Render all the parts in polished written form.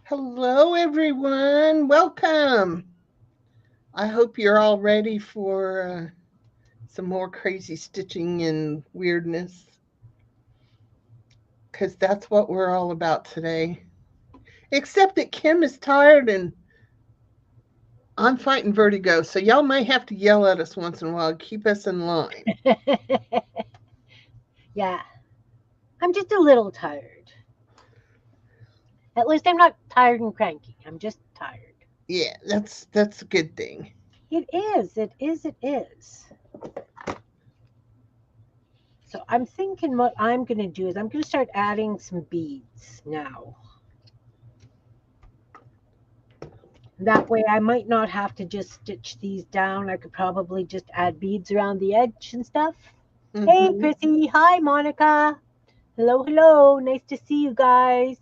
Hello, everyone. Welcome. I hope you're all ready for some more crazy stitching and weirdness because that's what we're all about today. Except that Kim is tired and I'm fighting vertigo, so y'all may have to yell at us once in a while, keep us in line. Yeah, I'm just a little tired. At least I'm not tired and cranky. I'm just tired. Yeah, that's a good thing. It is, it is, it is. So I'm thinking what I'm going to do is I'm going to start adding some beads now. That way I might not have to just stitch these down. I could probably just add beads around the edge and stuff. Hey, Hmm. Chrissy. Hi, Monica. Hello, hello. Nice to see you guys.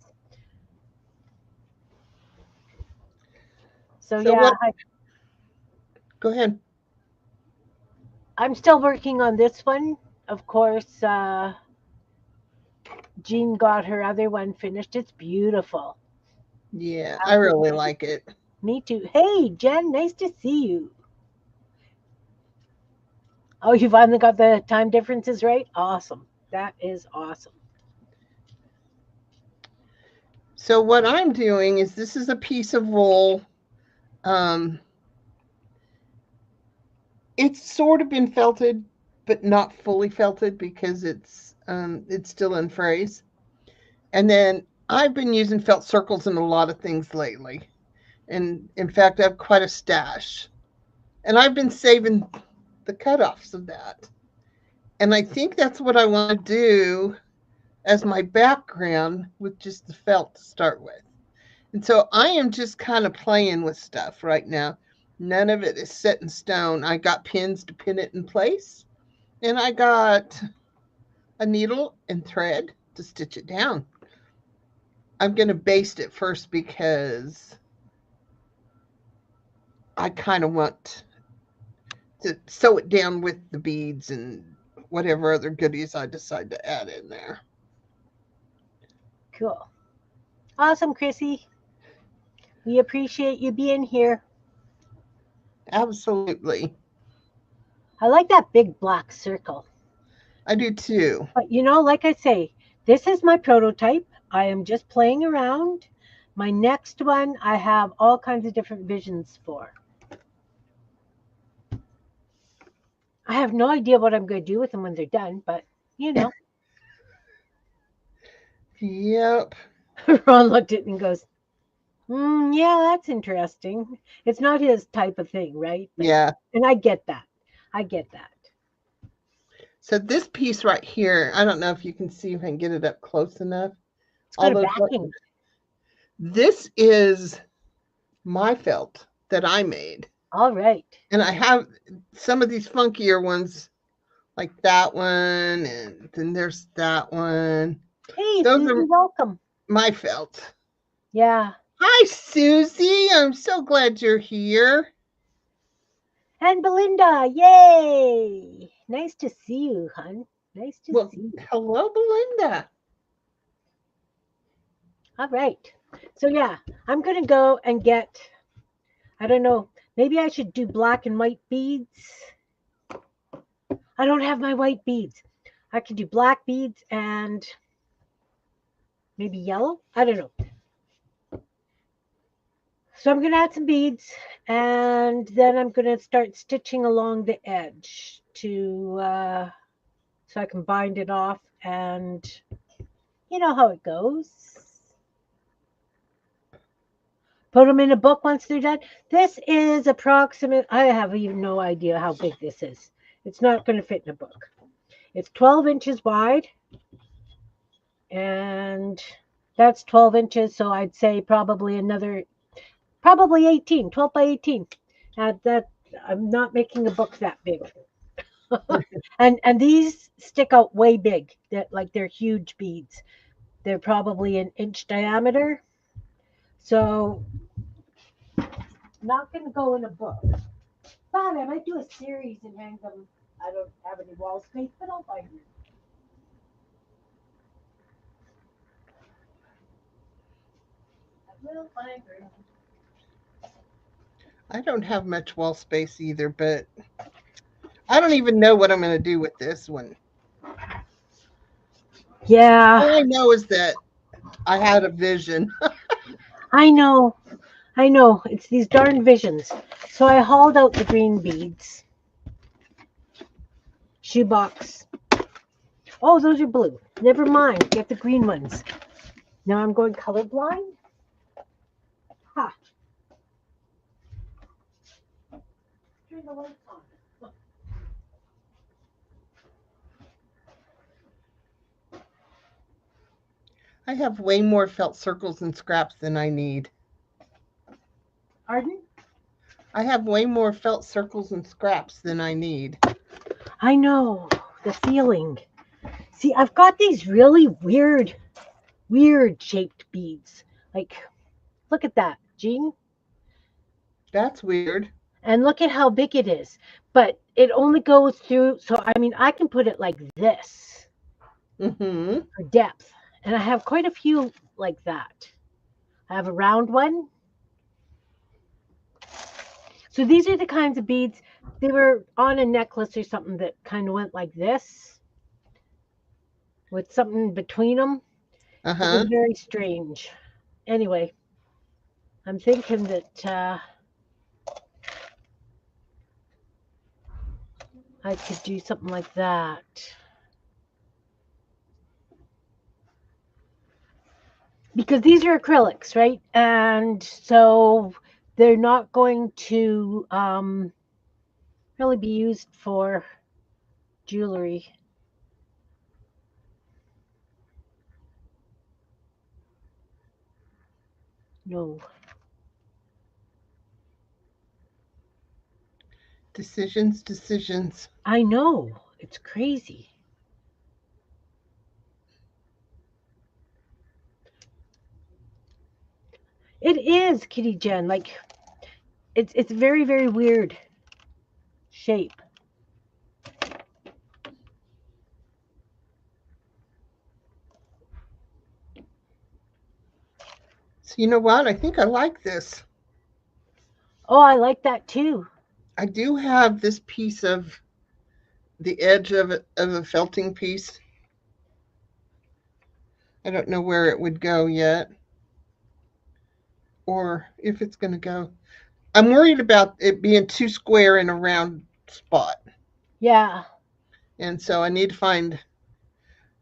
So So yeah, what? Go ahead. I'm still working on this one. Of course, Jean got her other one finished. It's beautiful. Yeah, I really Absolutely. like it. Me too. Hey, Jen, nice to see you. Oh, you finally got the time differences right? Awesome. That is awesome. So what I'm doing is this is a piece of wool. Um, It's sort of been felted, but not fully felted because it's still in phrase. And then I've been using felt circles in a lot of things lately. And in fact, I have quite a stash. And I've been saving the cutoffs of that. And I think that's what I want to do as my background with just the felt to start with. And so I am just kind of playing with stuff right now. None of it is set in stone. I got pins to pin it in place, and I got a needle and thread to stitch it down. I'm going to baste it first because I kind of want to sew it down with the beads and whatever other goodies I decide to add in there. Cool. Awesome, Chrissy. We appreciate you being here. Absolutely. I like that big black circle. I do too. But like I say, this is my prototype. I am just playing around. My next one, I have all kinds of different visions for. I have no idea what I'm going to do with them when they're done, but you know. Yep. Ron looked at it and goes, yeah, that's interesting. It's not his type of thing, right? But Yeah. and I get that. I get that. So this piece right here, I don't know if you can see if I can get it up close enough. It's All got a those backing. this is my felt that I made. All right. And I have some of these funkier ones like that one, and then there's that one. Hey, Those Susie, are welcome. my felt. Yeah. Hi, Susie. I'm so glad you're here. And Belinda, yay! Nice to see you, hun. Nice to Well, see you. hello, Belinda. All right. So yeah, I'm gonna go and get. I don't know. Maybe I should do black and white beads. I don't have my white beads. I could do black beads and maybe yellow. I don't know. So I'm gonna add some beads, and then I'm gonna start stitching along the edge to so I can bind it off, and you know how it goes. Put them in a book once they're done. This is approximate. I have even no idea how big this is. It's not going to fit in a book. It's 12 inches wide, and that's 12 inches. So I'd say probably 18, 12 by 18. That I'm not making a book that big. And these stick out way big. They're huge beads. They're probably an inch diameter. So not going to go in a book. But I might do a series and hang them. I don't have any wall space, but I'll find you. I don't have much wall space either, but I don't even know what I'm going to do with this one. Yeah, All I know is that I had a vision. I know. I know. It's these darn visions. So I hauled out the green beads. Shoebox. Oh, those are blue. Never mind. Get the green ones. Now I'm going colorblind. Ha. Turn the lights on. I have way more felt circles and scraps than I need. Pardon? I have way more felt circles and scraps than I need. I know the feeling. See, I've got these really weird shaped beads. Like, look at that, Jean. That's weird. And look at how big it is. But it only goes through, so I mean, I can put it like this Mm-hmm. for depth. And I have quite a few like that. I have a round one. So these are the kinds of beads, they were on a necklace or something that kind of went like this with something between them. It was Uh-huh. very strange. Anyway, I'm thinking that I could do something like that. Because these are acrylics, right? And so they're not going to really be used for jewelry. No. Decisions, decisions. I know. It's crazy. It is, Kitty Jen. Like it's very weird shape. So you know what? I think I like this. Oh, I like that too. I do have this piece of the edge of a felting piece. I don't know where it would go yet, or if it's going to go. I'm worried about it being too square in a round spot, Yeah. and so I need to find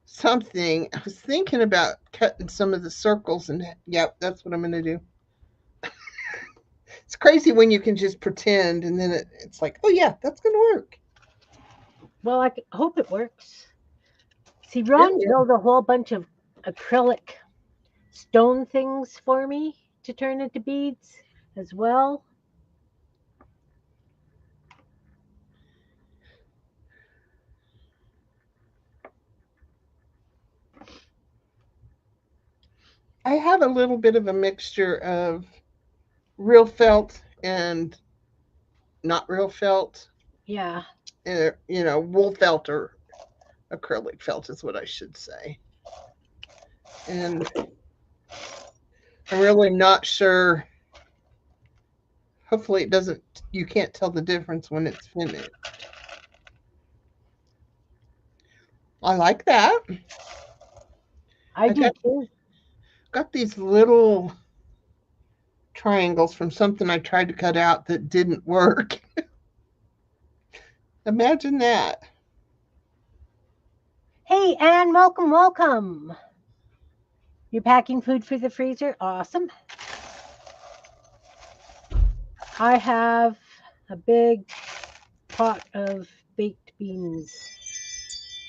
something. I was thinking about cutting some of the circles, and yep, that's what I'm going to do. It's crazy when you can just pretend, and then it's like, oh yeah, that's going to work. Well, hope it works. See, It Ron will. built a whole bunch of acrylic stone things for me to turn into beads as well. I have a little bit of a mixture of real felt and not real felt. Yeah. Wool felt or acrylic felt is what I should say. And I'm really not sure. Hopefully, it doesn't, you can't tell the difference when it's finished. I like that. I I do got, too. got these little triangles from something I tried to cut out that didn't work. Imagine that. Hey, Anne, welcome. You're packing food for the freezer? Awesome. I have a big pot of baked beans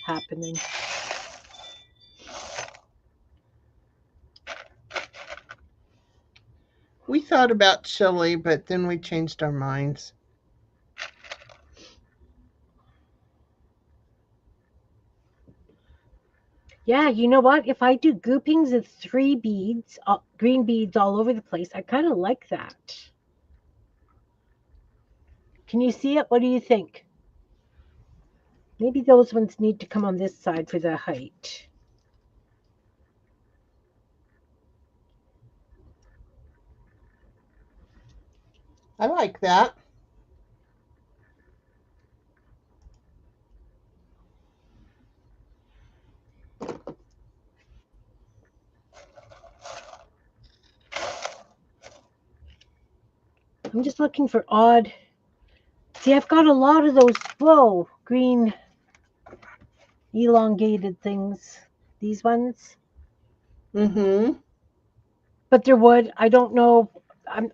happening. We thought about chili, but then we changed our minds. Yeah, you know what? If I do groupings of 3 beads, green beads all over the place, I kind of like that. Can you see it? What do you think? Maybe those ones need to come on this side for the height. I like that. I'm just looking for odd. See, I've got a lot of those, whoa, green elongated things. These ones. Mm-hmm. But they're wood. I don't know.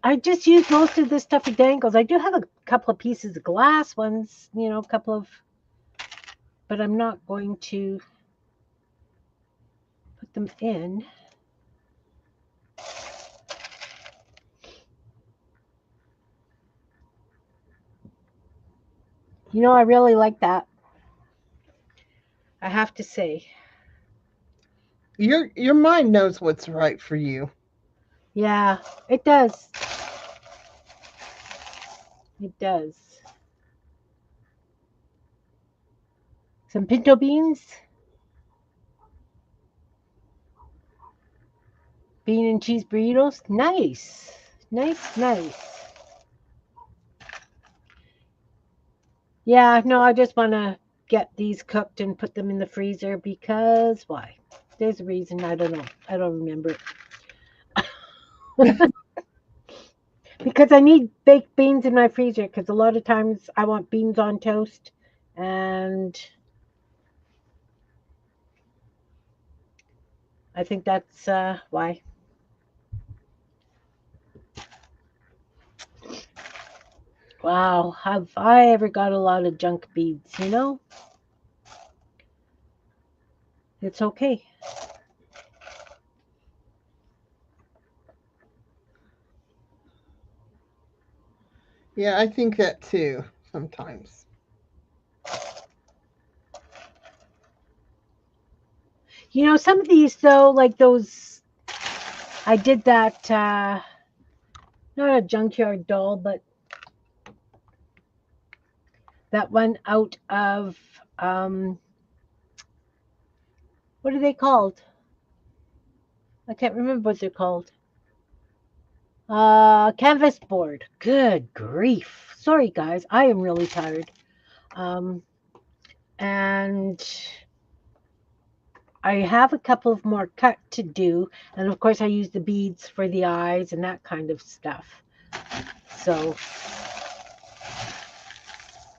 I just use most of this stuff for dangles. I do have a couple of pieces of glass ones, a couple of, but I'm not going to put them in. I really like that. I have to say. Your mind knows what's right for you. Yeah, it does. It does. Some pinto beans, bean and cheese burritos. Nice. Nice, nice. Yeah, no, I just want to get these cooked and put them in the freezer because why? There's a reason. I don't know. I don't remember. Because I need baked beans in my freezer because a lot of times I want beans on toast and I think that's why. Wow, have I ever got a lot of junk beads? It's okay. Yeah, I think that too sometimes. Some of these though, like those, I did that, not a junkyard doll, but that one out of, what are they called? I can't remember what they're called. Canvas board. Good grief. Sorry, guys. I am really tired. Um, and I have a couple of more cut to do. And of course, I use the beads for the eyes and that kind of stuff. So,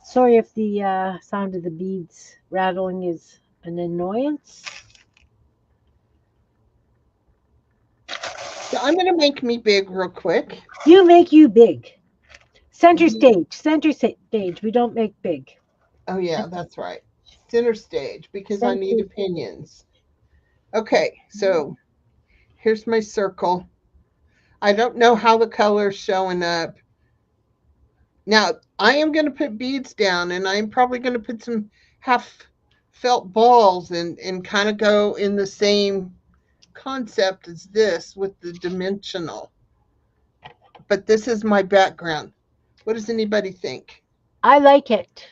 sorry if the sound of the beads rattling is an annoyance. So I'm gonna make me big real quick. You make you big. Center stage. Center stage. We don't make big. Oh yeah, that's right. Center stage because I need Center. opinions. Okay, so here's my circle. I don't know how the color's showing up. Now, I am going to put beads down and I'm probably going to put some half felt balls and kind of go in the same concept as this with the dimensional. But this is my background. What does anybody think? I like it.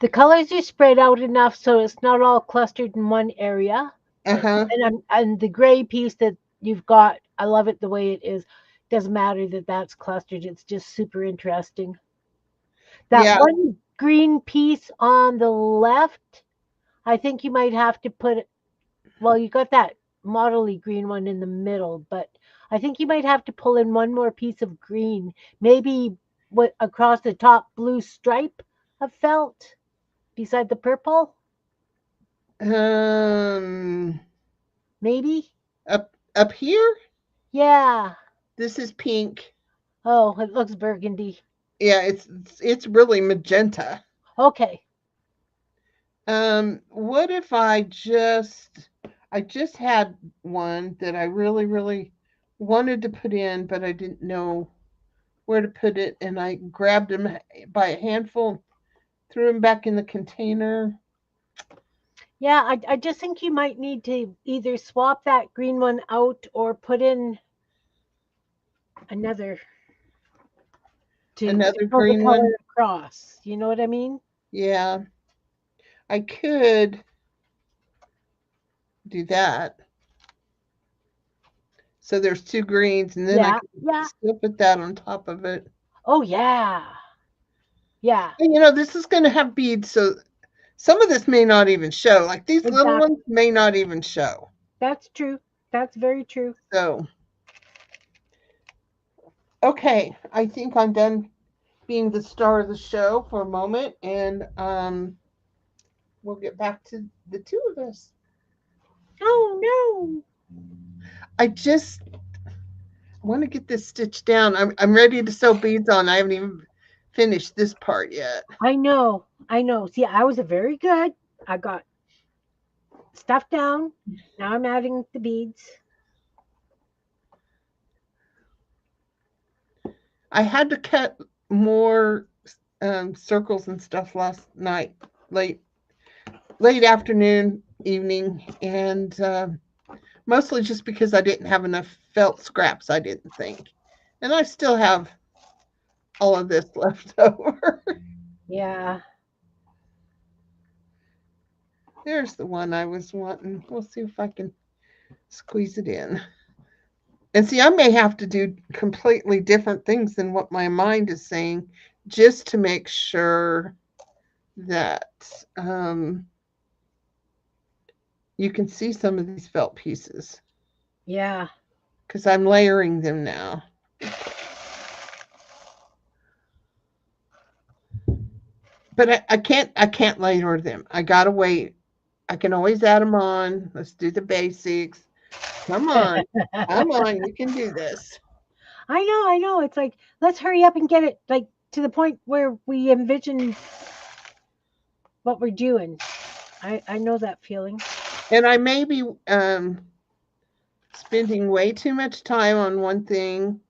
The colors are spread out enough so it's not all clustered in one area. Uh huh. And the gray piece that you've got, I love it the way it is. Doesn't matter that that's clustered. It's just super interesting. That Yeah. one green piece on the left, I think you might have to put, well, you got that modelly green one in the middle, but I think you might have to pull in one more piece of green, maybe what across the top blue stripe of felt beside the purple, Um. maybe. Up here. Yeah. This is pink. Oh, it looks burgundy. Yeah, it's really magenta. Okay. What if I just had one that I really wanted to put in, but I didn't know where to put it, and I grabbed him by a handful, threw him back in the container. Yeah, I just think you might need to either swap that green one out or put in another to Another pull the green color one. across. You know what I mean? Yeah, I could do that. So there's two greens, and then I Yeah, can yeah. still put that on top of it. Oh, yeah. Yeah, And this is going to have beads, so some of this may not even show. Like these little exactly. ones may not even show. That's true. That's very true. So, okay, I think I'm done being the star of the show for a moment, and we'll get back to the two of us. Oh, no. I just want to get this stitched down. I'm ready to sew beads on. I haven't even finished this part yet. I know. I know. See, I was very good. I got stuff down. Now I'm adding the beads. I had to cut more circles and stuff last night, late late afternoon, evening, and mostly just because I didn't have enough felt scraps. I didn't think, and I still have all of this left over. Yeah. There's the one I was wanting. We'll see if I can squeeze it in. And see, I may have to do completely different things than what my mind is saying just to make sure that you can see some of these felt pieces Yeah. because I'm layering them now. But I can't layer them. I gotta wait. I can always add them on. Let's do the basics. Come on, come on, you can do this. I know. I know. It's like, let's hurry up and get it like to the point where we envision what we're doing. I know that feeling. And I may be spending way too much time on one thing.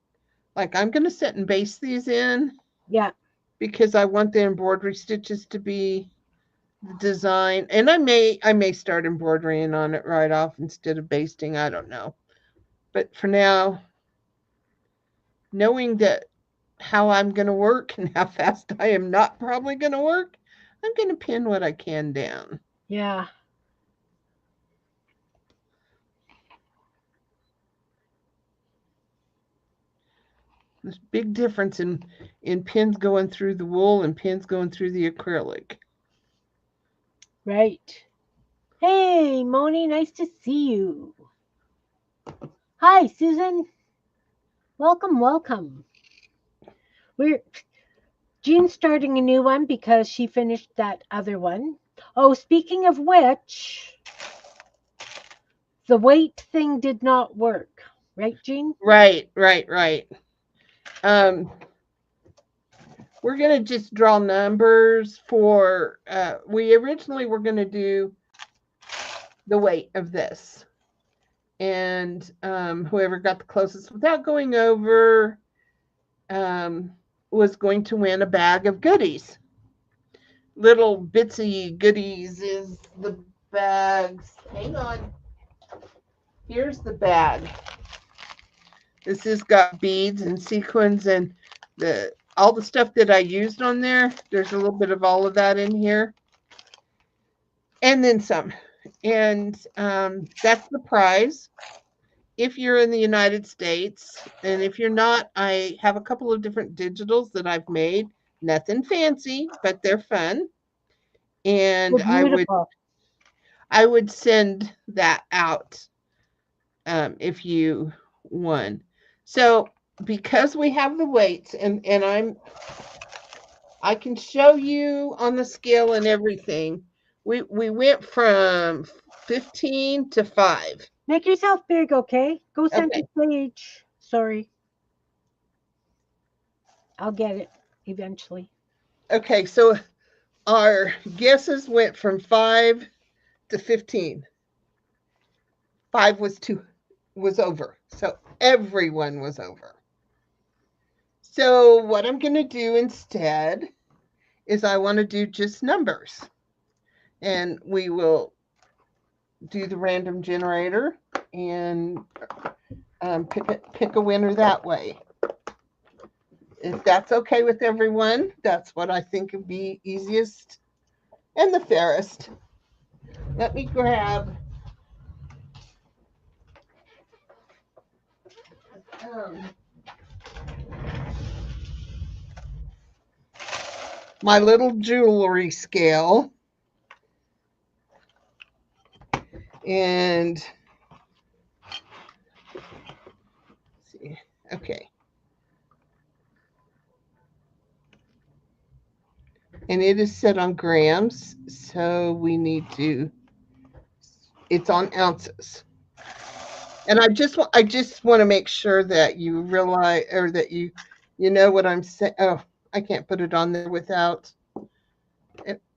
Like I'm gonna sit and baste these in Yeah. because I want the embroidery stitches to be the design. And I may start embroidering on it right off instead of basting. I don't know. But for now, knowing that how I'm gonna work and how fast I am not probably gonna work, I'm gonna pin what I can down. Yeah. There's a big difference in pins going through the wool and pins going through the acrylic. Right. Hey, Moni, nice to see you. Hi, Susan. Welcome, welcome. We're Jean's starting a new one because she finished that other one. Oh, speaking of which, the weight thing did not work, right, Jean? Right, right, right. Um, we're gonna just draw numbers for. We originally were gonna do the weight of this, and whoever got the closest without going over um, was going to win a bag of goodies. Little bitsy goodies is the bags. Hang on. Here's the bag. This has got beads and sequins and the all the stuff that I used on there. There's a little bit of all of that in here, and then some. And that's the prize if you're in the United States. And if you're not, I have a couple of different digitals that I've made. Nothing fancy, but they're fun. They're And beautiful. I would send that out if you won. So because we have the weights and I can show you on the scale and everything. We went from 15 to 5. Make yourself big, okay? Go center Okay. stage. Sorry, I'll get it eventually. Okay, so our guesses went from 5 to 15. 5 was over. So everyone was over. So what I'm going to do instead is I want to do just numbers. And we will do the random generator and pick a winner that way. If that's okay with everyone, that's what I think would be easiest and the fairest. Let me grab um, my little jewelry scale. And let's see, okay. And it is set on grams, so we need to, it's on ounces. And I just want to make sure that you realize, or that you know what I'm saying. Oh, I can't put it on there without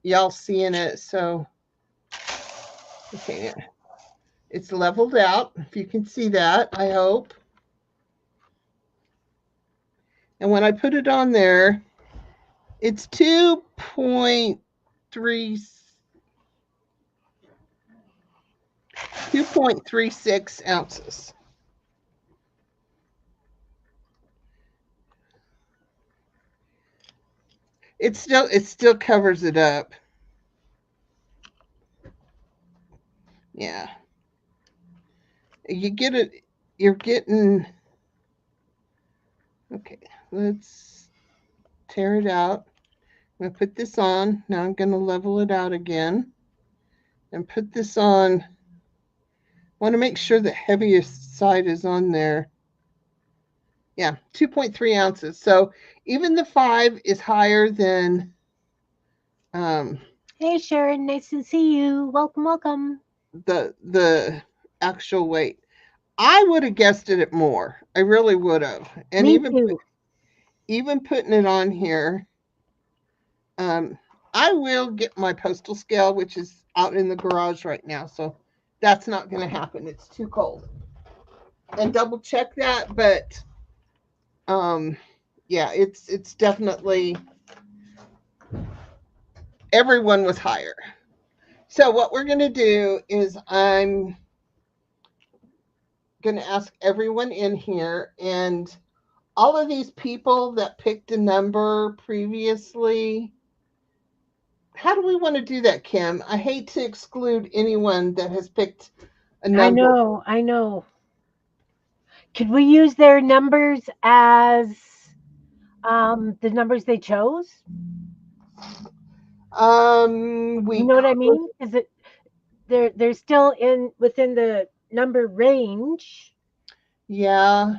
y'all seeing it. So okay, it's leveled out. If you can see that, I hope. And when I put it on there, it's 2.36 ounces. It still covers it up. Yeah. You get it, you're getting, okay, let's tear it out. I'm going to put this on. Now I'm going to level it out again and put this on. I want to make sure the heaviest side is on there. Yeah, 2.3 ounces. So even the 5 is higher than um, Hey, Sharon, nice to see you. Welcome, welcome. the actual weight. I would have guessed it at more. I really would have. And Me too. even putting it on here, um, I will get my postal scale, which is out in the garage right now. So that's not going to happen. It's too cold. And double check that, but um, yeah, it's definitely, everyone was higher. So what we're going to do is I'm going to ask everyone in here, and all of these people that picked a number previously. How do we want to do that, Kim? I hate to exclude anyone that has picked a I number. know, I know. Could we use their numbers as the numbers they chose? You We know what I could, mean? Is it they're still in within the number range? yeah.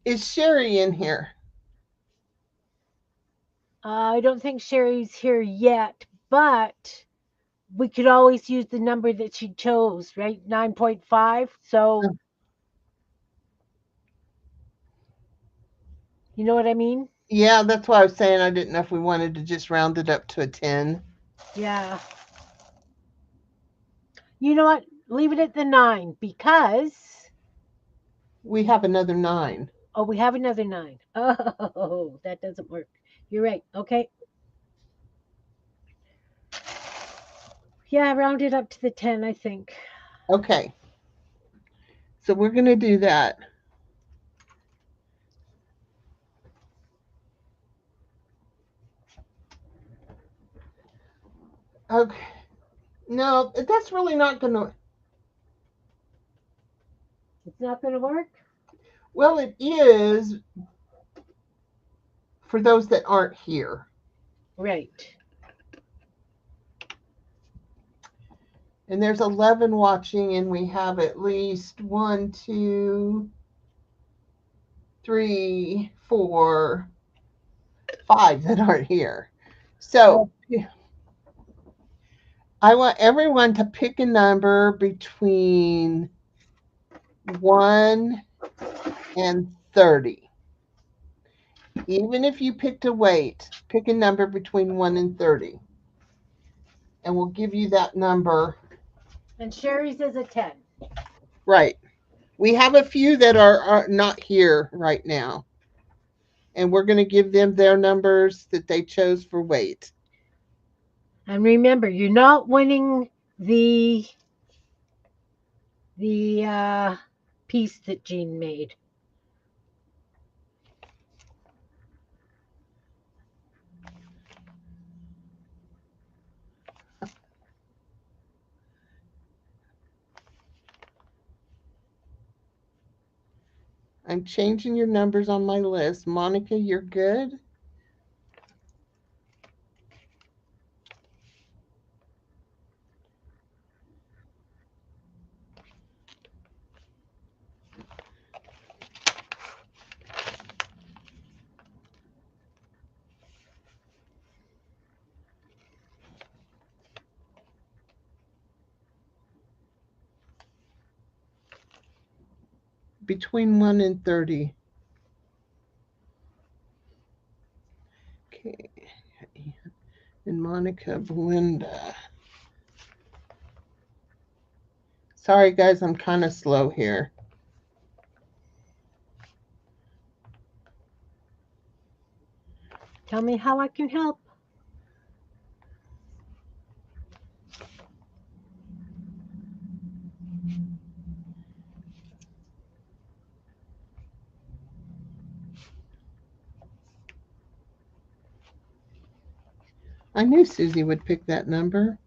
Is Sherry in here? I don't think Sherry's here yet, but we could always use the number that she chose, right? 9.5. So, you know what I mean? Yeah, that's why I was saying I didn't know if we wanted to just round it up to a 10. Yeah. You know what? Leave it at the 9 because We have another 9. oh, we have another 9. Oh, that doesn't work. You're right. Okay. Yeah, round it up to the 10, I think. Okay, so we're going to do that. Okay. No, that's really not going to. It's not going to work? Well, it is for those that aren't here. Right. And there's 11 watching, and we have at least 1, 2, 3, 4, 5 that aren't here. So Oh, I want everyone to pick a number between 1 and 30. Even if you picked a weight, pick a number between 1 and 30. And we'll give you that number. and Sherry's is a 10. Right. We have a few that are not here right now. And we're going to give them their numbers that they chose for weight. And remember, you're not winning the piece that Jean made. I'm changing your numbers on my list. Monica, you're good. Between 1 and 30. Okay. And Monica, Belinda. Sorry, guys, I'm kind of slow here. Tell me how I can help. I knew Susie would pick that number.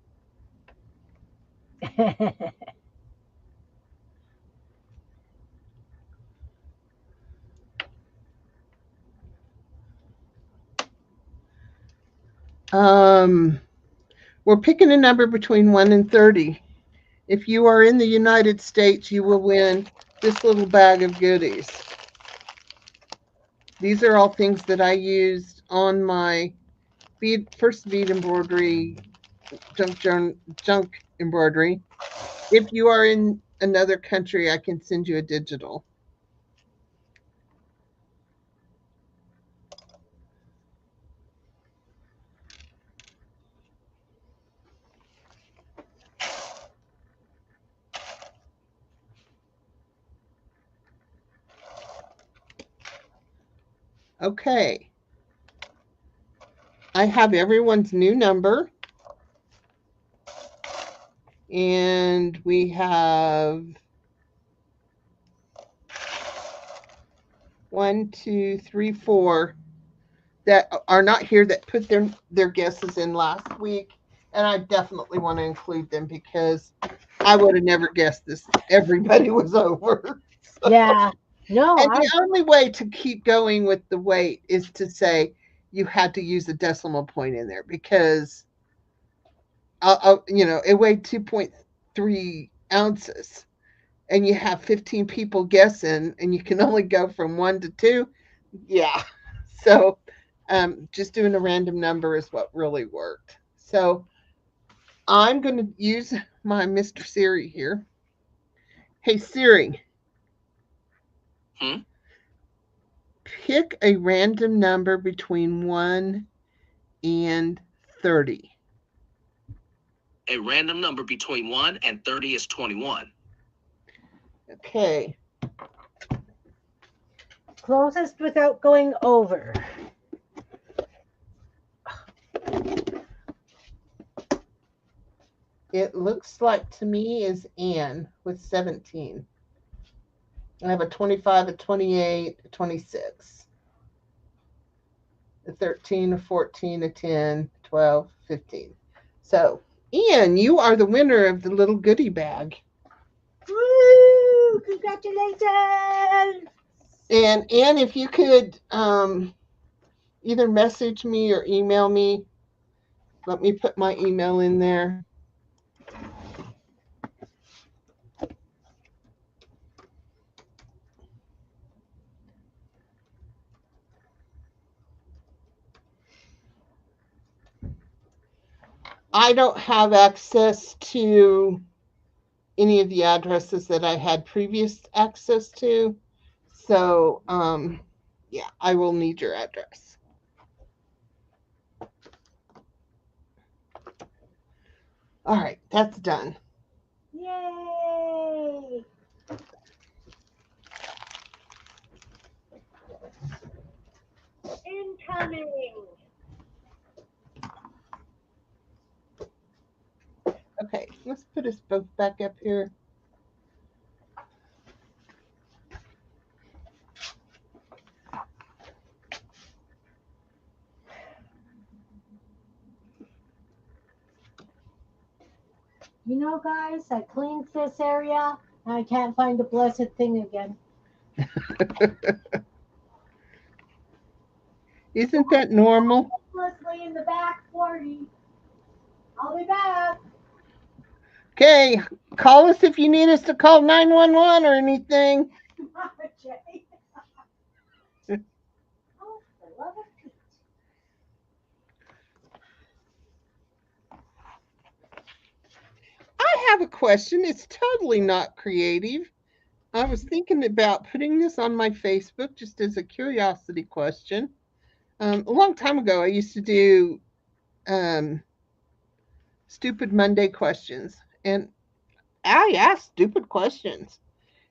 Um, we're picking a number between 1 and 30. If you are in the United States, you will win this little bag of goodies. These are all things that I used on my first bead embroidery, junk embroidery. If you are in another country, I can send you a digital. Okay. I have everyone's new number. And we have 1, 2, 3, 4 that are not here that put their guesses in last week. And I definitely want to include them because I would have never guessed this. Everybody was over. So. Yeah. No, And the only way to keep going with the weight is to say you had to use a decimal point in there because, it weighed 2.3 ounces and you have 15 people guessing and you can only go from 1 to 2. Yeah. So just doing a random number is what really worked. So I'm going to use my Mr. Siri here. Hey, Siri. Pick a random number between 1 and 30. A random number between 1 and 30 is 21. Okay. Closest without going over. It looks like to me is Anne with 17. I have a 25, a 28, a 26, a 13, a 14, a 10, 12, 15. So, Anne, you are the winner of the little goodie bag. Woo! Congratulations! And Anne, if you could either message me or email me, let me put my email in there. I don't have access to any of the addresses that I had previous access to. So, yeah, I will need your address. All right, that's done. Yay! Incoming! Okay, let's put us both back up here. You know, guys, I cleaned this area and I can't find the blessed thing again. Isn't that normal? Leslie in the back 40. I'll be back. Okay, call us if you need us to call 911 or anything. Mama Jay. Oh, for love of Pete. I have a question. It's totally not creative. I was thinking about putting this on my Facebook just as a curiosity question. A long time ago, I used to do um, stupid Monday questions, and I asked stupid questions,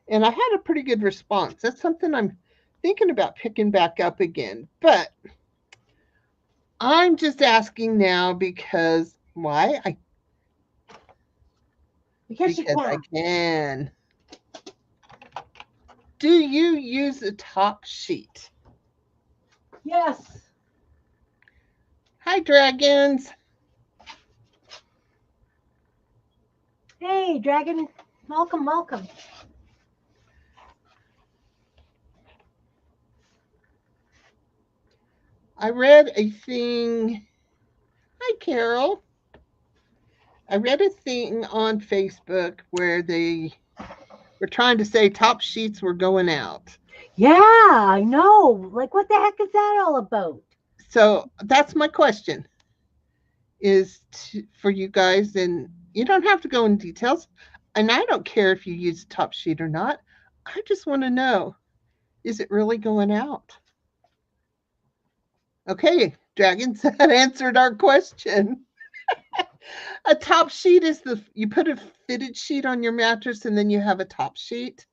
and I had a pretty good response. That's something I'm thinking about picking back up again. But I'm just asking now because why? Because you Because I can. can. Do you use a top sheet? Yes. Hi, dragons. Hey, Dragon. Welcome, welcome. I read a thing. Hi, Carol. I read a thing on Facebook where they were trying to say top sheets were going out. Yeah, I know. Like, what the heck is that all about? So that's my question for you guys, and you don't have to go in details. And I don't care if you use a top sheet or not. I just want to know, is it really going out? Okay, dragons, that answered our question. A top sheet is you put a fitted sheet on your mattress and then you have a top sheet,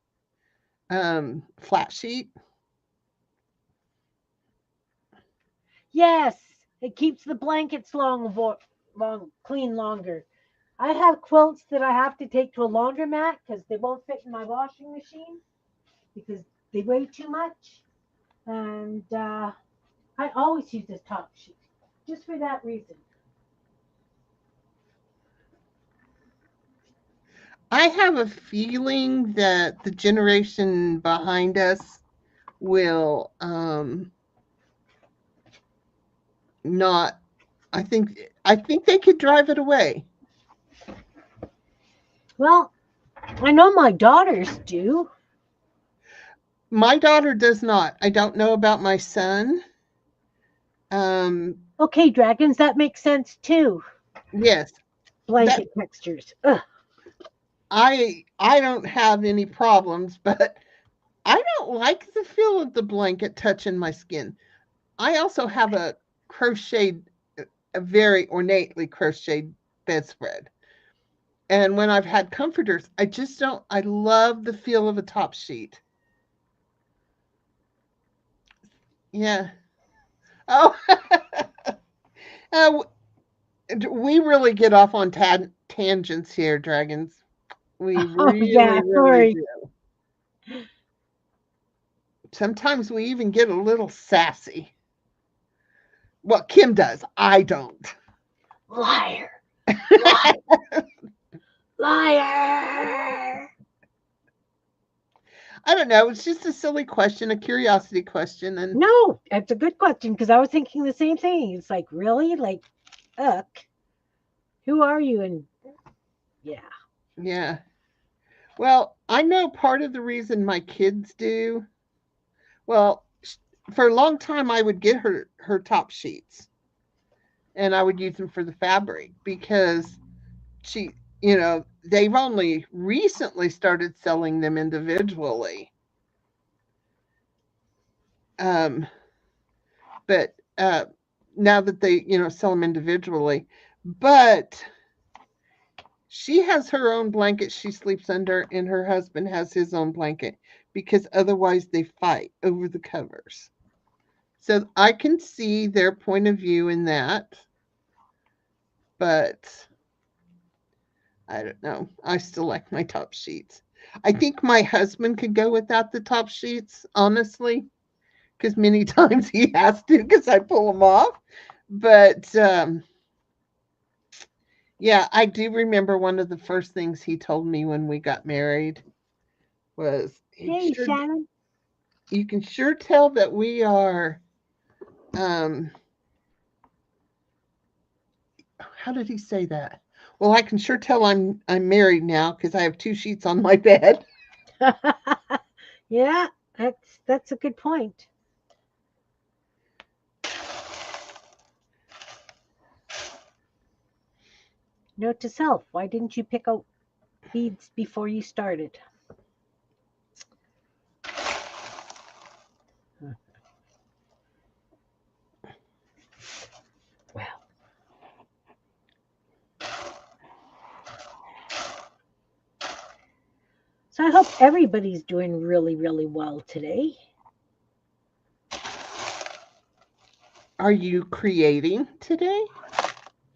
flat sheet. Yes, it keeps the blankets clean longer. I have quilts that I have to take to a laundromat because they won't fit in my washing machine because they weigh too much. And I always use this top sheet just for that reason. I have a feeling that the generation behind us will not. I think they could drive it away. Well, I know my daughters do. My daughter does not. I don't know about my son. Um, Okay, dragons, that makes sense too. yes, that Blanket textures. Ugh. I don't have any problems, but I don't like the feel of the blanket touching my skin. I also have crocheted, a very ornately crocheted bedspread. And when I've had comforters, I just don't, I love the feel of a top sheet. Yeah. Oh, uh, we really get off on tangents here, dragons. We Oh really, yeah, really sorry. do. Sometimes we even get a little sassy. Well, Kim does. I don't. Liar. Liar. Liar. I don't know. It's just a silly question, a curiosity question. And No, that's a good question because I was thinking the same thing. It's like, really? Like, ugh. Who are you? And yeah. yeah. Well, I know part of the reason my kids do. Well, for a long time, I would get her top sheets and I would use them for the fabric because she, they've only recently started selling them individually. Um, but now that they, sell them individually, but she has her own blanket she sleeps under, and her husband has his own blanket because otherwise they fight over the covers. So I can see their point of view in that, but I don't know. I still like my top sheets. I think my husband could go without the top sheets, honestly, because many times he has to because I pull them off. But yeah, I do remember one of the first things he told me when we got married was it Hey, should Shannon. You can sure tell that we are. Um, how did he say that? Well, I can sure tell I'm married now because I have two sheets on my bed. Yeah, that's a good point. Note to self: why didn't you pick out beads before you started? Well, so I hope everybody's doing really, really well today. Are you creating today?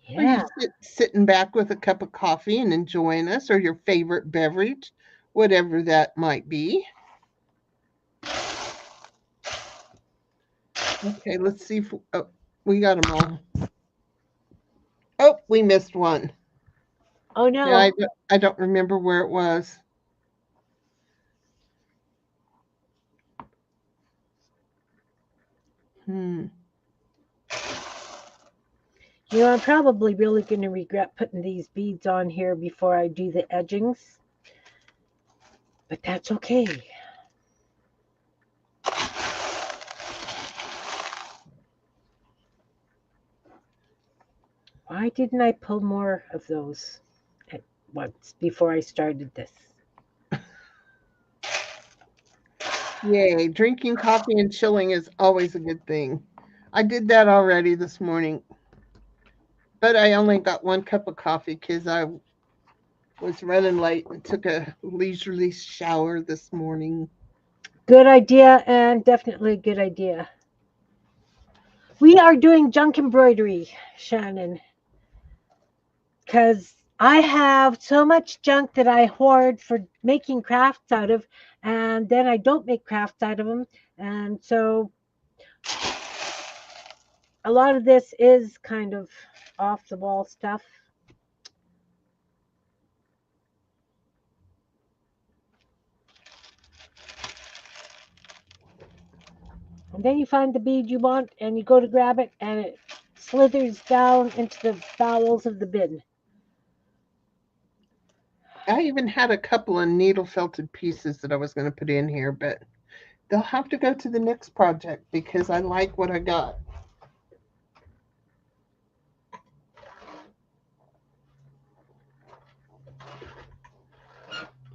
Are you Yeah, sitting back with a cup of coffee and enjoying us, or your favorite beverage, whatever that might be? Okay, let's see if oh, we got them all. Oh, we missed one. oh Yeah, no. I don't remember where it was. Hmm. I'm probably really going to regret putting these beads on here before I do the edgings, but that's okay. Why didn't I pull more of those at once before I started this? Yay, drinking coffee and chilling is always a good thing. I did that already this morning, but I only got one cup of coffee because I was running late and took a leisurely shower this morning. Good idea, and definitely a good idea. We are doing junk embroidery, Shannon, because I have so much junk that I hoard for making crafts out of, and then I don't make crafts out of them. And so a lot of this is kind of off the wall stuff. And then you find the bead you want and you go to grab it and it slithers down into the bowels of the bin. I even had a couple of needle felted pieces that I was going to put in here, but they'll have to go to the next project because I like what I got.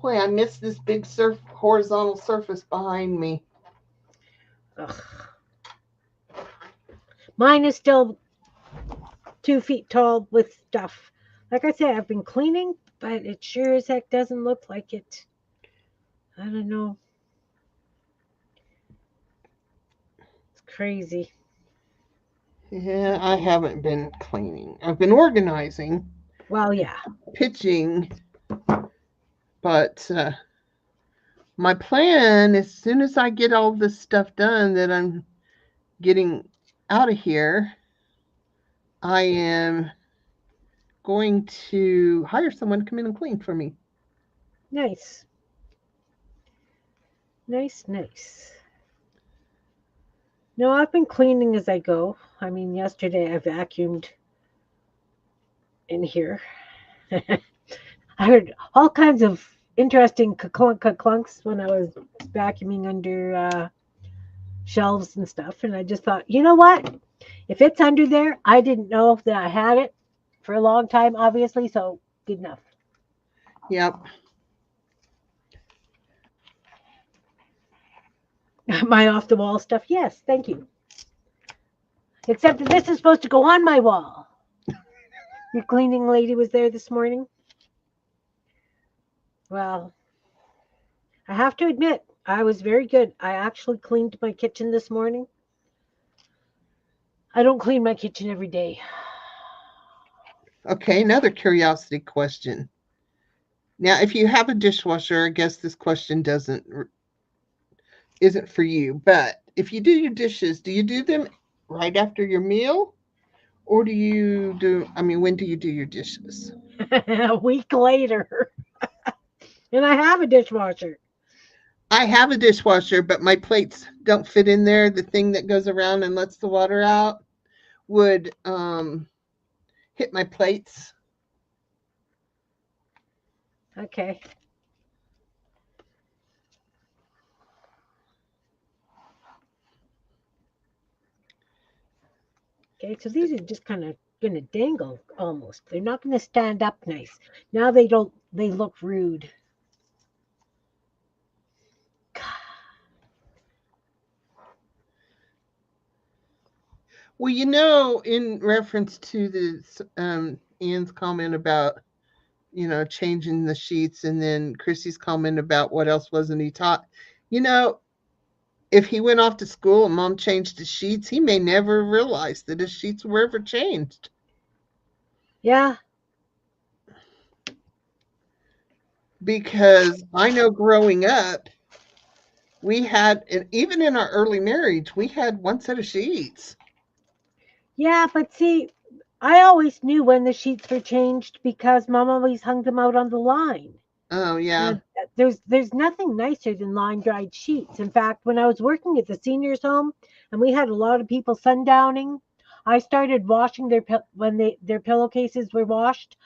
Boy, I miss this big horizontal surface behind me. Ugh. Mine is still 2 feet tall with stuff. Like I said, I've been cleaning, but it sure as heck doesn't look like it. I don't know. It's crazy. Yeah, I haven't been cleaning. I've been organizing, Well, yeah. pitching, but my plan, as soon as I get all this stuff done that I'm getting out of here, I am going to hire someone to come in and clean for me. Nice. Nice, nice. No, I've been cleaning as I go. I mean, yesterday I vacuumed in here. I heard all kinds of interesting clunks when I was vacuuming under shelves and stuff. And I just thought, you know what? If it's under there, I didn't know that I had it for a long time, obviously. So good enough. Yep. My off the wall stuff. Yes, thank you. Except that this is supposed to go on my wall. Your cleaning lady was there this morning. Well, I have to admit, I was very good. I actually cleaned my kitchen this morning. I don't clean my kitchen every day. Okay, another curiosity question. Now, if you have a dishwasher, I guess this question doesn't isn't for you, but if you do your dishes, do you do them right after your meal? Or do you do, I mean, when do you do your dishes? A week later, and I have a dishwasher. I have a dishwasher, but my plates don't fit in there. The thing that goes around and lets the water out would hit my plates. Okay. Okay, so these are just kind of going to dangle almost. They're not going to stand up nice. Now they don't, they look rude. Well, in reference to Ian's comment about changing the sheets, and then Chrissy's comment about what else wasn't he taught. You know, if he went off to school and mom changed his sheets, he may never realize that his sheets were ever changed. Yeah. Because I know growing up, we had, and even in our early marriage, we had one set of sheets. Yeah, but see, I always knew when the sheets were changed because Mom always hung them out on the line. Oh, yeah. And there's nothing nicer than line dried sheets. In fact, when I was working at the seniors home and we had a lot of people sundowning, I started washing when their pillowcases were washed.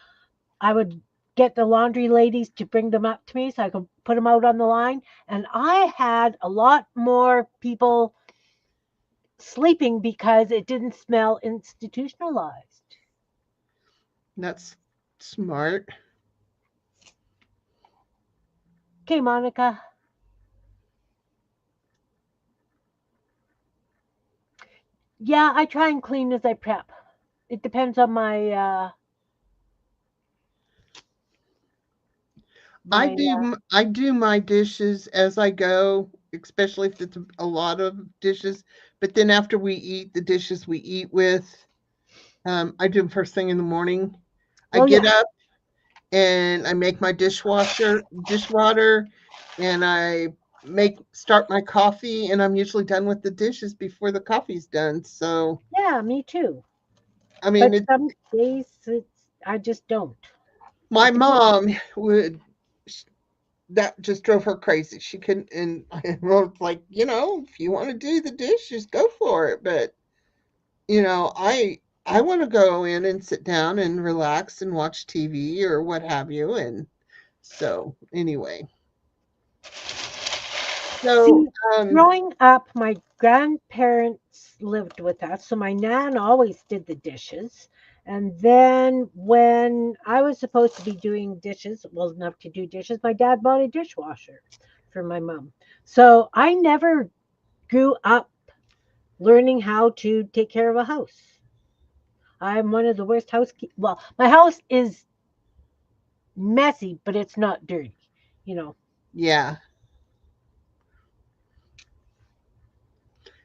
I would get the laundry ladies to bring them up to me so I could put them out on the line, and I had a lot more people sleeping because it didn't smell institutionalized. That's smart. Okay, Monica. Yeah, I try and clean as I prep. It depends on I my do I do my dishes as I go, especially if it's a lot of dishes. But then after we eat, the dishes we eat with, I do them first thing in the morning. I oh get yeah. up and I make my dishwater, and I make start my coffee, and I'm usually done with the dishes before the coffee's done. So, Yeah, me too. I mean, But some days I just don't. my It depends. mom would that just drove her crazy. She couldn't, and I was like, if you want to do the dishes, go for it. But I want to go in and sit down and relax and watch TV or what have you. And so anyway, so See, growing up, my grandparents lived with us, so my nan always did the dishes. And then when I was supposed to be doing dishes, well enough to do dishes, my dad bought a dishwasher for my mom. So I never grew up learning how to take care of a house. I'm one of the worst housekeepers. Well, my house is messy, but it's not dirty, you know. yeah.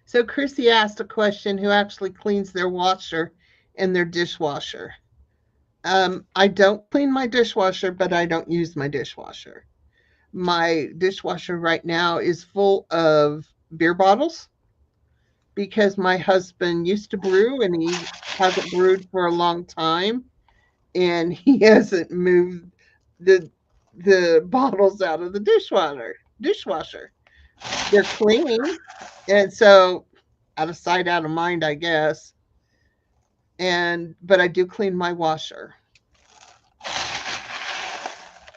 So Chrissy asked a question: who actually cleans their washer and their dishwasher? I don't clean my dishwasher, but I don't use my dishwasher. My dishwasher right now is full of beer bottles because my husband used to brew and he hasn't brewed for a long time, and he hasn't moved the bottles out of the dishwasher. They're clean, and so out of sight, out of mind, I guess. And but I do clean my washer.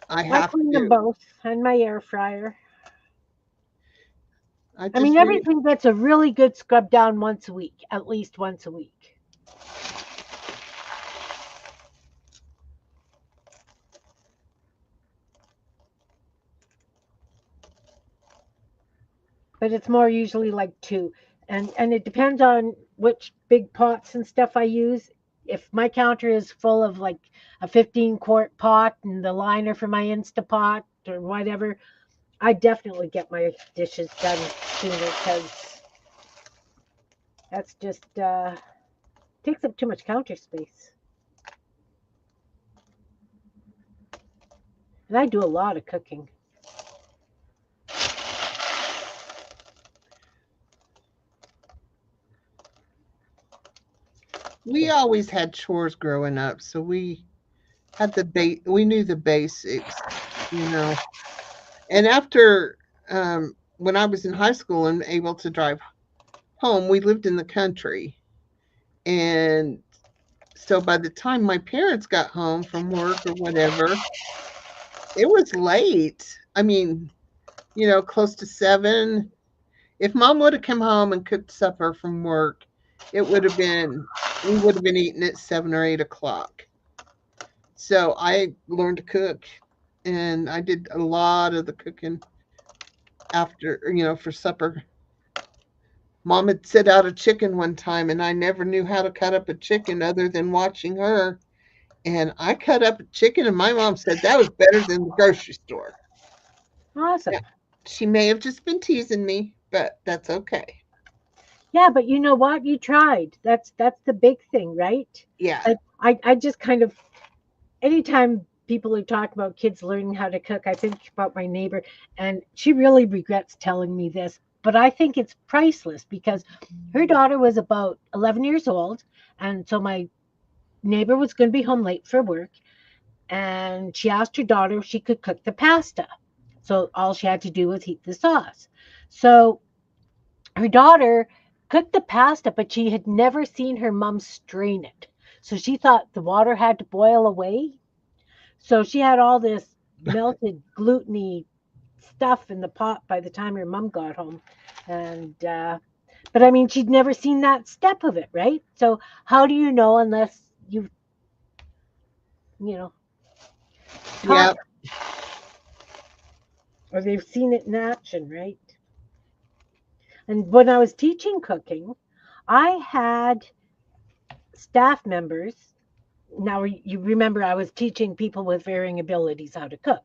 I I have clean them to. both and my air fryer. I I mean, just re everything gets a really good scrub down once a week, at least once a week. But it's more usually like two. And it depends on which big pots and stuff I use. If my counter is full of like a 15-quart pot and the liner for my Instapot or whatever, I definitely get my dishes done sooner because that's just takes up too much counter space. And I do a lot of cooking. we always had chores growing up, so we knew the basics, you know. And after when I was in high school and able to drive home, we lived in the country. And so by the time my parents got home from work or whatever, it was late. I mean, close to 7. If mom would have come home and cooked supper from work, we would have been eating at 7 or 8 o'clock. So I learned to cook, and I did a lot of the cooking after, for supper. Mom had set out a chicken one time, and I never knew how to cut up a chicken other than watching her. And I cut up a chicken, and my mom said that was better than the grocery store. Awesome. Yeah, she may have just been teasing me, but that's okay. Yeah, but you know what? You tried. That's the big thing, right? Yeah. I just kind of anytime people who talk about kids learning how to cook, I think about my neighbor, and she really regrets telling me this, but I think it's priceless because her daughter was about 11 years old, and so my neighbor was going to be home late for work, and she asked her daughter if she could cook the pasta. So all she had to do was heat the sauce. So her daughter cooked the pasta, but she had never seen her mom strain it. So she thought the water had to boil away. So she had all this melted gluteny stuff in the pot by the time her mom got home. And, but I mean, she'd never seen that step of it, right? So how do you know unless you've, you know, taught Yeah. them or they've seen it in action, right? And when I was teaching cooking, I had staff members. Now you remember I was teaching people with varying abilities how to cook.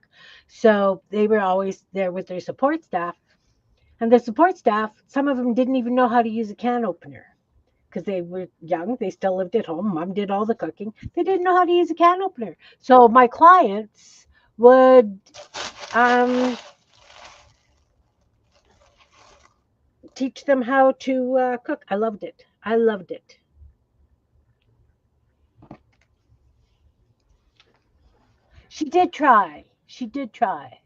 So they were always there with their support staff. And the support staff, some of them didn't even know how to use a can opener because they were young. They still lived at home. Mom did all the cooking. They didn't know how to use a can opener. So my clients would um, teach them how to cook. I loved it. I loved it. She did try. She did try.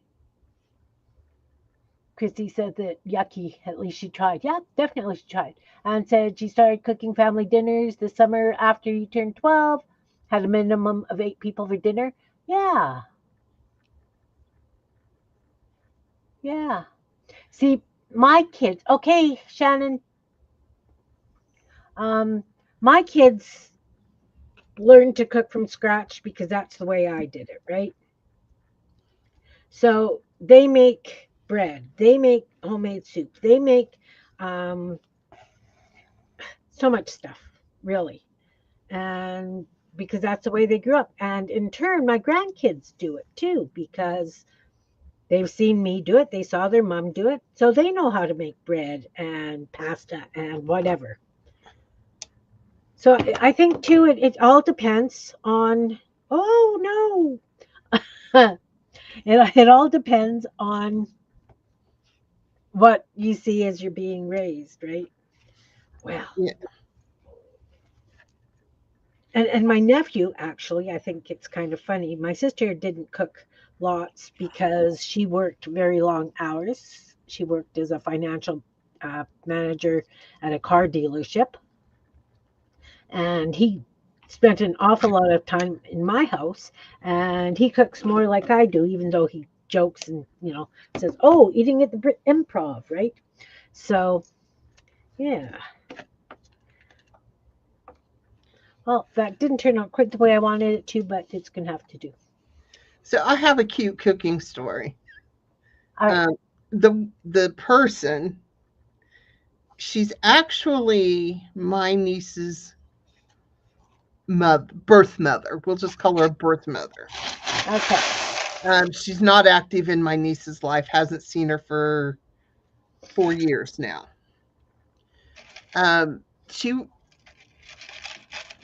Christy said that yucky, at least she tried. Yeah, definitely she tried. And said she started cooking family dinners this summer after you turned 12, had a minimum of 8 people for dinner. Yeah, yeah. See, my kids, okay, Shannon, um, my kids learned to cook from scratch because that's the way I did it, right? So they make bread, they make homemade soup, they make um, so much stuff, really. And because that's the way they grew up. And in turn, my grandkids do it too because they've seen me do it. They saw their mom do it. So they know how to make bread and pasta and whatever. So I think too, it all depends on, oh no, it all depends on what you see as you're being raised, right? Well, Yeah. and my nephew, actually, I think it's kind of funny. My sister didn't cook lots because she worked very long hours. She worked as a financial manager at a car dealership, and he spent an awful lot of time in my house. And he cooks more like I do, even though he jokes and says, "Oh, eating at the Improv," right? So yeah. Well, that didn't turn out quite the way I wanted it to, but it's gonna have to do. So I have a cute cooking story. All right. Um, the person, she's actually my niece's birth mother. We'll just call her birth mother. Okay. She's not active in my niece's life. Hasn't seen her for 4 years now. She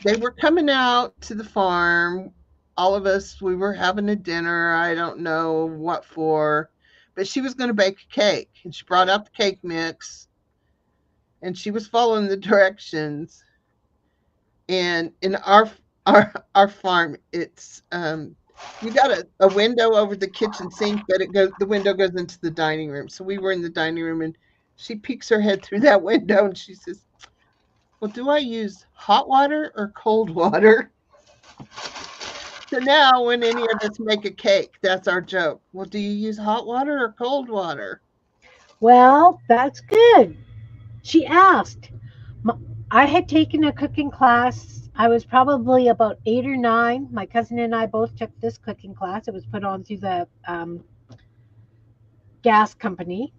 They were coming out to the farm. All of us, we were having a dinner. I don't know what for, but she was going to bake a cake, and she brought out the cake mix, and she was following the directions. And in our farm, it's You got a window over the kitchen sink, but the window goes into the dining room. So we were in the dining room, and she peeks her head through that window and she says, "Well, do I use hot water or cold water?" So now when any of us make a cake, that's our joke. Well, do you use hot water or cold water? Well, that's good. She asked. I had taken a cooking class. I was probably about 8 or 9. My cousin and I both took this cooking class. It was put on through the gas company,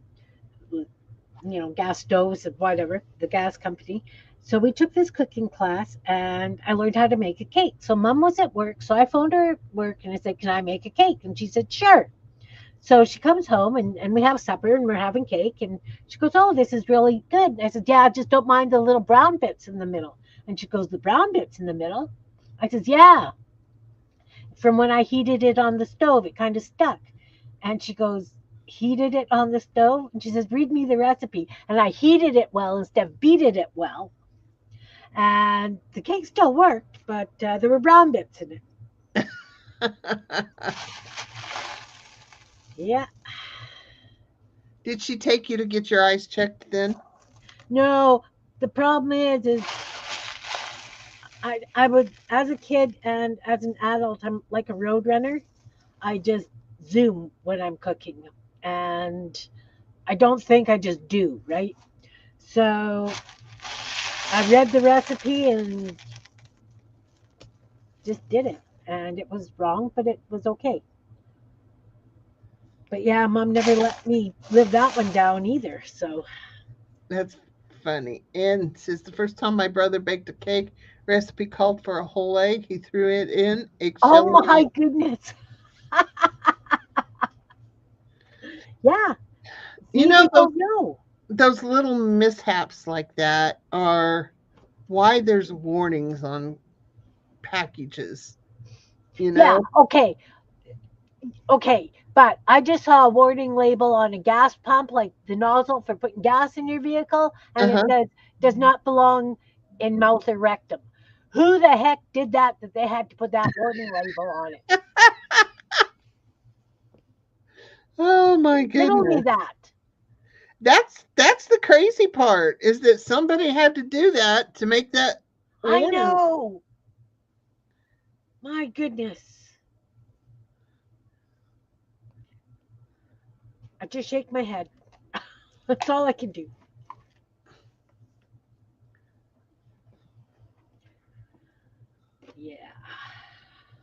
gas stoves and whatever, the gas company. So we took this cooking class and I learned how to make a cake. So mom was at work. So I phoned her at work and I said, "Can I make a cake?" And she said, "Sure." So she comes home and we have supper and we're having cake. And she goes, "Oh, this is really good." And I said, "Yeah, just don't mind the little brown bits in the middle." And she goes, "The brown bits in the middle?" I says, "Yeah. From when I heated it on the stove, it kind of stuck." And she goes, "Heated it on the stove?" And she says, "Read me the recipe." And I heated it well instead of beated it well. And the cake still worked, but there were brown bits in it. Yeah. Did she take you to get your eyes checked then? No, the problem is I would, as a kid and as an adult, I'm like a road runner. I just zoom when I'm cooking. And I don't think I just do, right? So I read the recipe and just did it. And it was wrong, but it was okay. But yeah, mom never let me live that one down either. So, That's funny. And since the first time my brother baked a cake, recipe called for a whole egg. He threw it in, oh eggshelling my out. goodness. Yeah. You See, know, you don't know. those little mishaps like that are why there's warnings on packages, you Yeah. know? Okay. Okay. But I just saw a warning label on a gas pump, like the nozzle for putting gas in your vehicle, and it Uh-huh. says does not belong in mouth or rectum. Who the heck did that they had to put that warning label on it? Oh my Riddle me goodness. that. That's the crazy part is that somebody had to do that to make that I warning. know. My goodness. I just shake my head. That's all I can do. Yeah.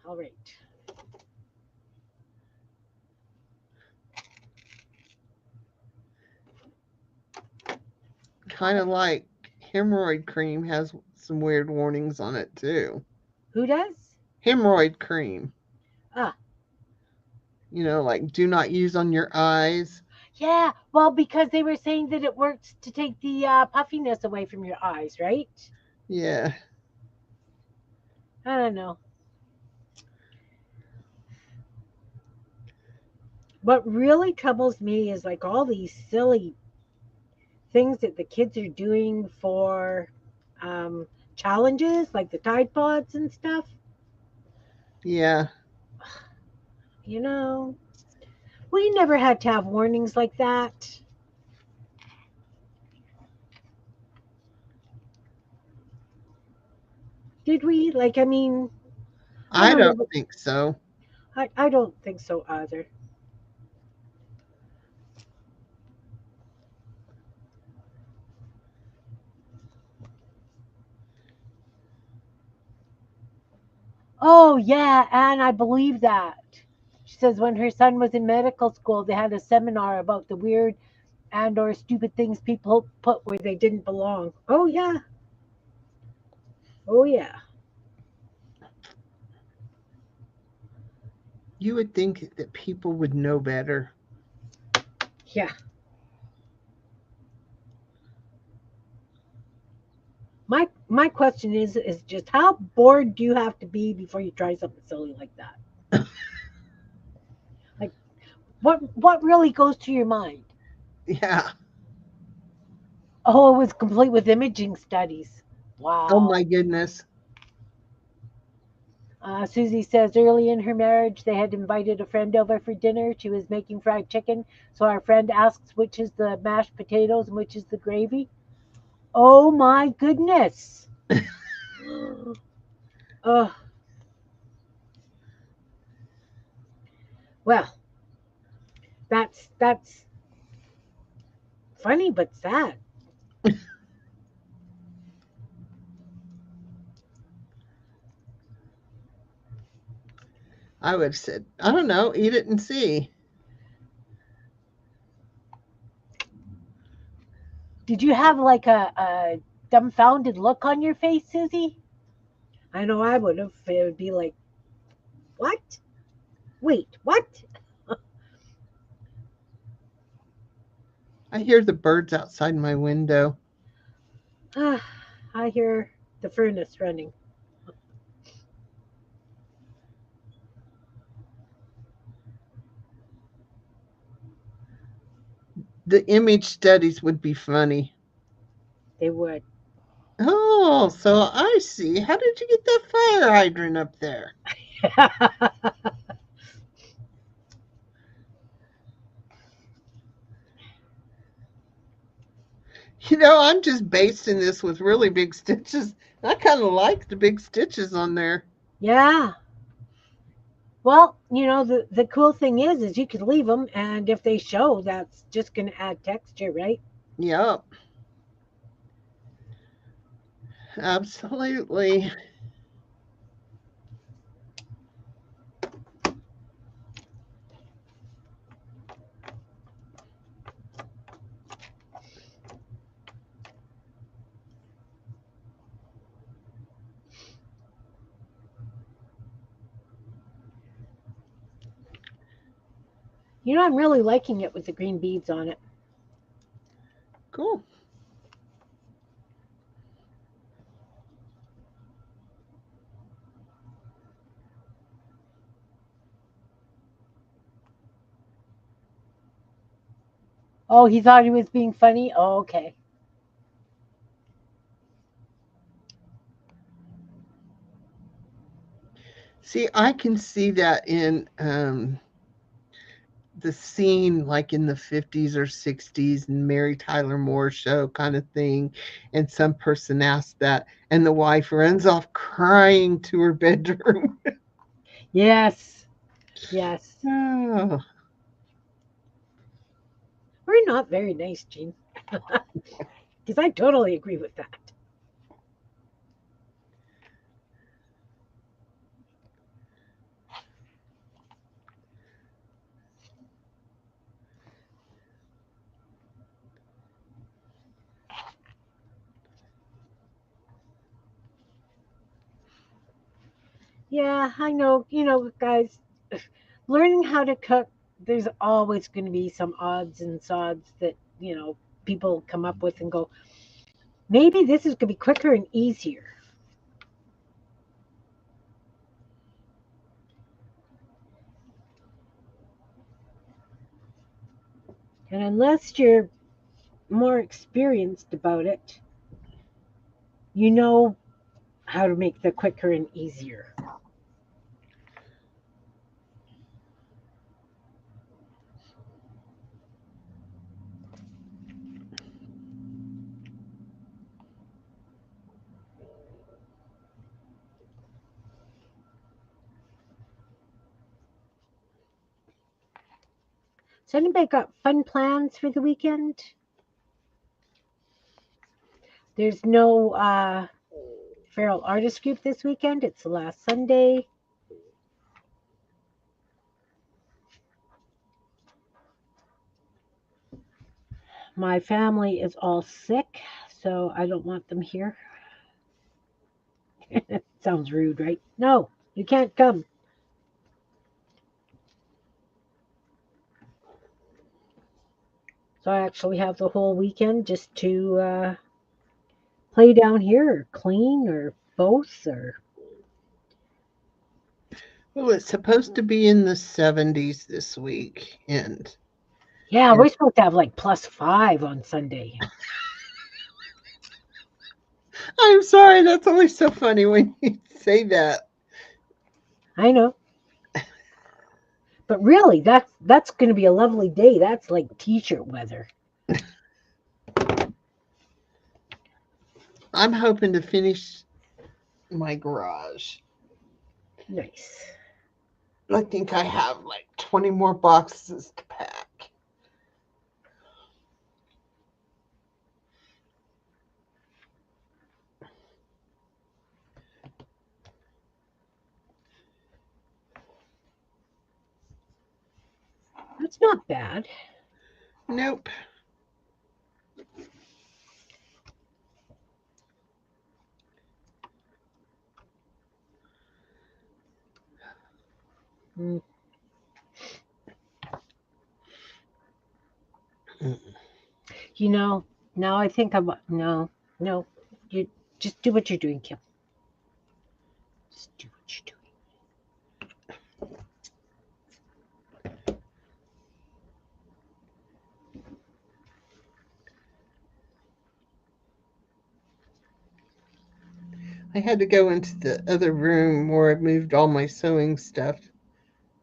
All right. Kind of like hemorrhoid cream has some weird warnings on it too. Who does? Hemorrhoid cream, Ah, like do not use on your eyes. yeah. Well, because they were saying that it works to take the puffiness away from your eyes, right? Yeah. I don't know. What really troubles me is like all these silly things that the kids are doing for um, challenges, like the Tide Pods and stuff. Yeah. You know, we never had to have warnings like that, did we? Like, I mean, I I don't don't know. think so. I don't think so either. Oh, yeah, and I believe that. She says when her son was in medical school, they had a seminar about the weird and or stupid things people put where they didn't belong. Oh, yeah. Oh, yeah. You would think that people would know better. Yeah. My question is just how bored do you have to be before you try something silly like that? Like what really goes to your mind? Yeah. Oh, it was complete with imaging studies. Oh my Wow. goodness. Susie says early in her marriage, they had invited a friend over for dinner. She was making fried chicken. So our friend asks which is the mashed potatoes and which is the gravy. Oh my goodness. Oh, well, that's funny but sad. I would have said, I don't know, eat it and see. Did you have like a dumbfounded look on your face, Susie? I know I would have. It would be like, what? Wait, what? I hear the birds outside my window. I hear the furnace running. The image studies would be funny. They would. Oh, so I see. How did you get that fire hydrant up there? I'm just basting this with really big stitches. I kind of like the big stitches on there. Yeah. Well, the cool thing is you could leave them, and if they show, that's just going to add texture, right? Yep, absolutely. I'm really liking it with the green beads on it. Cool. Oh, he thought he was being funny? Oh, okay. See, I can see that in the scene like in the 50s or 60s and Mary Tyler Moore show kind of thing. And some person asks that, and the wife runs off crying to her bedroom. Yes. Yes. Oh, We're not very nice, Jean. Because I totally agree with that. Yeah, I know. Guys, learning how to cook, there's always going to be some odds and sods that, people come up with and go, maybe this is going to be quicker and easier. And unless you're more experienced about it, you know how to make the quicker and easier. So, anybody got fun plans for the weekend? There's no Feral Artist Group this weekend. It's the last Sunday. My family is all sick, so I don't want them here. Sounds rude, right? No, you can't come. So I actually have the whole weekend just to play down here or clean or both or well, it's supposed to be in the 70s this week. And yeah, we're supposed to have like +5 on Sunday. I'm sorry, that's always so funny when you say that. I know. But really, that's going to be a lovely day. That's like t-shirt weather. I'm hoping to finish my garage. Nice. I think I have like 20 more boxes to pack. That's not bad. Nope. Mm. You know, now I think I'm no, no. You just do what you're doing, Kim. Just do what you're doing. I had to go into the other room where I moved all my sewing stuff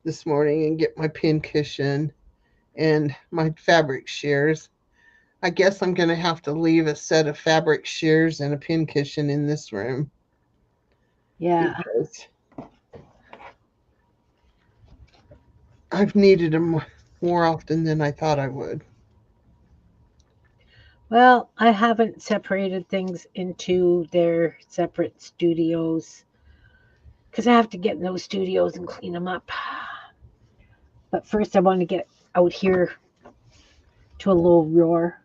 this morning and get my pin cushion and my fabric shears. I guess I'm going to have to leave a set of fabric shears and a pin cushion in this room Yeah. because I've needed them more often than I thought I would. Well, I haven't separated things into their separate studios because I have to get in those studios and clean them up. But first, I want to get out here to a low roar,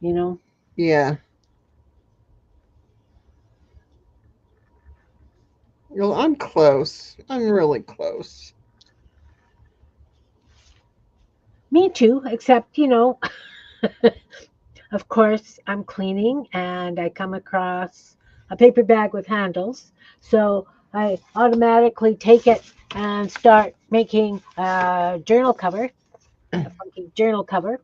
you know? Yeah. Well, I'm close. I'm really close. Me too, except, of course, I'm cleaning and I come across a paper bag with handles. So I automatically take it and start making a journal cover, a funky journal cover.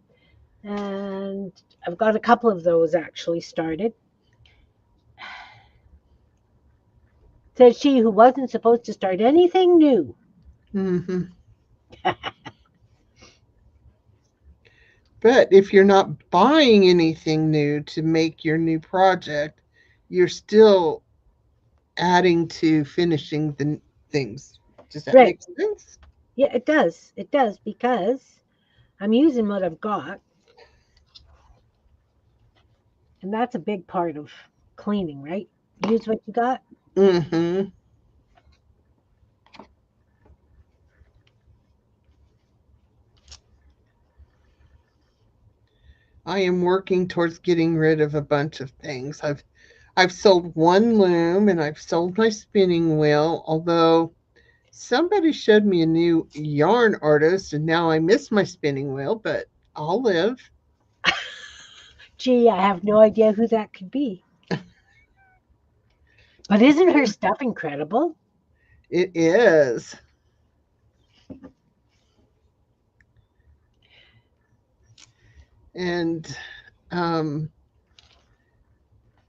And I've got a couple of those actually started. Says she who wasn't supposed to start anything new. Hmm. But if you're not buying anything new to make your new project, you're still adding to finishing the things. Does that Right. make sense? Yeah, it does. It does because I'm using what I've got. And that's a big part of cleaning, right? Use what you got. Hmm. I am working towards getting rid of a bunch of things. I've sold one loom and I've sold my spinning wheel, although somebody showed me a new yarn artist and now I miss my spinning wheel, but I'll live. Gee, I have no idea who that could be. But isn't her stuff incredible? It is. And um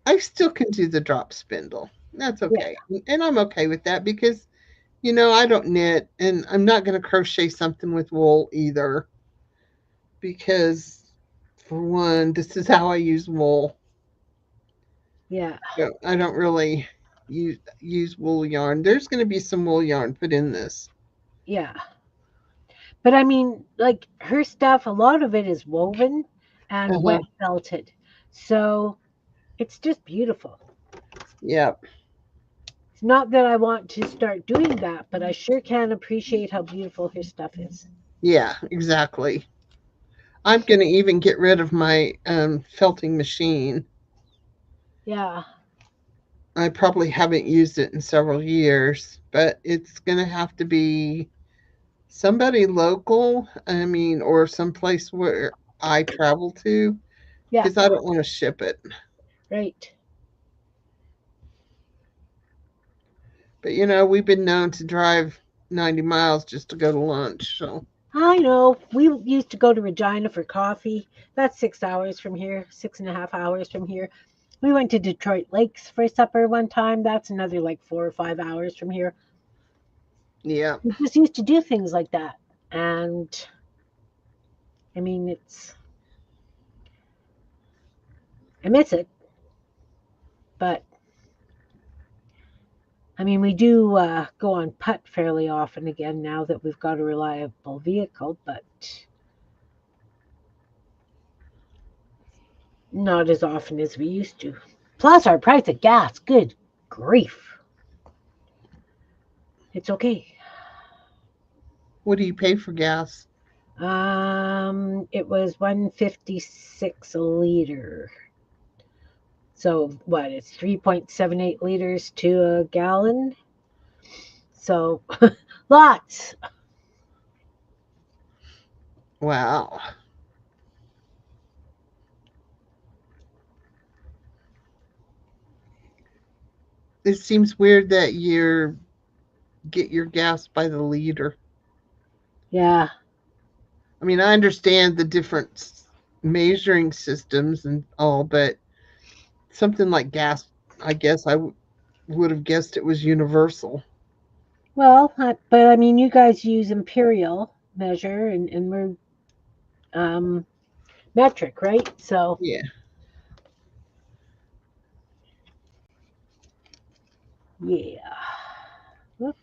I still can do the drop spindle. That's Yeah, okay. And I'm okay with that because, I don't knit and I'm not going to crochet something with wool either because, for one, this is how I use wool. yeah, So I don't really use wool yarn. There's going to be some wool yarn put in this. yeah. But I mean, like her stuff, a lot of it is woven and Uh-huh. wet felted. So it's just beautiful. Yeah. It's not that I want to start doing that, but I sure can appreciate how beautiful her stuff is. Yeah, exactly. I'm going to even get rid of my felting machine. Yeah, I probably haven't used it in several years, but it's going to have to be somebody local, I mean, or someplace where I travel to, yeah, because I don't want to ship it. right. But we've been known to drive 90 miles just to go to lunch. So, I know. We used to go to Regina for coffee. That's 6 hours from here, 6.5 hours from here. We went to Detroit Lakes for supper one time. That's another like 4 or 5 hours from here. Yeah. We just used to do things like that. And I mean, I miss it, but I mean, we do go on putt fairly often again now that we've got a reliable vehicle, but not as often as we used to. Plus, our price of gas, good grief. It's okay. What do you pay for gas? It was 156 a liter. So what? It's 3.78 liters to a gallon. So lots. Wow. It seems weird that you get your gas by the liter. Yeah. I mean, I understand the different measuring systems and all, but something like gas, I guess would have guessed it was universal. Well, but I mean, you guys use imperial measure, and we're um, metric, right? So Yeah. yeah. Whoop.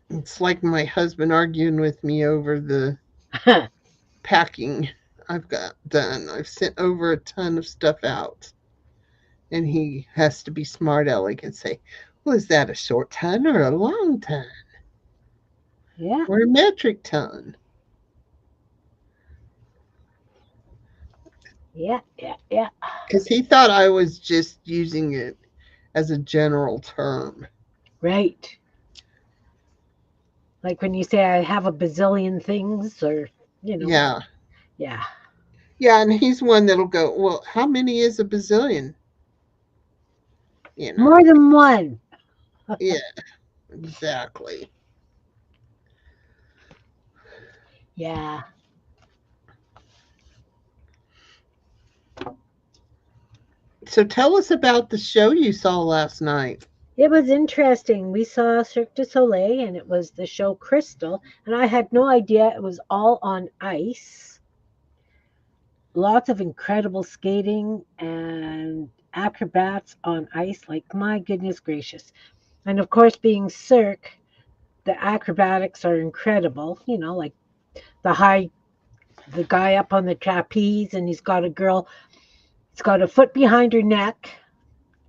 It's like my husband arguing with me over the packing I've got done. I've sent over a ton of stuff out. And he has to be smart aleck and say, well, is that a short ton or a long ton Yeah. or a metric ton? Yeah. Yeah. Yeah. Because he thought I was just using it as a general term. Right. Like when you say I have a bazillion things, or you know, Yeah. yeah, Yeah. And he's one that'll go, well, how many is a bazillion? You know, more than one. yeah, exactly. Yeah. So tell us about the show you saw last night. It was interesting. We saw Cirque du Soleil, and it was the show Crystal, and I had no idea it was all on ice. Lots of incredible skating and acrobats on ice. Like, my goodness gracious. And of course, being Cirque, the acrobatics are incredible. Like the guy up on the trapeze, and he's got a foot behind her neck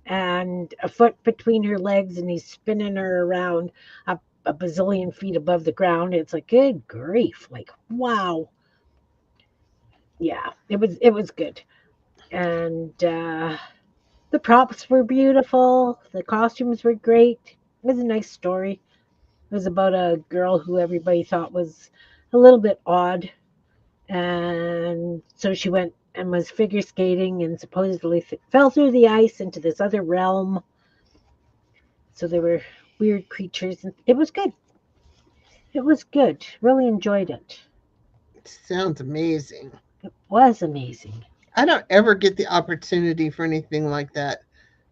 and a foot between her legs, and he's spinning her around up a bazillion feet above the ground. It's like, good grief. Like, wow. Yeah, it was good. And the props were beautiful. The costumes were great. It was a nice story. It was about a girl who everybody thought was a little bit odd. And so she went and was figure skating and supposedly fell through the ice into this other realm. So there were weird creatures. And it was good. It was good. Really enjoyed it. Sounds amazing. It was amazing. I don't ever get the opportunity for anything like that.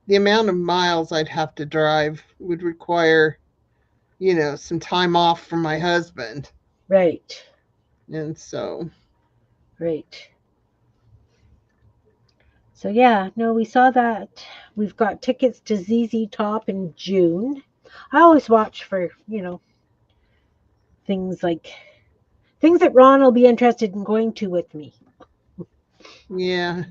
The amount of miles I'd have to drive would require, some time off from my husband. Right. And so, Right. So yeah, no, we saw that. We've got tickets to ZZ Top in June. I always watch for, things like things that Ron will be interested in going to with me. yeah,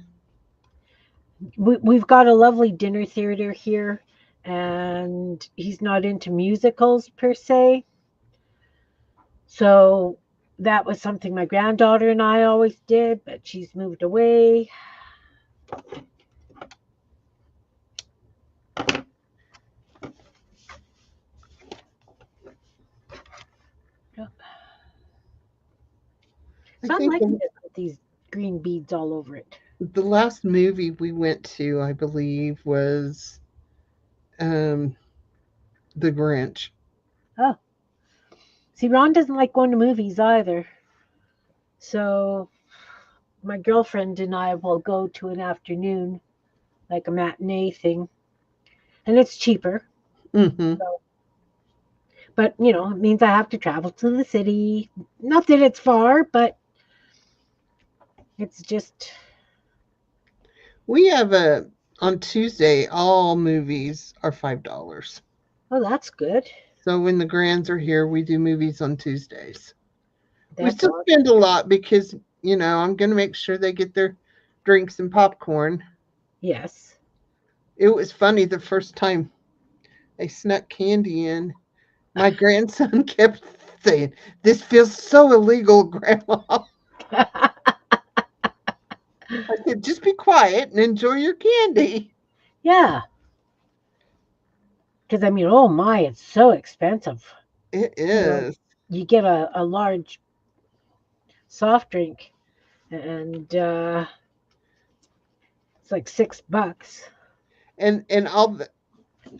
We've got a lovely dinner theater here, and he's not into musicals per se. So that was something my granddaughter and I always did, but she's moved away. I So I'm think liking it with these green beads all over it. the last movie we went to, I believe, was um, The Grinch. Oh, see, Ron doesn't like going to movies either. So my girlfriend and I will go to an afternoon, like a matinee thing, and it's cheaper. Mm-hmm. But it means I have to travel to the city. Not that it's far, but it's just We have a on Tuesday. All movies are $5. oh, that's good. So when the grands are here, we do movies on Tuesdays. We That's still awesome. spend a lot because I'm going to make sure they get their drinks and popcorn. Yes. It was funny the first time they snuck candy in. My grandson kept saying, "This feels so illegal, Grandma." I said, "Just be quiet and enjoy your candy." Yeah, because oh my, it's so expensive. It You know, is. you get a large soft drink, and it's like $6. And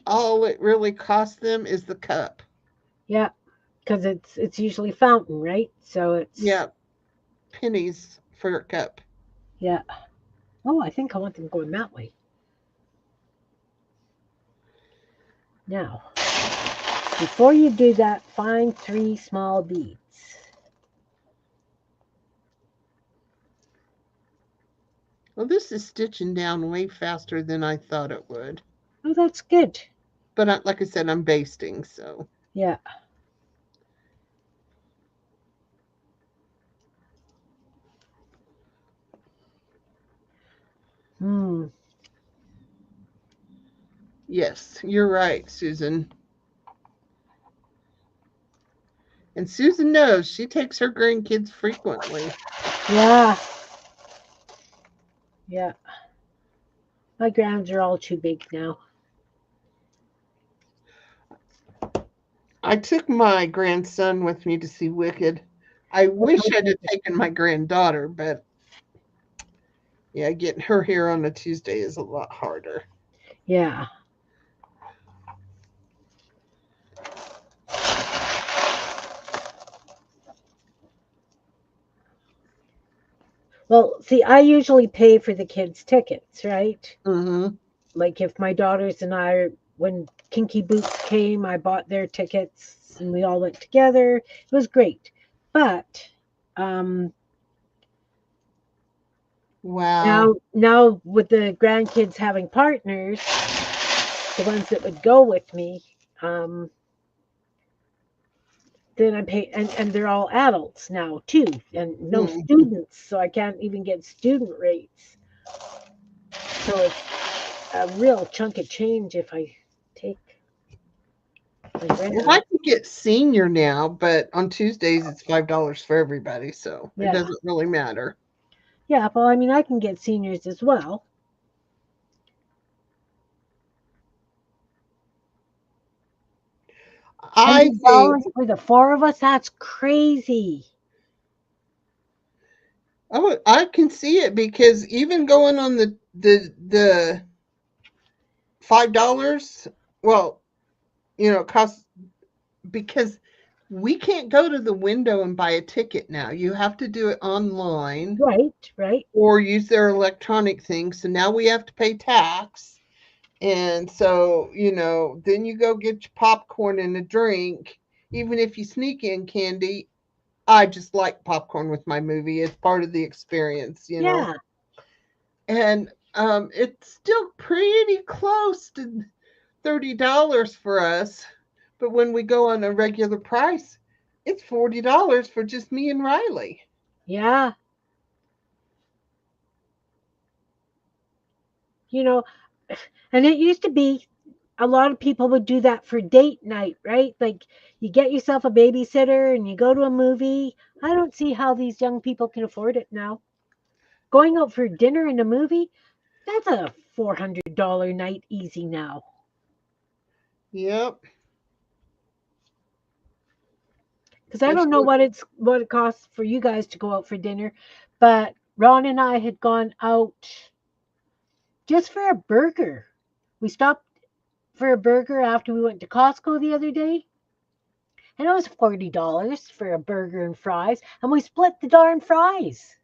all it really costs them is the cup. Yeah, because it's usually fountain, right? So it's Yeah, pennies for a cup. yeah. Oh, I think I want them going that way now. Before you do that, find 3 small beads. Well, this is stitching down way faster than I thought it would. Oh, that's good. But like I said, I'm basting, so. Yeah. Hmm. Yes, you're right, Susan. And Susan knows she takes her grandkids frequently. Yeah. Yeah. My grounds are all too big now. I took my grandson with me to see Wicked. I wish I'd have taken my granddaughter, but yeah, getting her here on a Tuesday is a lot harder. Yeah. Well, see, I usually pay for the kids' tickets, right? Mm-hmm. Like if my daughters and I, when Kinky Boots came, I bought their tickets and we all went together. It was great. But um, Wow. now with the grandkids having partners, the ones that would go with me, um, then I pay, and they're all adults now too, and no Mm. students, so I can't even get student rates. So it's a real chunk of change if I take my Well, I grand. can get senior now, but on Tuesdays it's $5 for everybody, so it Yeah, doesn't really matter. yeah. Well, I can get seniors as well. I think $100 for the 4 of us? That's crazy. I can see it because even going on the $5, well, it costs because we can't go to the window and buy a ticket now. You have to do it online Right, right. or use their electronic thing. So now we have to pay tax. And so, then you go get your popcorn and a drink. Even if you sneak in candy, I just like popcorn with my movie. It's part of the experience. Yeah, And it's still pretty close to $30 for us. But when we go on a regular price, it's $40 for just me and Riley. yeah. You know, and it used to be a lot of people would do that for date night, right? Like you get yourself a babysitter and you go to a movie. I don't see how these young people can afford it now. Going out for dinner and a movie, that's a $400 night easy now. Yep. Because I don't know Especially, what it costs for you guys to go out for dinner, but Ron and I had gone out just for a burger. We stopped for a burger after we went to Costco the other day, and it was $40 for a burger and fries, and we split the darn fries.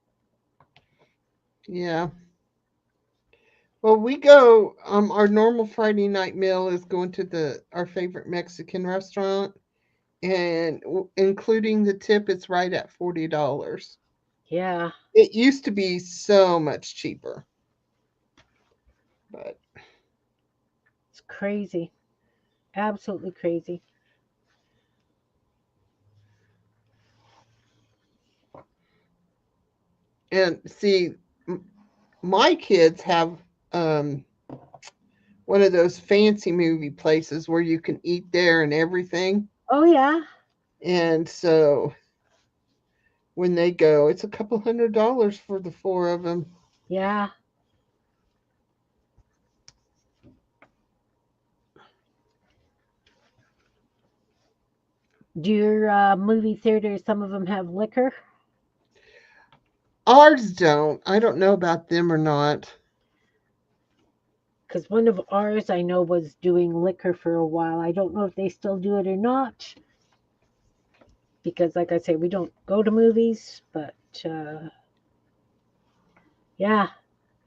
yeah. Well, we go. Our normal Friday night meal is going to the our favorite Mexican restaurant, and including the tip, it's right at $40. Yeah, It used to be so much cheaper, but it's crazy. Absolutely crazy. and see, m- my kids have um one of those fancy movie places where you can eat there and everything, Oh, yeah. and so when they go, it's a couple $100 for the four of them. Yeah. Do your movie theaters, some of them have liquor? Ours don't. I don't know about them or not. Because one of ours I know was doing liquor for a while. I don't know if they still do it or not. Because, like I say, we don't go to movies. But uh, yeah,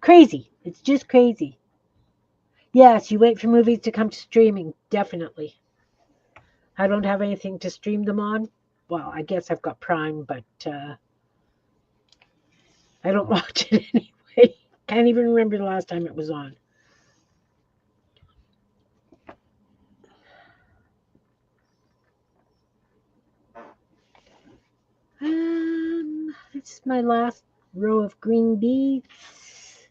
crazy. It's just crazy. Yes, you wait for movies to come to streaming. Definitely. I don't have anything to stream them on. Well, I guess I've got Prime, but I don't watch it anyway. Can't even remember the last time it was on. This is my last row of green beads.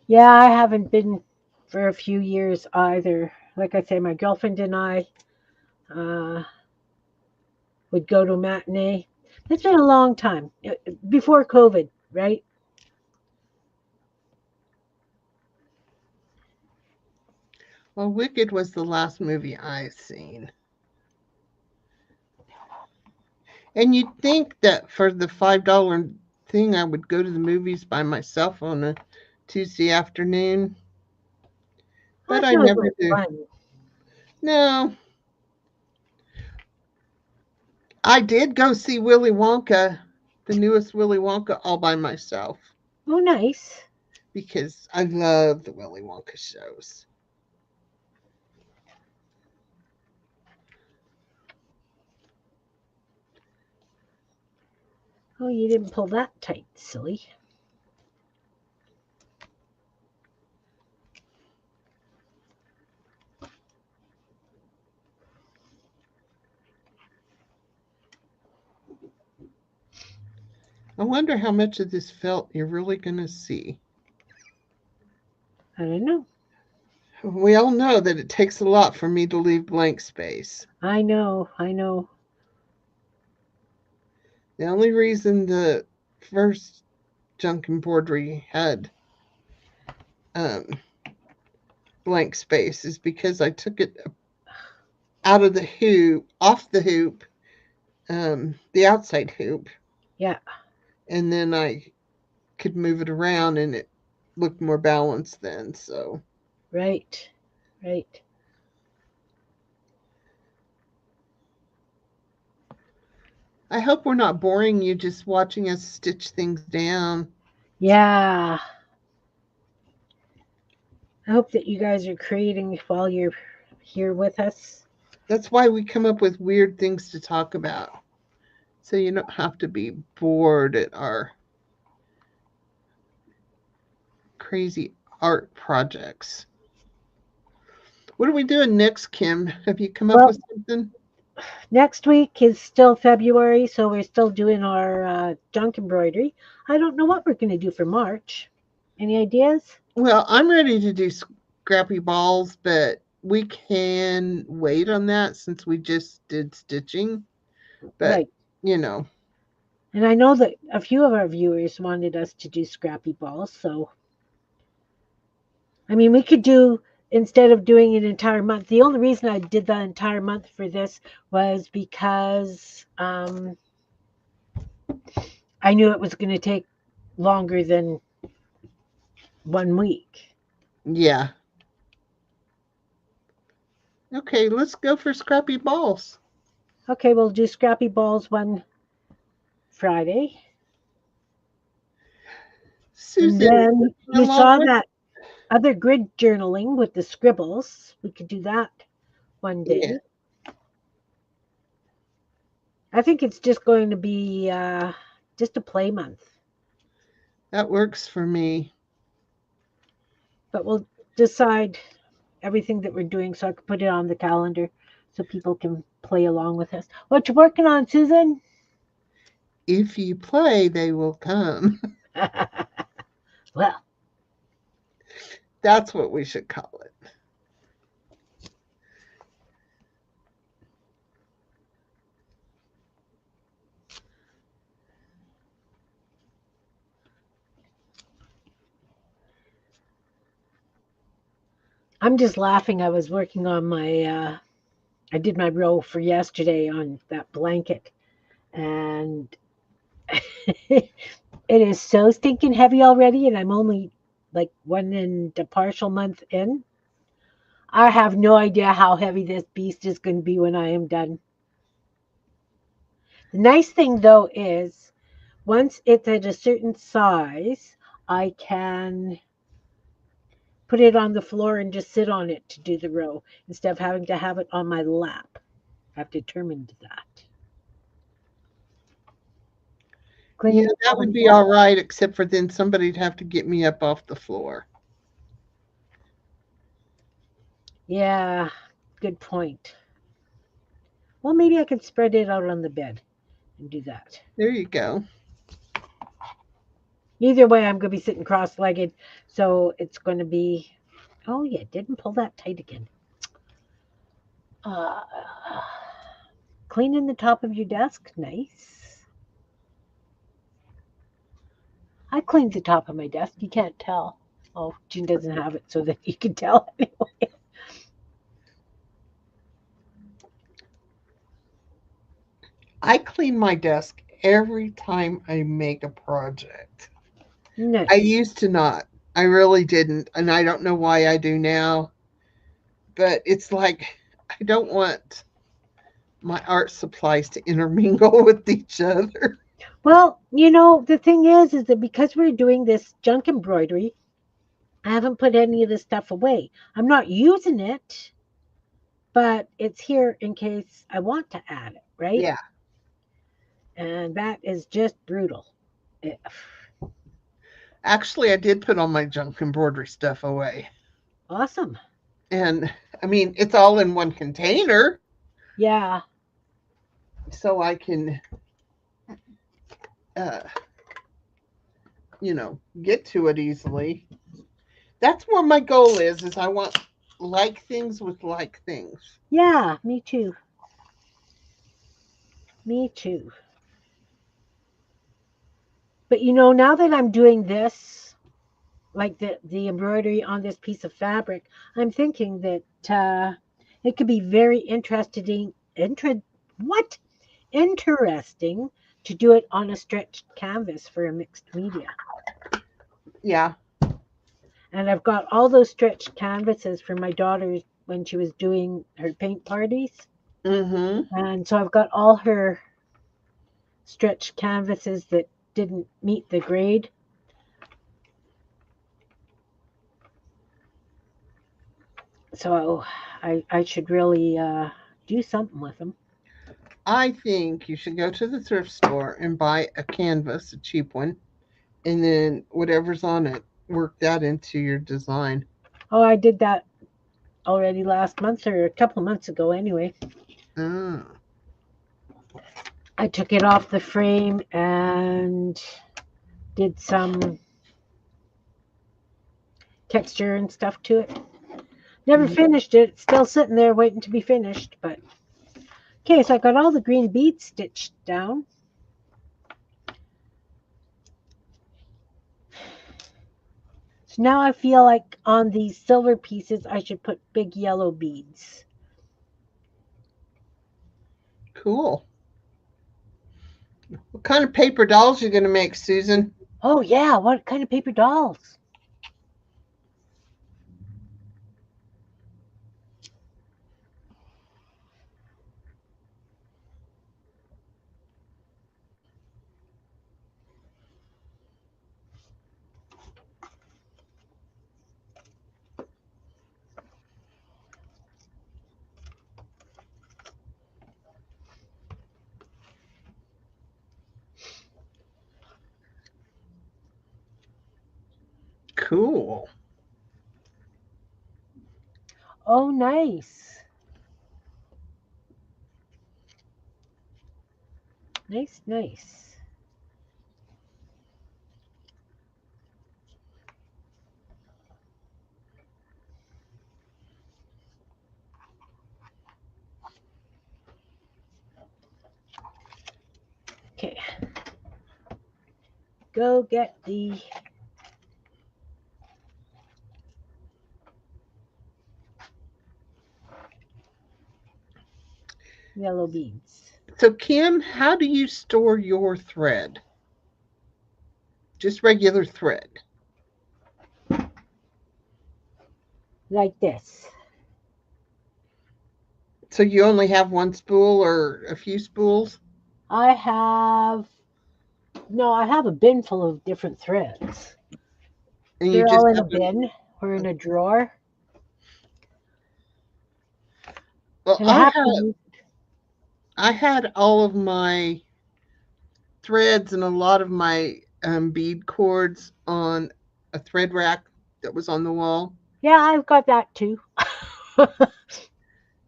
Yeah, I haven't been for a few years either. Like I say, my girlfriend and I uh, would go to a matinee. It's been a long time before COVID, right? Well, Wicked was the last movie I've seen. And you'd think that for the $5 thing, I would go to the movies by myself on a Tuesday afternoon, but I I thought it never was do. fun. No, I did go see Willy Wonka, the newest Willy Wonka, all by myself Oh, nice. because I love the Willy Wonka shows. Oh, you didn't pull that tight, silly. I wonder how much of this felt you're really going to see. I don't know. We all know that it takes a lot for me to leave blank space. I know. I know. The only reason the first junk embroidery had um, blank space is because I took it out of the hoop, off the hoop, the outside hoop, Yeah. and then I could move it around and it looked more balanced then. So Right. Right. I hope we're not boring you just watching us stitch things down. Yeah. I hope that you guys are creating while you're here with us. That's why we come up with weird things to talk about. So you don't have to be bored at our crazy art projects. What are we doing next, Kim? Have you come up Well, with something? next week is still February, so we're still doing our junk embroidery. I don't know what we're going to do for March. Any ideas? Well, I'm ready to do scrappy balls, but we can wait on that since we just did stitching. But, Right. you know, And I know that a few of our viewers wanted us to do scrappy balls, so I mean, we could do instead of doing an entire month. The only reason I did the entire month for this was because I knew it was going to take longer than 1 week. yeah. Okay, let's go for scrappy balls. Okay, we'll do Scrappy Balls one Friday. And Susan, then you along saw with that other grid journaling with the scribbles. We could do that one yeah, day. I think it's just going to be just a play month, that works for me. but we'll decide everything that we're doing so I can put it on the calendar so people can play along with us. What you working on, Susan? If you play, they will come. Well, That's what we should call it. I'm just laughing. I was working on my, I did my row for yesterday on that blanket, and it is so stinking heavy already, and I'm only like one and a partial month in. I have no idea how heavy this beast is going to be when I am done. The nice thing though is once it's at a certain size, I can put it on the floor and just sit on it to do the row instead of having to have it on my lap. I've determined that. Yeah, Cleaning the that would cupboard be door. all right, except for then somebody'd have to get me up off the floor. Yeah, good point. Well, maybe I could spread it out on the bed and do that. There you go. Either way, I'm going to be sitting cross legged. So it's going to be. Oh, yeah, didn't pull that tight again. Uh, cleaning the top of your desk. Nice. I cleaned the top of my desk. You can't tell. Oh, Jean doesn't have it so that you can tell anyway. I clean my desk every time I make a project. I Nice. used to not. I really didn't. And I don't know why I do now. But it's like I don't want my art supplies to intermingle with each other. Well, the thing is that because we're doing this junk embroidery, I haven't put any of this stuff away. I'm not using it, but it's here in case I want to add it, right? Yeah. And that is just brutal. Eh, Actually, I did put all my junk embroidery stuff away. Awesome. And I mean, it's all in one container, Yeah. so I can, uh, get to it easily. That's where my goal is I want like things with like things. Yeah, me too. Me too. But now that I'm doing this, like the embroidery on this piece of fabric, I'm thinking that it could be very what? Interesting to do it on a stretched canvas for a mixed media. Yeah. And I've got all those stretched canvases for my daughter when she was doing her paint parties. Mm-hmm. And so I've got all her stretched canvases that didn't meet the grade. So I should really do something with them. I think you should go to the thrift store and buy a canvas, a cheap one, and then whatever's on it, work that into your design. Oh, I did that already last month or a couple of months ago anyway. Ah. I took it off the frame and did some texture and stuff to it. Never Mhm. finished it. It's still sitting there waiting to be finished. But okay, so I got all the green beads stitched down. So now I feel like on these silver pieces, I should put big yellow beads. Cool. What kind of paper dolls you going to make, Susan? Oh, yeah. What kind of paper dolls? Cool. Oh, nice. Nice, nice. Okay. Go get the yellow beads. So, Kim, how do you store your thread? Just regular thread. Like this. So, you only have one spool or a few spools? I have I have a bin full of different threads. And you They're just all in a have them. bin or in a drawer. Well, And I have to use I had all of my threads and a lot of my bead cords on a thread rack that was on the wall. yeah, I've got that too.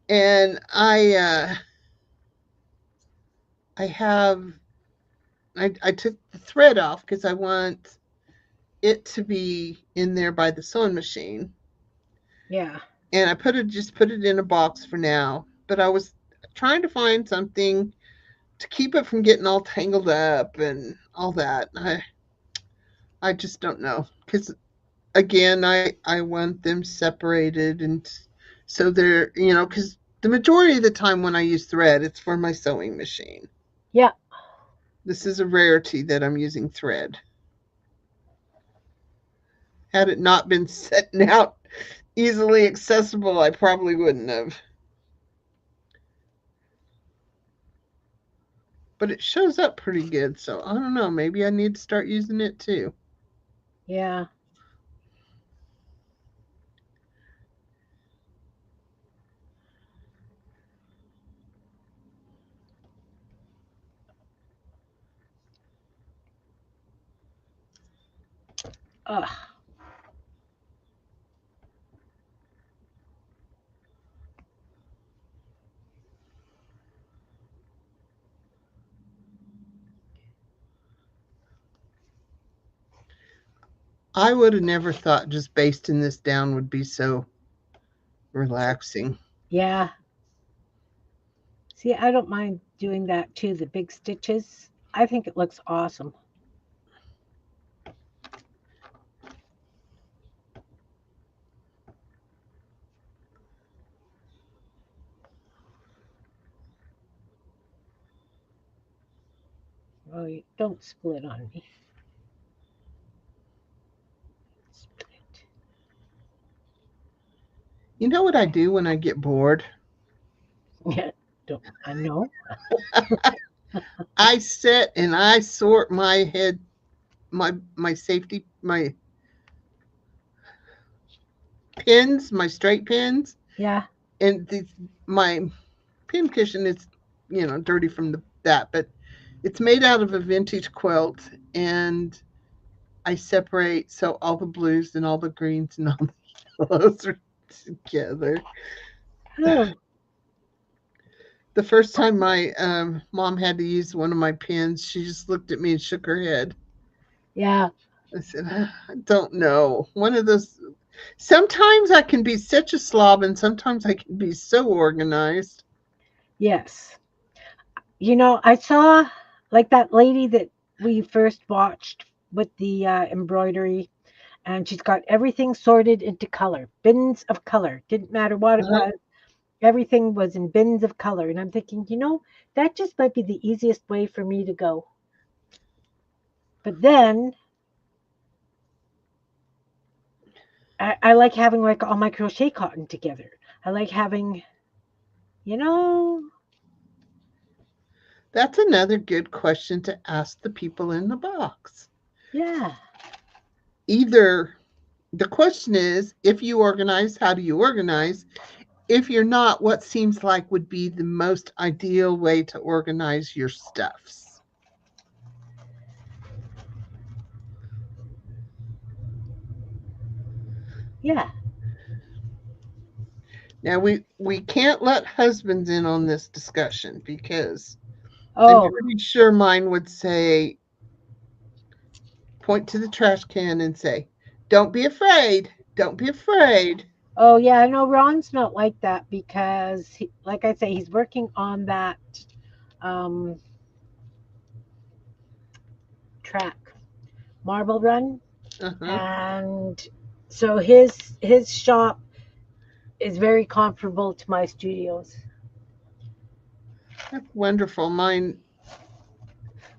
And I have I took the thread off because I want it to be in there by the sewing machine. Yeah. And I put it in a box for now. But I was trying to find something to keep it from getting all tangled up and all that. I just don't know because again I want them separated and so they're because the majority of the time when I use thread it's for my sewing machine. Yeah. This is a rarity that I'm using thread. Had it not been setting out easily accessible, I probably wouldn't have. But it shows up pretty good, so I don't know. Maybe I need to start using it too. Yeah. Ugh. I would have never thought just basting this down would be so relaxing. Yeah. See, I don't mind doing that too, the big stitches. I think it looks awesome. Oh, don't split on me. Split. You know what I do when I get bored? Yeah. Don't I know? I sit and I sort my safety my pins, my straight pins, Yeah. and my pin cushion is dirty from that, but it's made out of a vintage quilt, and I separate so all the blues and all the greens and all the yellows are together. Oh, The first time my mom had to use one of my pins, she just looked at me and shook her head. yeah. I said, I don't know. One of those. Sometimes I can be such a slob, and sometimes I can be so organized. Yes. I saw like that lady that we first watched with the embroidery, and she's got everything sorted into color, bins of color. Didn't matter what it Uh-huh. was, everything was in bins of color. And I'm thinking, that just might be the easiest way for me to go. But then I like having like all my crochet cotton together. I like having, you know, That's another good question to ask the people in the box. yeah, Either the question is, if you organize, how do you organize? If you're not, what seems like would be the most ideal way to organize your stuffs? Yeah. Now we can't let husbands in on this discussion because I'm Oh, pretty sure mine would say, point to the trash can and say, "Don't be afraid. Don't be afraid." oh yeah. I know Ron's not like that because, like I say, he's working on that um, track, Marble Run, Uh-huh. and so his shop is very comparable to my studios. That's wonderful. Mine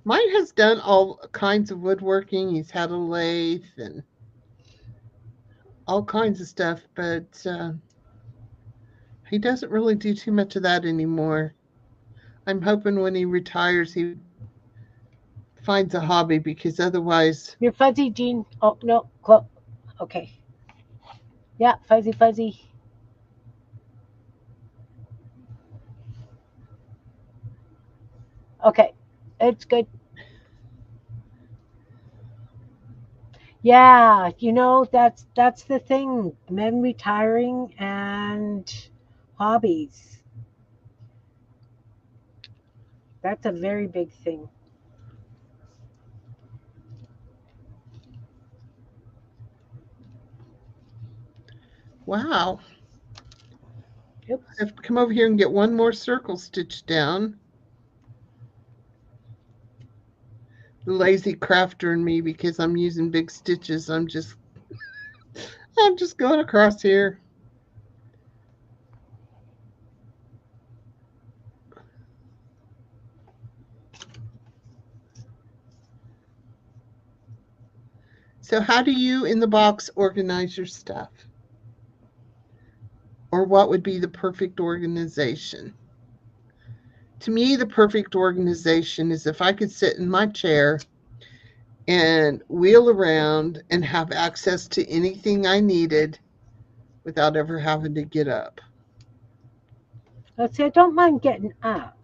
has done all kinds of woodworking. He's had a lathe and all kinds of stuff, but he doesn't really do too much of that anymore. I'm hoping when he retires, he finds a hobby because otherwise, You're fuzzy, Jean. Oh no, okay. Yeah, fuzzy, fuzzy. Okay, it's good. Yeah, that's the thing. Men retiring and hobbies. That's a very big thing. wow, I Oops. have to come over here and get one more circle stitched down. The lazy crafter in me, because I'm using big stitches. I'm just going across here. So how do you in the box organize your stuff? Or what would be the perfect organization? To me, the perfect organization is if I could sit in my chair and wheel around and have access to anything I needed without ever having to get up. Let's say I don't mind getting up.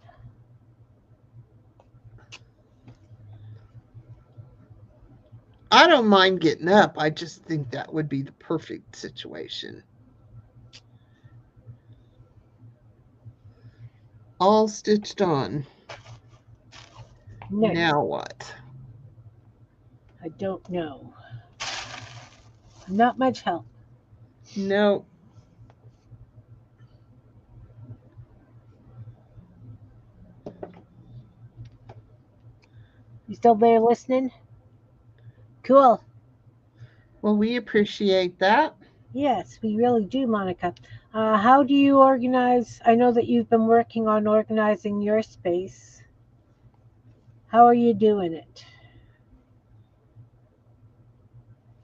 I don't mind getting up. I just think that would be the perfect situation. All stitched on. Nice. Now what? I don't know. Not much help. No, You still there listening? Cool. well, we appreciate that. Yes, we really do, Monica. How do you organize? I know that you've been working on organizing your space. How are you doing it?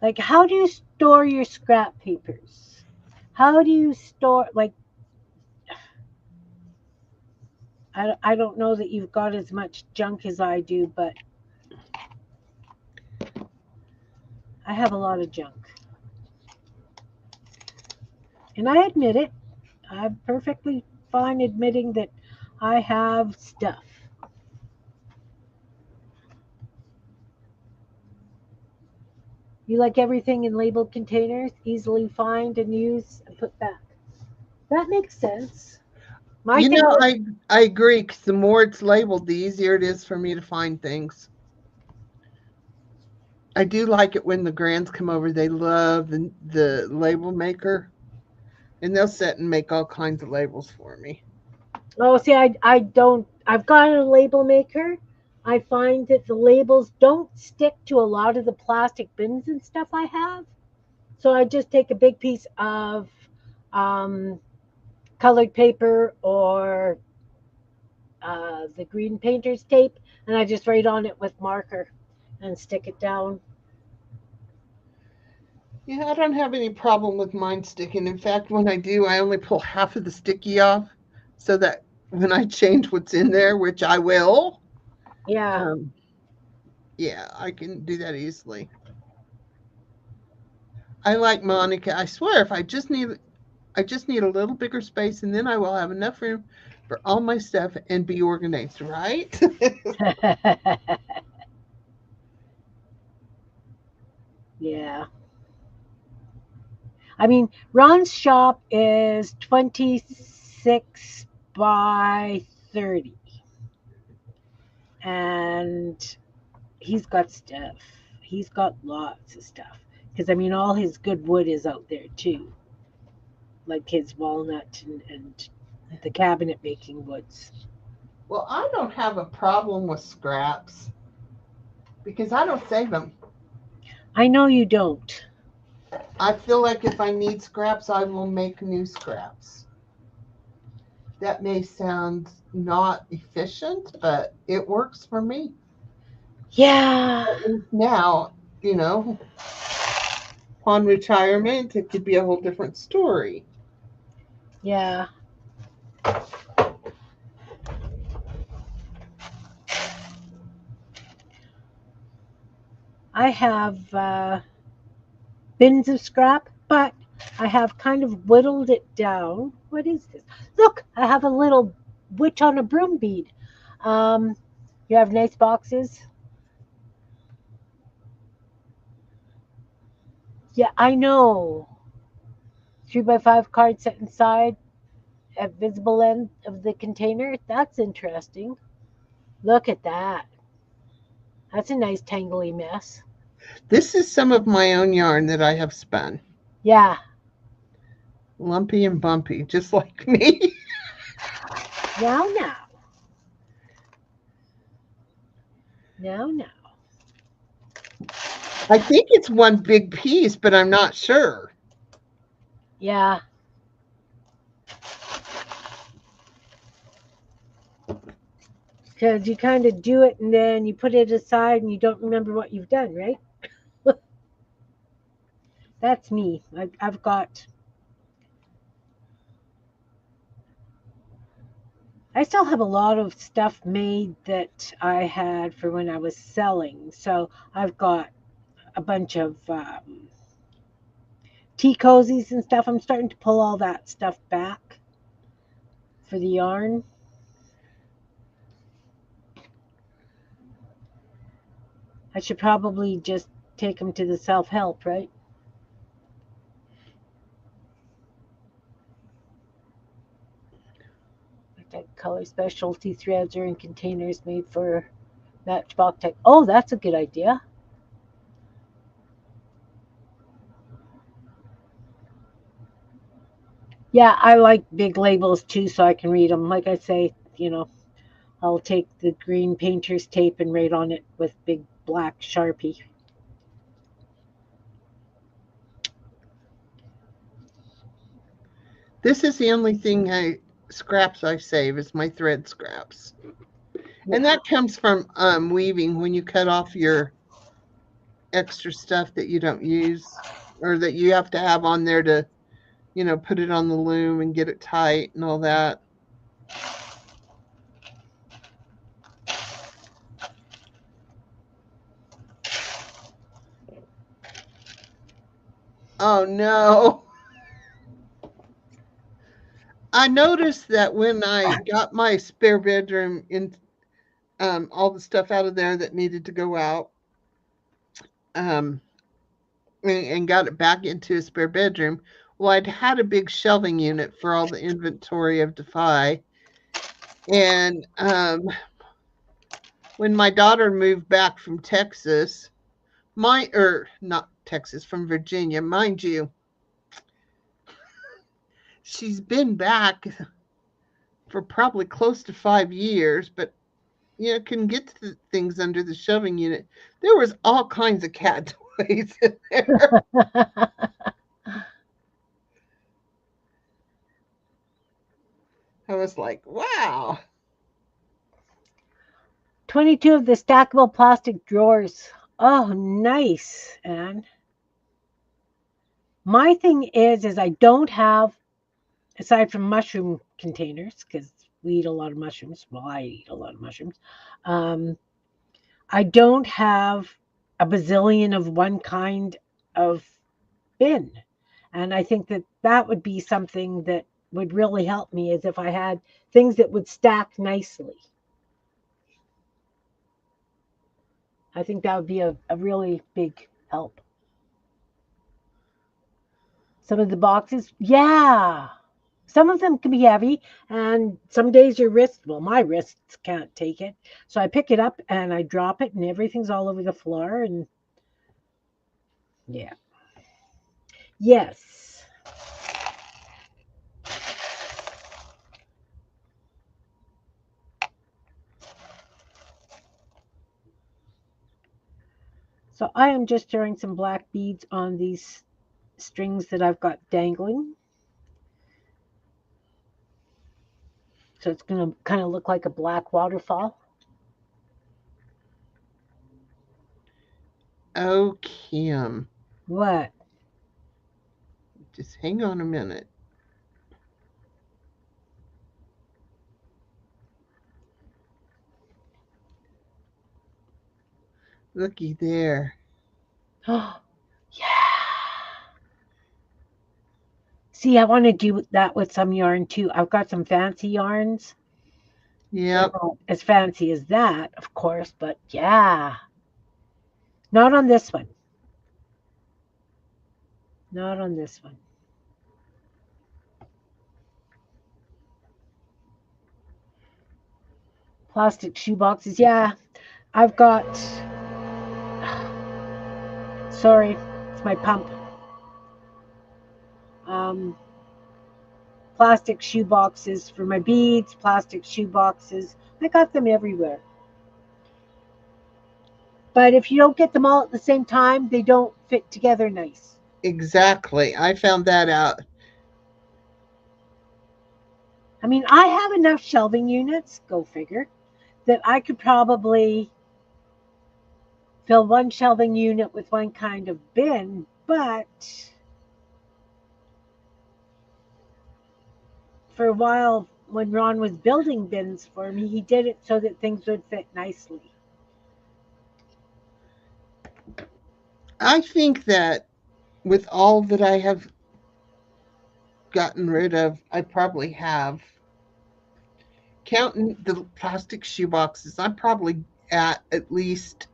Like, how do you store your scrap papers? How do you store, like, I don't know that you've got as much junk as I do, but I have a lot of junk. And I admit it. I'm perfectly fine admitting that I have stuff. You like everything in labeled containers, easily find and use and put back. That makes sense. My You thing know, was, I agree, because the more it's labeled, the easier it is for me to find things. I do like it when the grands come over. They love the label maker, and they'll sit and make all kinds of labels for me. oh, see, I don't, I've got a label maker. I find that the labels don't stick to a lot of the plastic bins and stuff I have. So I just take a big piece of um, colored paper or the green painter's tape, and I just write on it with marker and stick it down. Yeah, I don't have any problem with mine sticking. In fact, when I do, I only pull half of the sticky off so that when I change what's in there, which I will, Yeah. um, yeah, I can do that easily. I like Monica. I swear, if I just need a little bigger space, and then I will have enough room for all my stuff and be organized, right? Yeah. I mean, Ron's shop is 26 by 30, and he's got stuff. He's got lots of stuff. Because, I mean, all his good wood is out there, too, like his walnut and the cabinet making woods. Well, I don't have a problem with scraps because I don't save them. I know you don't. I feel like if I need scraps, I will make new scraps. That may sound not efficient, but it works for me. Yeah. At least now, you know, upon retirement, it could be a whole different story. Yeah. I have bins of scrap, but I have kind of whittled it down. What is this? Look, I have a little witch on a broom bead. Um, you have nice boxes. Yeah, I know. 3 by 5 card set inside at visible end of the container. That's interesting. Look at that. That's a nice tangly mess. This is some of my own yarn that I have spun. Yeah. Lumpy and bumpy, just like me. Now, now. Now, now. I think it's one big piece, but I'm not sure. Yeah. Because you kind of do it and then you put it aside and you don't remember what you've done, right? That's me. I've got. I still have a lot of stuff made that I had for when I was selling. So I've got a bunch of tea cozies and stuff. I'm starting to pull all that stuff back for the yarn. I should probably just take them to the self help, right? Like color specialty threads are in containers made for matchbox type. Oh, that's a good idea. Yeah, I like big labels too, so I can read them. Like I say, I'll take the green painter's tape and write on it with big black Sharpie. This is the only thing scraps I save is my thread scraps. And Yeah. that comes from weaving when you cut off your extra stuff that you don't use or that you have to have on there to, put it on the loom and get it tight and all that. Oh no. I noticed that when I got my spare bedroom in all the stuff out of there that needed to go out, um, and got it back into a spare bedroom. Well, I'd had a big shelving unit for all the inventory of Defy. And when my daughter moved back from Texas, not Texas, from Virginia, mind you, she's been back for probably close to 5 years, but can get to the things under the shelving unit. There was all kinds of cat toys in there. I was like, wow. 22 of the stackable plastic drawers. Oh, nice. And my thing is I don't have, aside from mushroom containers, because we eat a lot of mushrooms. Well, I eat a lot of mushrooms. Um, I don't have a bazillion of one kind of bin. And I think that that would be something that would really help me is if I had things that would stack nicely. I think that would be a really big help. Some of the boxes, yeah. Some of them can be heavy, and some days your wrist, well, my wrists can't take it. So I pick it up and I drop it, and everything's all over the floor. And yeah, yes. So I am just throwing some black beads on these strings that I've got dangling. So it's going to kind of look like a black waterfall. Oh, Kim, What? just hang on a minute. Looky there. Oh, yeah. See, I want to do that with some yarn too. I've got some fancy yarns. They're Yep, not as fancy as that, of course, but yeah. Not on this one. Not on this one. Plastic shoe boxes. Yeah, I've got. Sorry, it's my pump. Um, Plastic shoe boxes for my beads, plastic shoe boxes. I got them everywhere. But if you don't get them all at the same time, they don't fit together nice. exactly. I found that out. I mean, I have enough shelving units, go figure, that I could probably fill one shelving unit with one kind of bin, but for a while when Ron was building bins for me, he did it so that things would fit nicely. I think that with all that I have gotten rid of, I probably have, counting the plastic shoe boxes, I'm probably at least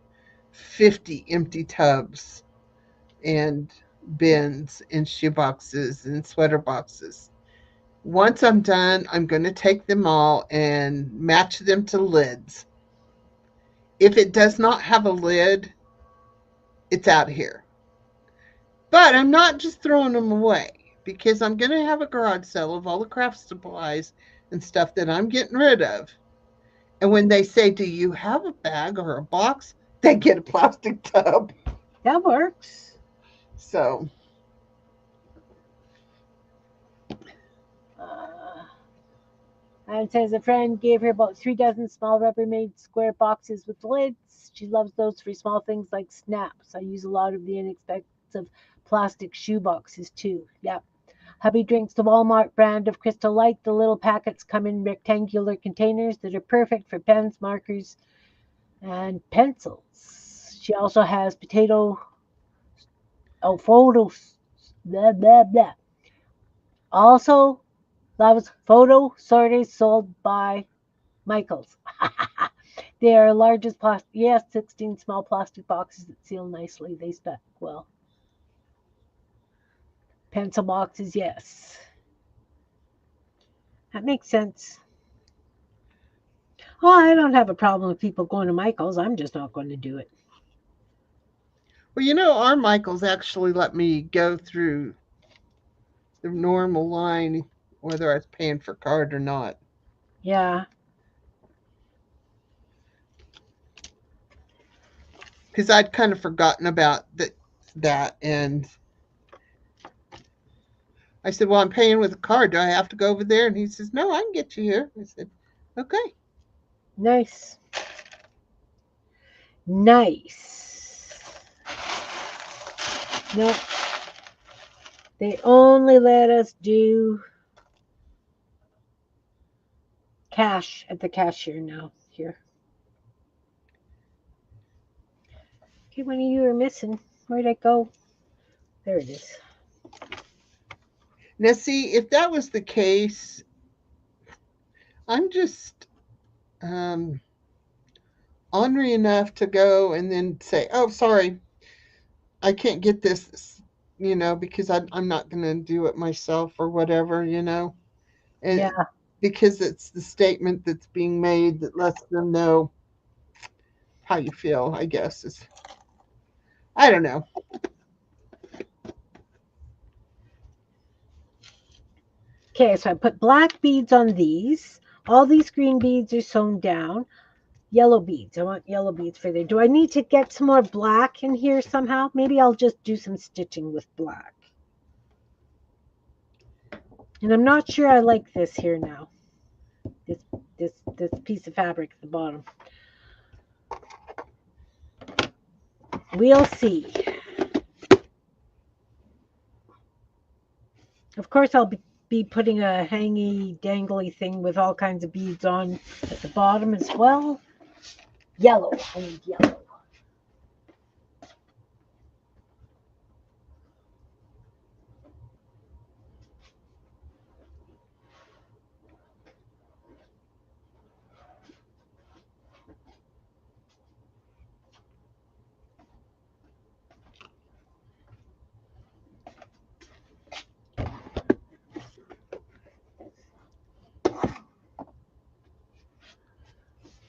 50 empty tubs and bins and shoe boxes and sweater boxes. Once I'm done, I'm going to take them all and match them to lids. If it does not have a lid, it's out of here. But I'm not just throwing them away because I'm going to have a garage sale of all the craft supplies and stuff that I'm getting rid of. And when they say, "Do you have a bag or a box?" they get a plastic tub. That works. So, Uh, and it says a friend gave her about 3 dozen small Rubbermaid square boxes with lids. She loves those for small things like snaps. I use a lot of the inexpensive plastic shoe boxes too. Yep. Hubby drinks the Walmart brand of Crystal Light. The little packets come in rectangular containers that are perfect for pens, markers, and pencils. She also has photos, blah, blah, blah. Also loves photo sorters sold by Michaels. They are largest plastic, yes, 16 small plastic boxes that seal nicely. They spec well. Pencil boxes, yes. That makes sense. Oh, I don't have a problem with people going to Michael's. I'm just not going to do it. well, our Michaels actually let me go through the normal line, whether I was paying for card or not. Yeah. Because I'd kind of forgotten about that. And I said, "Well, I'm paying with a card. Do I have to go over there?" And he says, "No, I can get you here." I said, "Okay." Nice. Nice. No, they only let us do cash at the cashier now here. Okay, one of you are missing. Where'd it go? There it is. Now, see, if that was the case, I'm just ornery enough to go and then say, "Oh, sorry, I can't get this because I'm not going to do it myself or whatever, and Yeah. because it's the statement that's being made that lets them know how you feel, I guess. I don't know. Okay, so I put black beads on these. All these green beads are sewn down. Yellow beads. I want yellow beads for there. Do I need to get some more black in here somehow? Maybe I'll just do some stitching with black. And I'm not sure I like this here now. This this piece of fabric at the bottom. We'll see. Of course, I'll be putting a hangy, dangly thing with all kinds of beads on at the bottom as well. Yellow. I need yellow.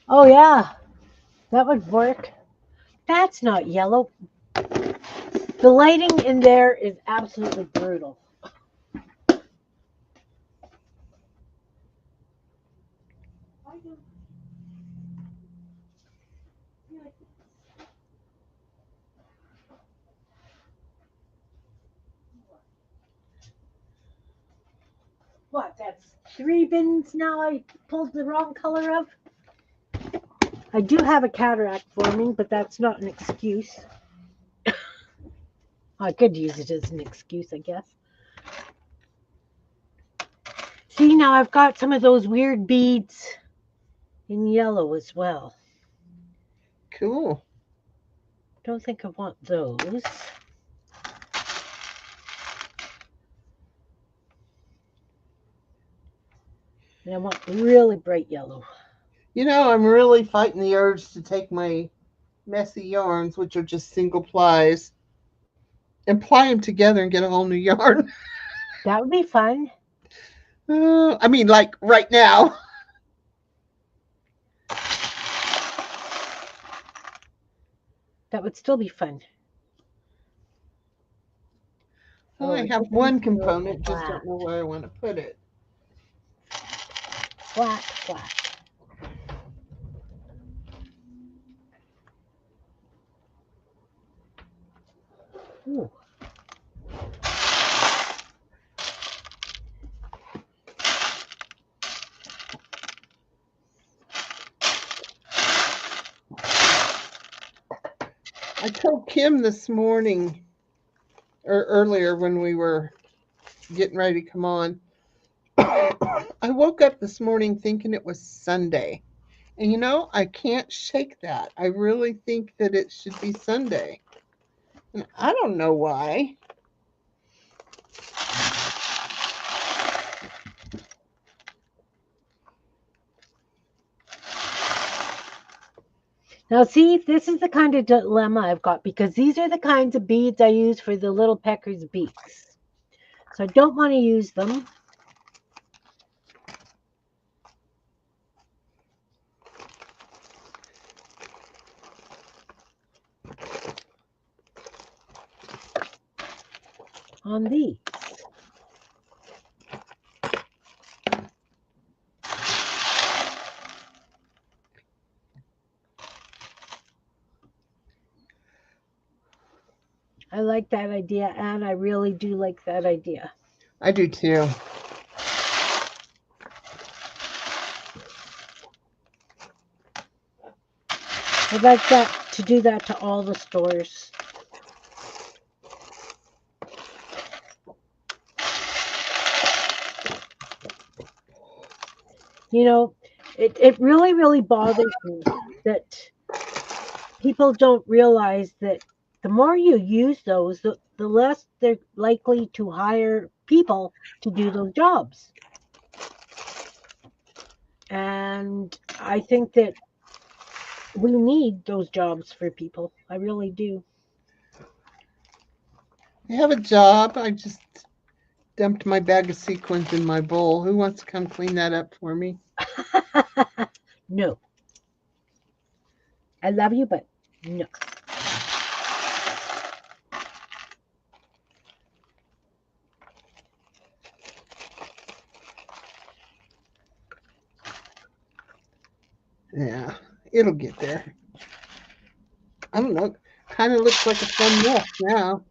Oh, yeah. That would work. That's not yellow. The lighting in there is absolutely brutal. What? That's 3 bins now I pulled the wrong color of? I do have a cataract forming, but that's not an excuse. I could use it as an excuse, I guess. See, now I've got some of those weird beads in yellow as well. Cool. Don't think I want those. And I want really bright yellow. I'm really fighting the urge to take my messy yarns, which are just single plies, and ply them together and get a whole new yarn. That would be fun. I mean, like right now. That would still be fun. Well, Oh, I we're have taking one to component, just flat, don't know where I want to put it. flat, flat. Ooh. I told Kim this morning or earlier when we were getting ready to come on. I woke up this morning thinking it was Sunday. And I can't shake that. I really think that it should be Sunday. And I don't know why. Now, see, this is the kind of dilemma I've got because these are the kinds of beads I use for the little pecker's beaks. So I don't want to use them. On these. I like that idea, and I really do like that idea. I do too. I'd like that to do that to all the stores. It really, really bothers me that people don't realize that the more you use those, the less they're likely to hire people to do those jobs. And I think that we need those jobs for people. I really do. I have a job. I just dumped my bag of sequins in my bowl. Who wants to come clean that up for me? No. I love you, but no. Yeah, it'll get there. I don't know. Kind of looks like a fun mess now.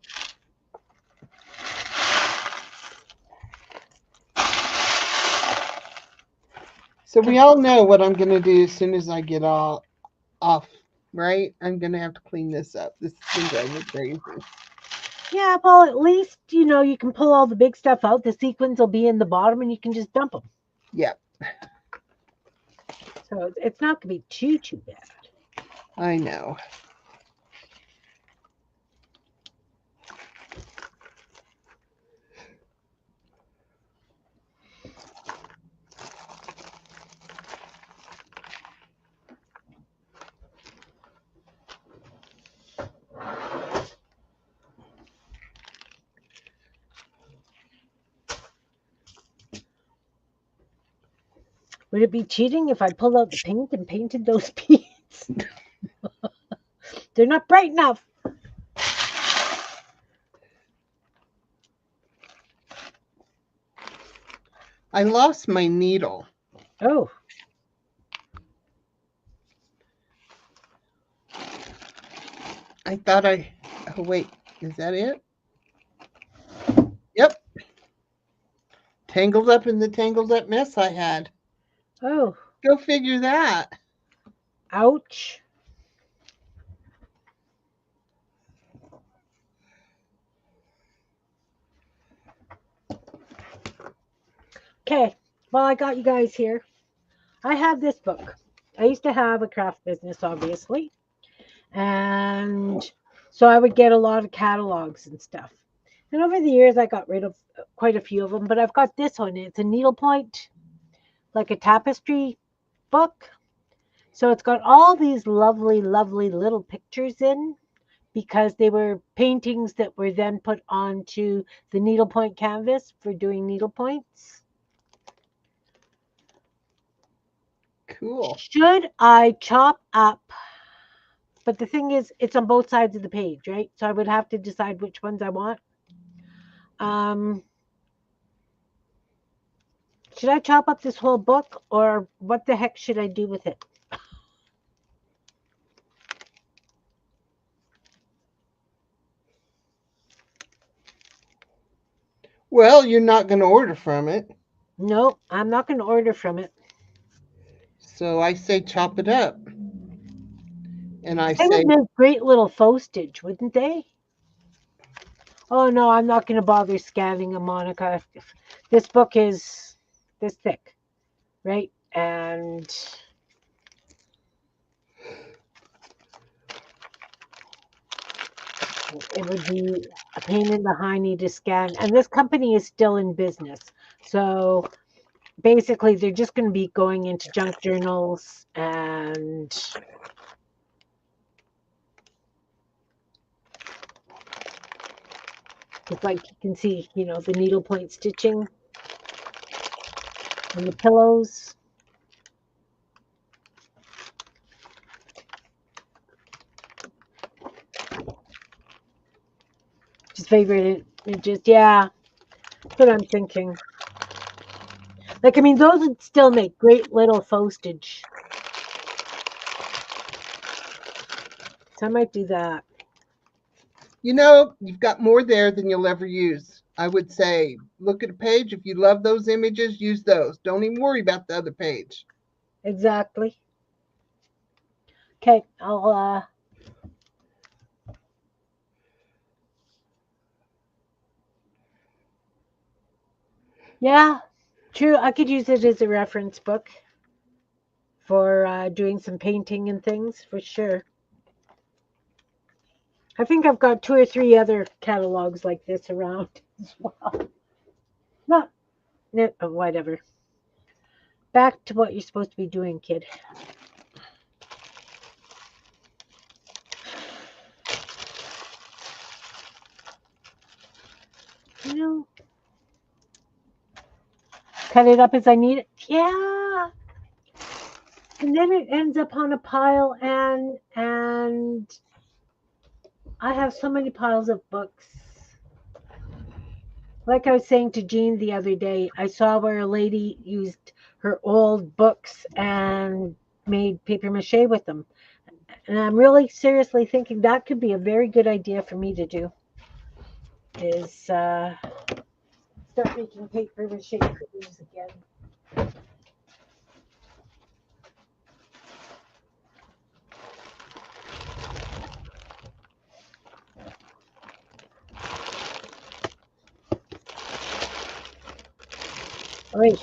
So we all know what I'm going to do as soon as I get all off, right? I'm going to have to clean this up. This is going to drive me crazy. Yeah, well, at least, you can pull all the big stuff out. The sequins will be in the bottom and you can just dump them. Yep, So it's not going to be too bad. I know. Would it be cheating if I pulled out the paint and painted those beads? They're not bright enough. I lost my needle. Oh, I thought oh, wait, is that it? Yep. Tangled up in the tangled up mess I had. oh, Go figure that. ouch. Okay, well, I got you guys here. I have this book. I used to have a craft business, obviously. And so I would get a lot of catalogs and stuff. And over the years, I got rid of quite a few of them, but I've got this one. It's a needlepoint, like a tapestry book. So it's got all these lovely, lovely little pictures in because they were paintings that were then put onto the needlepoint canvas for doing needlepoints. Cool. Should I chop up? But the thing is, it's on both sides of the page, right? So I would have to decide which ones I want. Should I chop up this whole book or what the heck should I do with it? Well, you're not going to order from it. No, I'm not going to order from it. So I say chop it up. And I They say, would make great little postage, wouldn't they? Oh no, I'm not going to bother scanning them, Monica. This book is this thick, right? And it would be a pain in the hiney to scan. And this company is still in business. So basically, they're just going to be going into junk journals and it's like you can see, the needlepoint stitching on the pillows. Just favorite it. Just yeah, that's what I'm thinking. Like I mean, those would still make great little postage. So I might do that. you've got more there than you'll ever use. I would say look at a page. If you love those images, use those. Don't even worry about the other page. Exactly. Okay, I'll yeah, true. I could use it as a reference book for doing some painting and things for sure. I think I've got 2 or 3 other catalogs like this around as well. Not, whatever. Back to what you're supposed to be doing, kid. cut it up as I need it. Yeah. And then it ends up on a pile, and I have so many piles of books. Like I was saying to Jean the other day, I saw where a lady used her old books and made paper mache with them. And I'm really seriously thinking that could be a very good idea for me to do. Is start making paper mache cookies again. All right.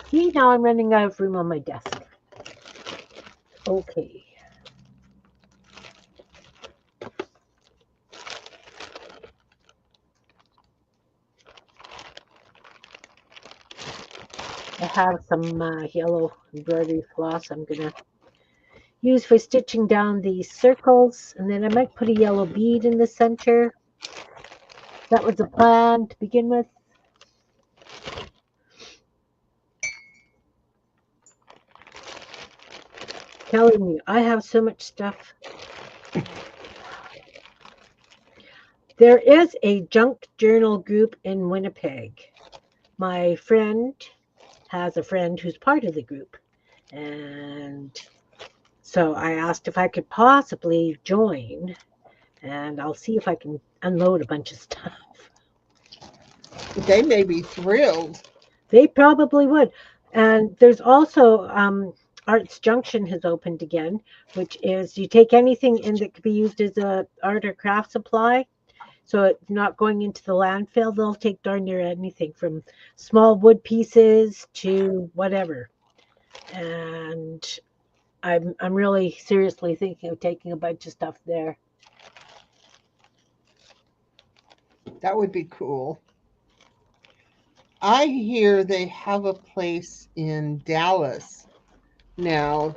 See, now I'm running out of room on my desk. Okay. I have some yellow embroidery floss I'm going to use for stitching down these circles, and then I might put a yellow bead in the center. That was the plan to begin with. Telling you, I have so much stuff. There is a junk journal group in Winnipeg. My friend has a friend who's part of the group, and so I asked if I could possibly join, and I'll see if I can unload a bunch of stuff. They may be thrilled. They probably would. And there's also Arts Junction has opened again, which is you take anything in that could be used as a art or craft supply. So it's not going into the landfill. They'll take darn near anything from small wood pieces to whatever. And I'm really seriously thinking of taking a bunch of stuff there. That would be cool. I hear they have a place in Dallas now,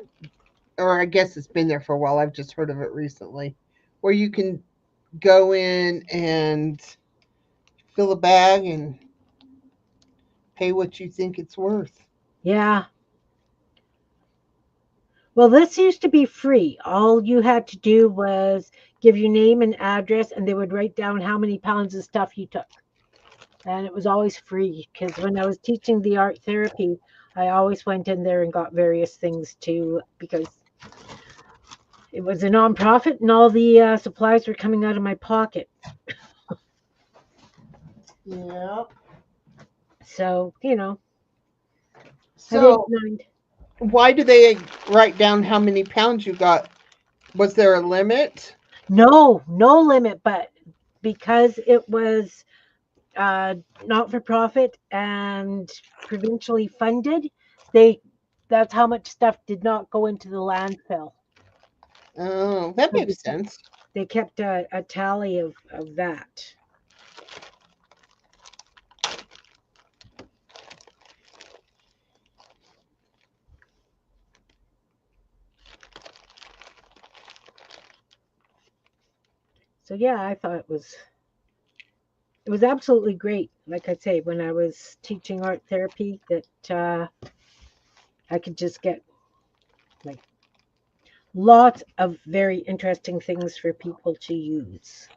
or I guess it's been there for a while. I've just heard of it recently, where you can go in and fill a bag and pay what you think it's worth. Yeah. Well, this used to be free. All you had to do was give your name and address, and they would write down how many pounds of stuff you took. And it was always free because when I was teaching the art therapy, I always went in there and got various things too because it was a nonprofit and all the supplies were coming out of my pocket. Yeah. So, I didn't So, mind. why do they write down how many pounds you got? Was there a limit? No, no limit, but because it was not for profit and provincially funded, they that's how much stuff did not go into the landfill. Oh, that So makes sense. they kept a tally of that. So yeah, I thought it was absolutely great. Like I say, when I was teaching art therapy, that I could just get like lots of very interesting things for people to use.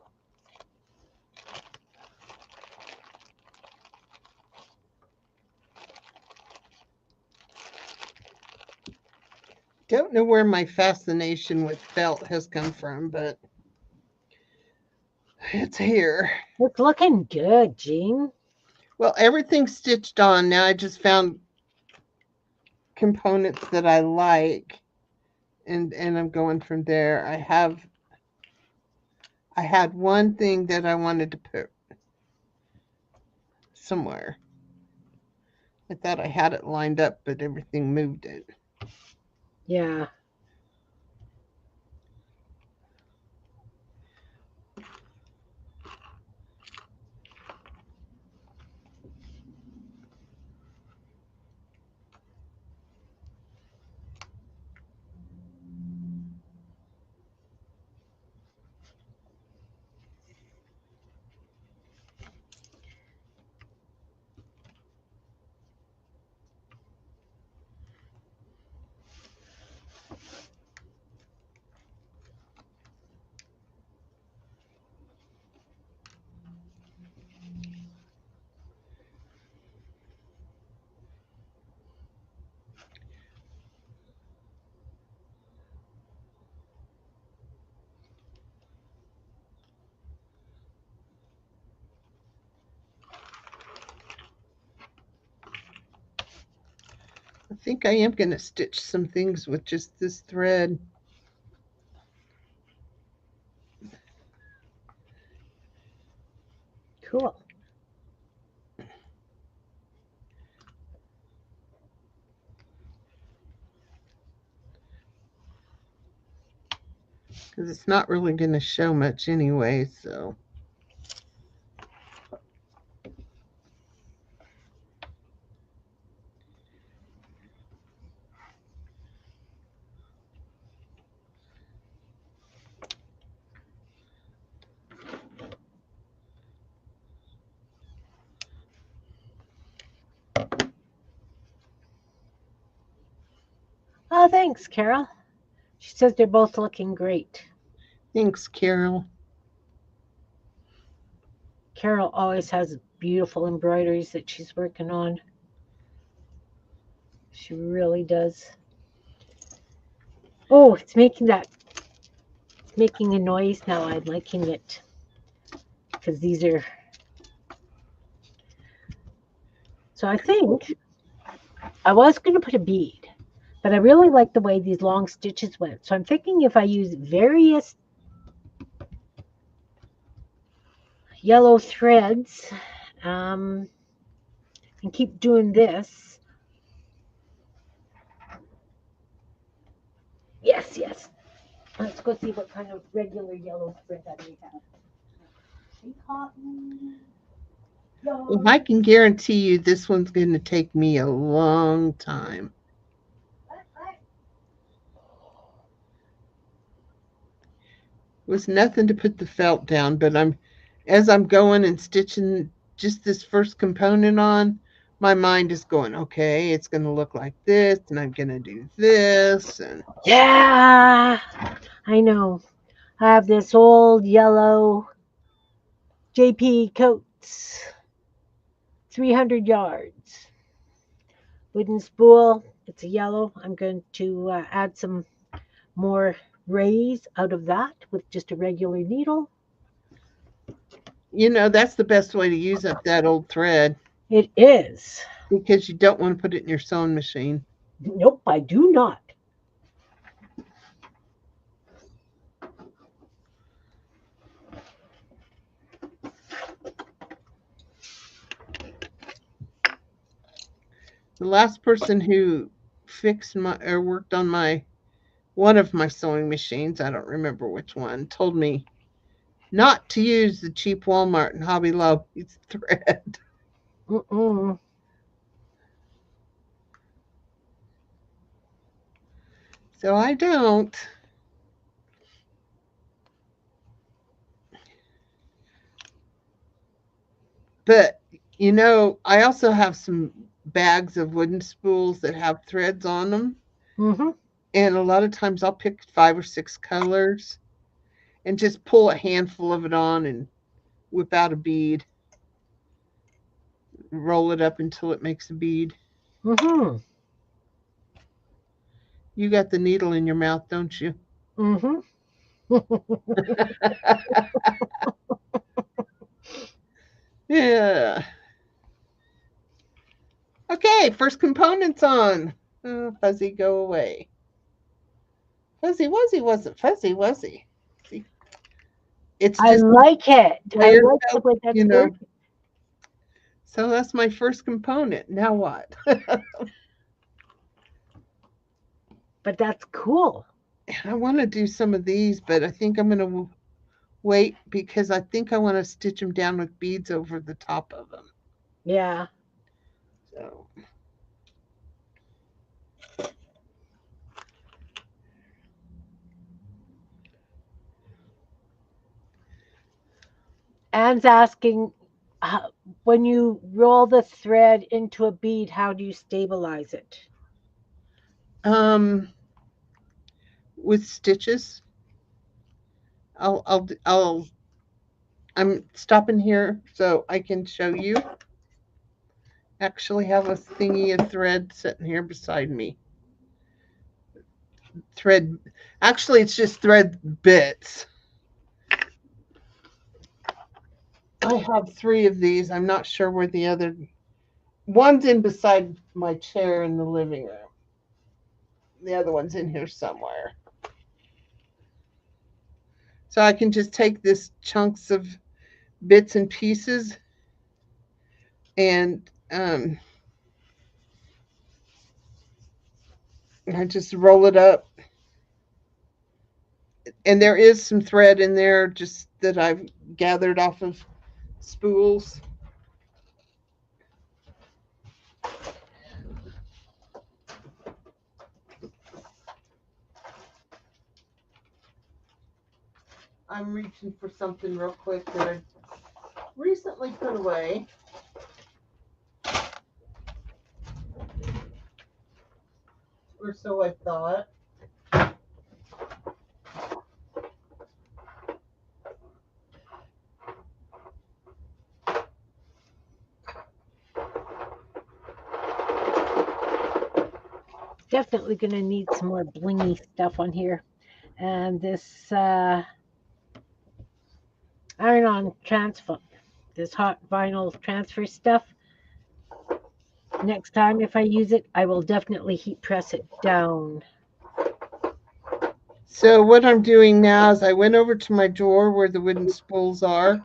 Don't know where my fascination with felt has come from, but it's here. It's looking good, Jean. Well, everything's stitched on. Now I just found components that I like and I'm going from there. I had one thing that I wanted to put somewhere. I thought I had it lined up, but everything moved it. Yeah. think I am going to stitch some things with just this thread. Cool. Because it's not really going to show much anyway, so. Oh, thanks, Carol. She says they're both looking great. Thanks, Carol. Carol always has beautiful embroideries that she's working on. She really does. Oh, it's making a noise now. I'm liking it because these are. So I think I was going to put a bead, but I really like the way these long stitches went. So I'm thinking if I use various yellow threads and keep doing this. Yes, yes. Let's go see what kind of regular yellow thread that we have. Cotton. Well, I can guarantee you this one's going to take me a long time. It was nothing to put the felt down, but as I'm going and stitching just this first component on, my mind is going, okay, it's going to look like this, and I'm going to do this, and Yeah, I know. I have this old yellow JP Coates, 300 yards. Wooden spool, it's a yellow. I'm going to add some more rays out of that with just a regular needle. that's the best way to use up that old thread It is. because you don't want to put it in your sewing machine. Nope, I do not. The last person who fixed my or worked on one of my sewing machines, I don't remember which one, told me not to use the cheap Walmart and Hobby Lobby's thread. Mm-mm. So I don't. But I also have some bags of wooden spools that have threads on them. Mm-hmm. And a lot of times I'll pick 5 or 6 colors and just pull a handful of it on and whip out a bead, roll it up until it makes a bead. Mm-hmm. You got the needle in your mouth, don't you? Mm-hmm. Yeah. Okay, first component's on. Fuzzy, go away. Fuzzy Wuzzy wasn't fuzzy, was he? See, it's I just like it. I layered like the felt, way that's working. So that's my first component. Now what? But that's cool. I want to do some of these, but I think I'm going to wait because I think I want to stitch them down with beads over the top of them. Yeah. So Anne's asking, when you roll the thread into a bead, how do you stabilize it? um with stitches, I'm stopping here so I can show you. Actually have a thingy of thread sitting here beside me. Thread, actually it's just thread bits. I have 3 of these. I'm not sure where the other one's in beside my chair in the living room. The other one's in here somewhere. So I can just take this chunks of bits and pieces and I just roll it up. And there is some thread in there just that I've gathered off of spools. I'm reaching for something real quick that I recently put away. Or so I thought. Definitely going to need some more blingy stuff on here. And this iron-on transfer, this hot vinyl transfer stuff. Next time, if I use it, I will definitely heat press it down. So what I'm doing now is I went over to my drawer where the wooden spools are,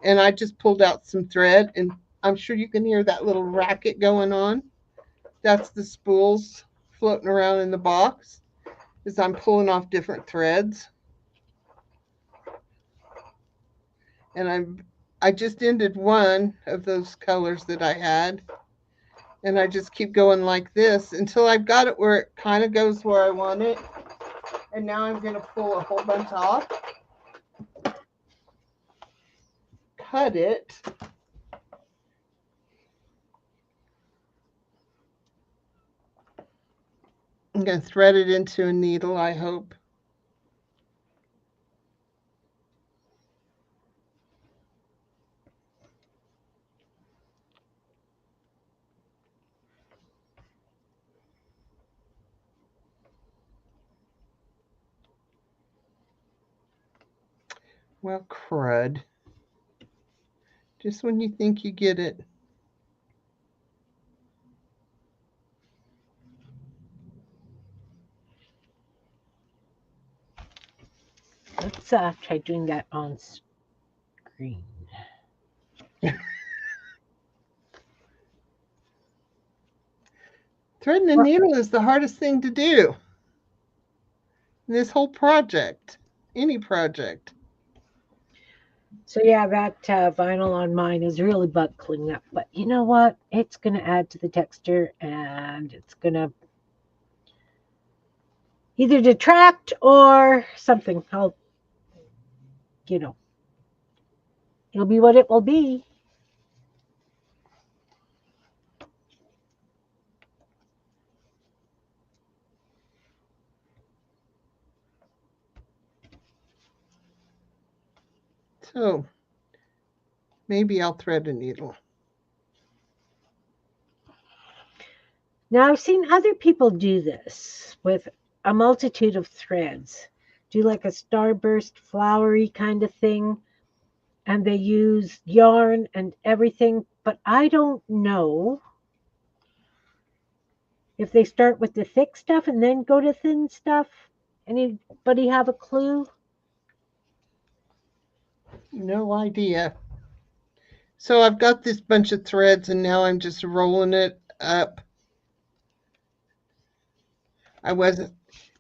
and I just pulled out some thread, and I'm sure you can hear that little racket going on. That's the spools floating around in the box as I'm pulling off different threads. And I just ended one of those colors that I had. And I just keep going like this until I've got it where it kind of goes where I want it. And now I'm going to pull a whole bunch off, cut it. I'm going to thread it into a needle, I hope. Well, crud. Just when you think you get it. Let's try doing that on screen. Threading a needle is the hardest thing to do in this whole project, any project. So yeah, that vinyl on mine is really buckling up. But you know what? It's going to add to the texture, and it's going to either detract or something. You know, it'll be what it will be. So maybe I'll thread a needle. Now, I've seen other people do this with a multitude of threads, do like a starburst, flowery kind of thing, and they use yarn and everything, but I don't know if they start with the thick stuff and then go to thin stuff. Anybody have a clue? No idea. So I've got this bunch of threads and now I'm just rolling it up. I wasn't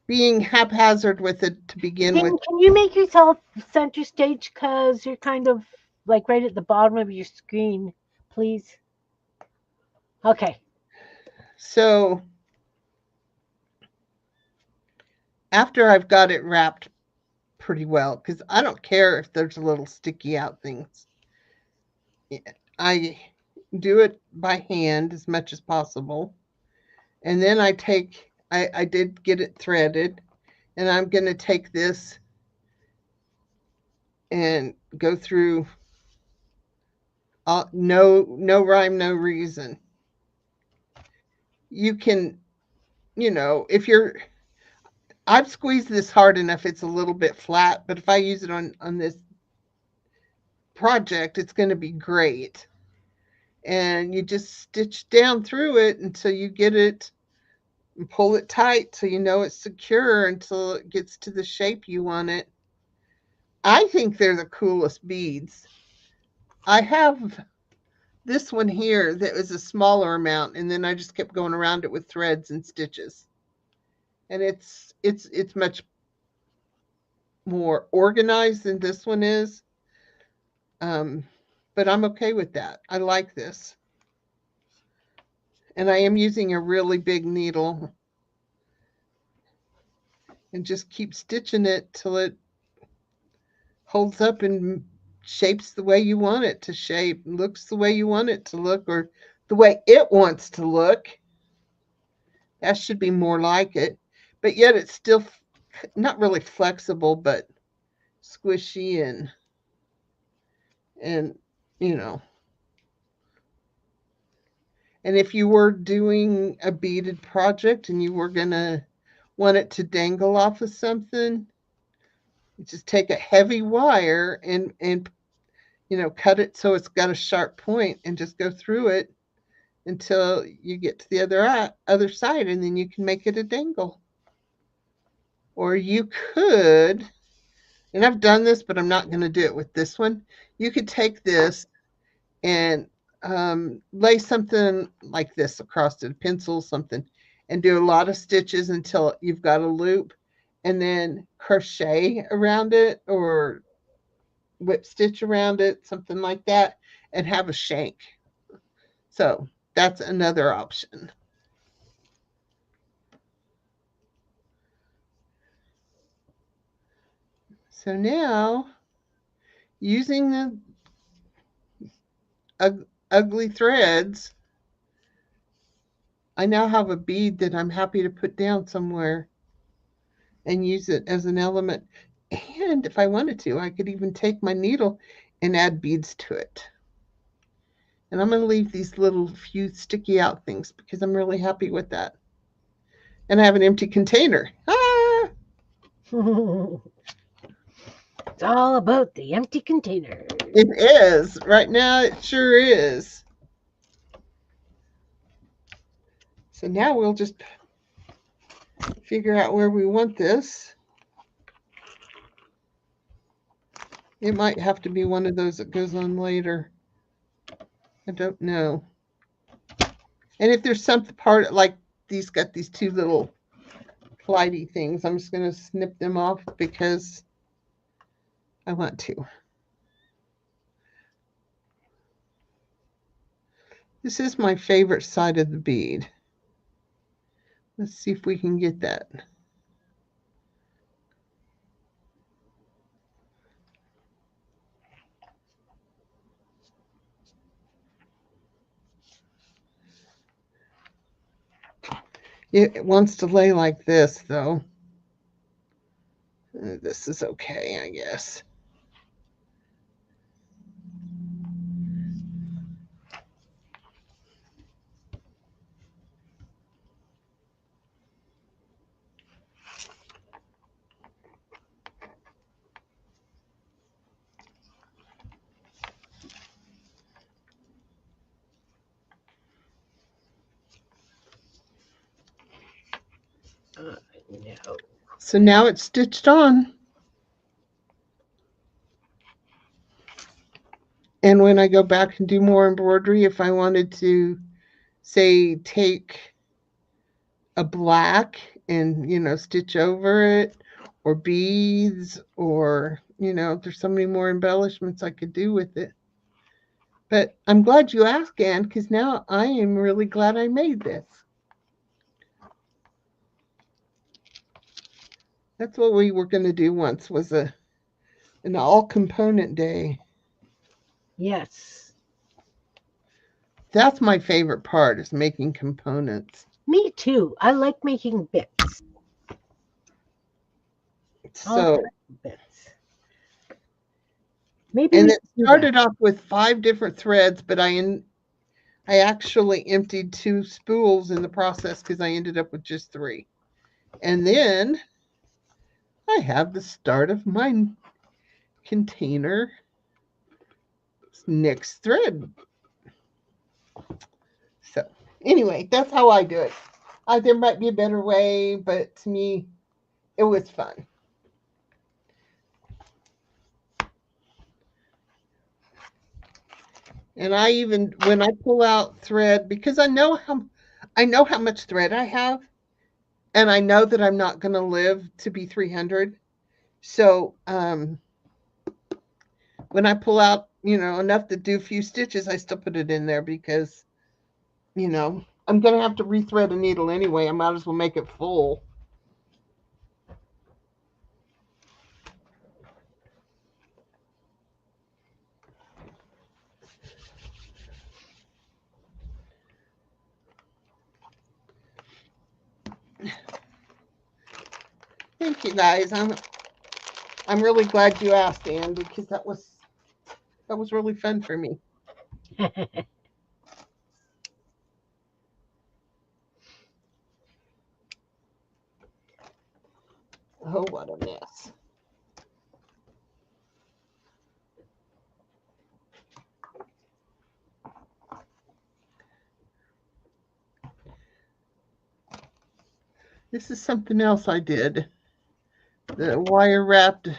being haphazard with it to begin with. Can you make yourself center stage because you're kind of like right at the bottom of your screen, please? Okay. So after I've got it wrapped pretty well, because I don't care if there's a little sticky out things. I do it by hand as much as possible. And then I did get it threaded, and I'm going to take this and go through no rhyme, no reason. You can, if I've squeezed this hard enough, it's a little bit flat, but if I use it on this project, it's going to be great. And you just stitch down through it until you get it and pull it tight so you know it's secure until it gets to the shape you want it. I think they're the coolest beads. I have this one here that was a smaller amount, and then I just kept going around it with threads and stitches. And it's much more organized than this one is. Um, but I'm okay with that. I like this. And I am using a really big needle and just keep stitching it till it holds up and shapes the way you want it to shape, looks the way you want it to look, or the way it wants to look. That should be more like it. But yet it's still not really flexible, but squishy and you know. And if you were doing a beaded project and you were gonna want it to dangle off of something, you just take a heavy wire and cut it so it's got a sharp point and just go through it until you get to the other side, and then you can make it a dangle. Or you could, and I've done this, but I'm not going to do it with this one. You could take this and lay something like this across it, a pencil, something, and do a lot of stitches until you've got a loop, and then crochet around it or whip stitch around it, something like that, and have a shank. So that's another option. So now, using the ugly threads, I now have a bead that I'm happy to put down somewhere and use it as an element. And if I wanted to, I could even take my needle and add beads to it. And I'm going to leave these little few sticky out things because I'm really happy with that. And I have an empty container. Ah! It's all about the empty container. It is. Right now, it sure is. So now we'll just figure out where we want this. It might have to be one of those that goes on later. I don't know. And if there's some part like these got these two little flighty things, I'm just going to snip them off because I want to. This is my favorite side of the bead. Let's see if we can get that. It wants to lay like this, though. This is okay, I guess. No. So now it's stitched on. And when I go back and do more embroidery, if I wanted to, say, take a black and, stitch over it, or beads, or, there's so many more embellishments I could do with it. But I'm glad you asked, Anne, because now I am really glad I made this. That's what we were going to do once, was an all component day. Yes. That's my favorite part, is making components. Me too. I like making bits. So bits. Maybe and it started off with 5 different threads, but I actually emptied 2 spools in the process because I ended up with just 3. And then I have the start of my container next thread. So anyway, that's how I do it. there might be a better way, but to me, it was fun. And I even when I pull out thread because I know how much thread I have, and I know that I'm not going to live to be 300. So when I pull out, enough to do a few stitches, I still put it in there because I'm going to have to rethread a needle anyway. I might as well make it full. Thank you guys. I'm really glad you asked, Anne, because that was really fun for me. Oh, what a mess. This is something else I did. The wire wrapped.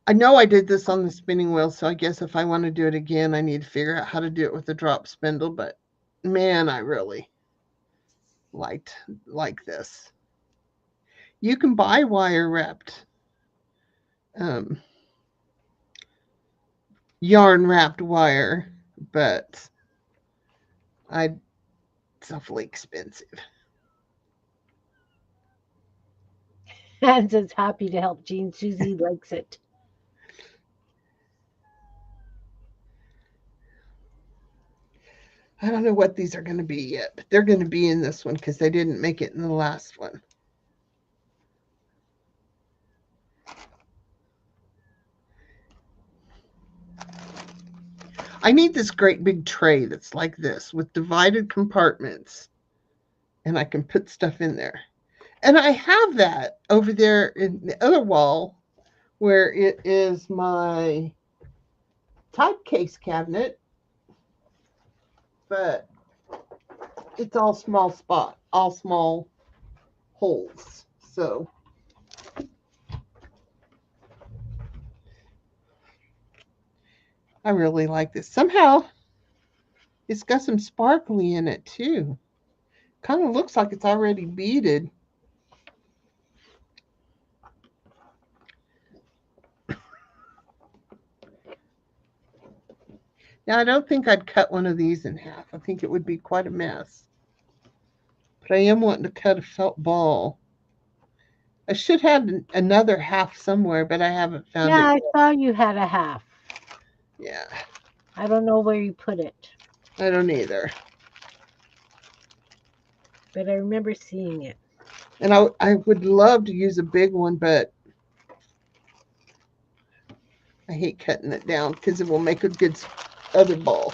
I know I did this on the spinning wheel, so I guess if I want to do it again, I need to figure out how to do it with the drop spindle. But man, I really like this. You can buy wire wrapped, um, yarn wrapped wire, but it's awfully expensive. And says happy to help Jean. Susie likes it. I don't know what these are going to be yet, but they're going to be in this one because they didn't make it in the last one. I need this great big tray that's like this with divided compartments, and I can put stuff in there. And I have that over there in the other wall where it is my type case cabinet, but it's all small holes. So I really like this. Somehow it's got some sparkly in it too. Kind of looks like it's already beaded. Now, I don't think I'd cut one of these in half. I think it would be quite a mess. But I am wanting to cut a felt ball. I should have another half somewhere, but I haven't found Yeah, it I yet. saw you had a half. Yeah, I don't know where you put it, I don't either. but I remember seeing it. And I would love to use a big one, but I hate cutting it down because it will make a good other ball.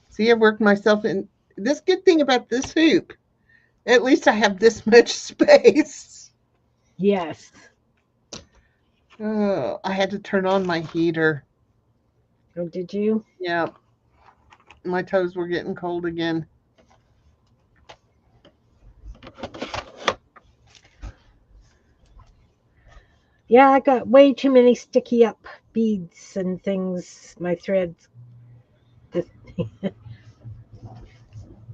See, I worked myself in. This good thing about this hoop, at least I have this much space. Yes. Oh, I had to turn on my heater. Oh, did you? Yeah, my toes were getting cold again. Yeah, I got way too many sticky up beads and things. My threads.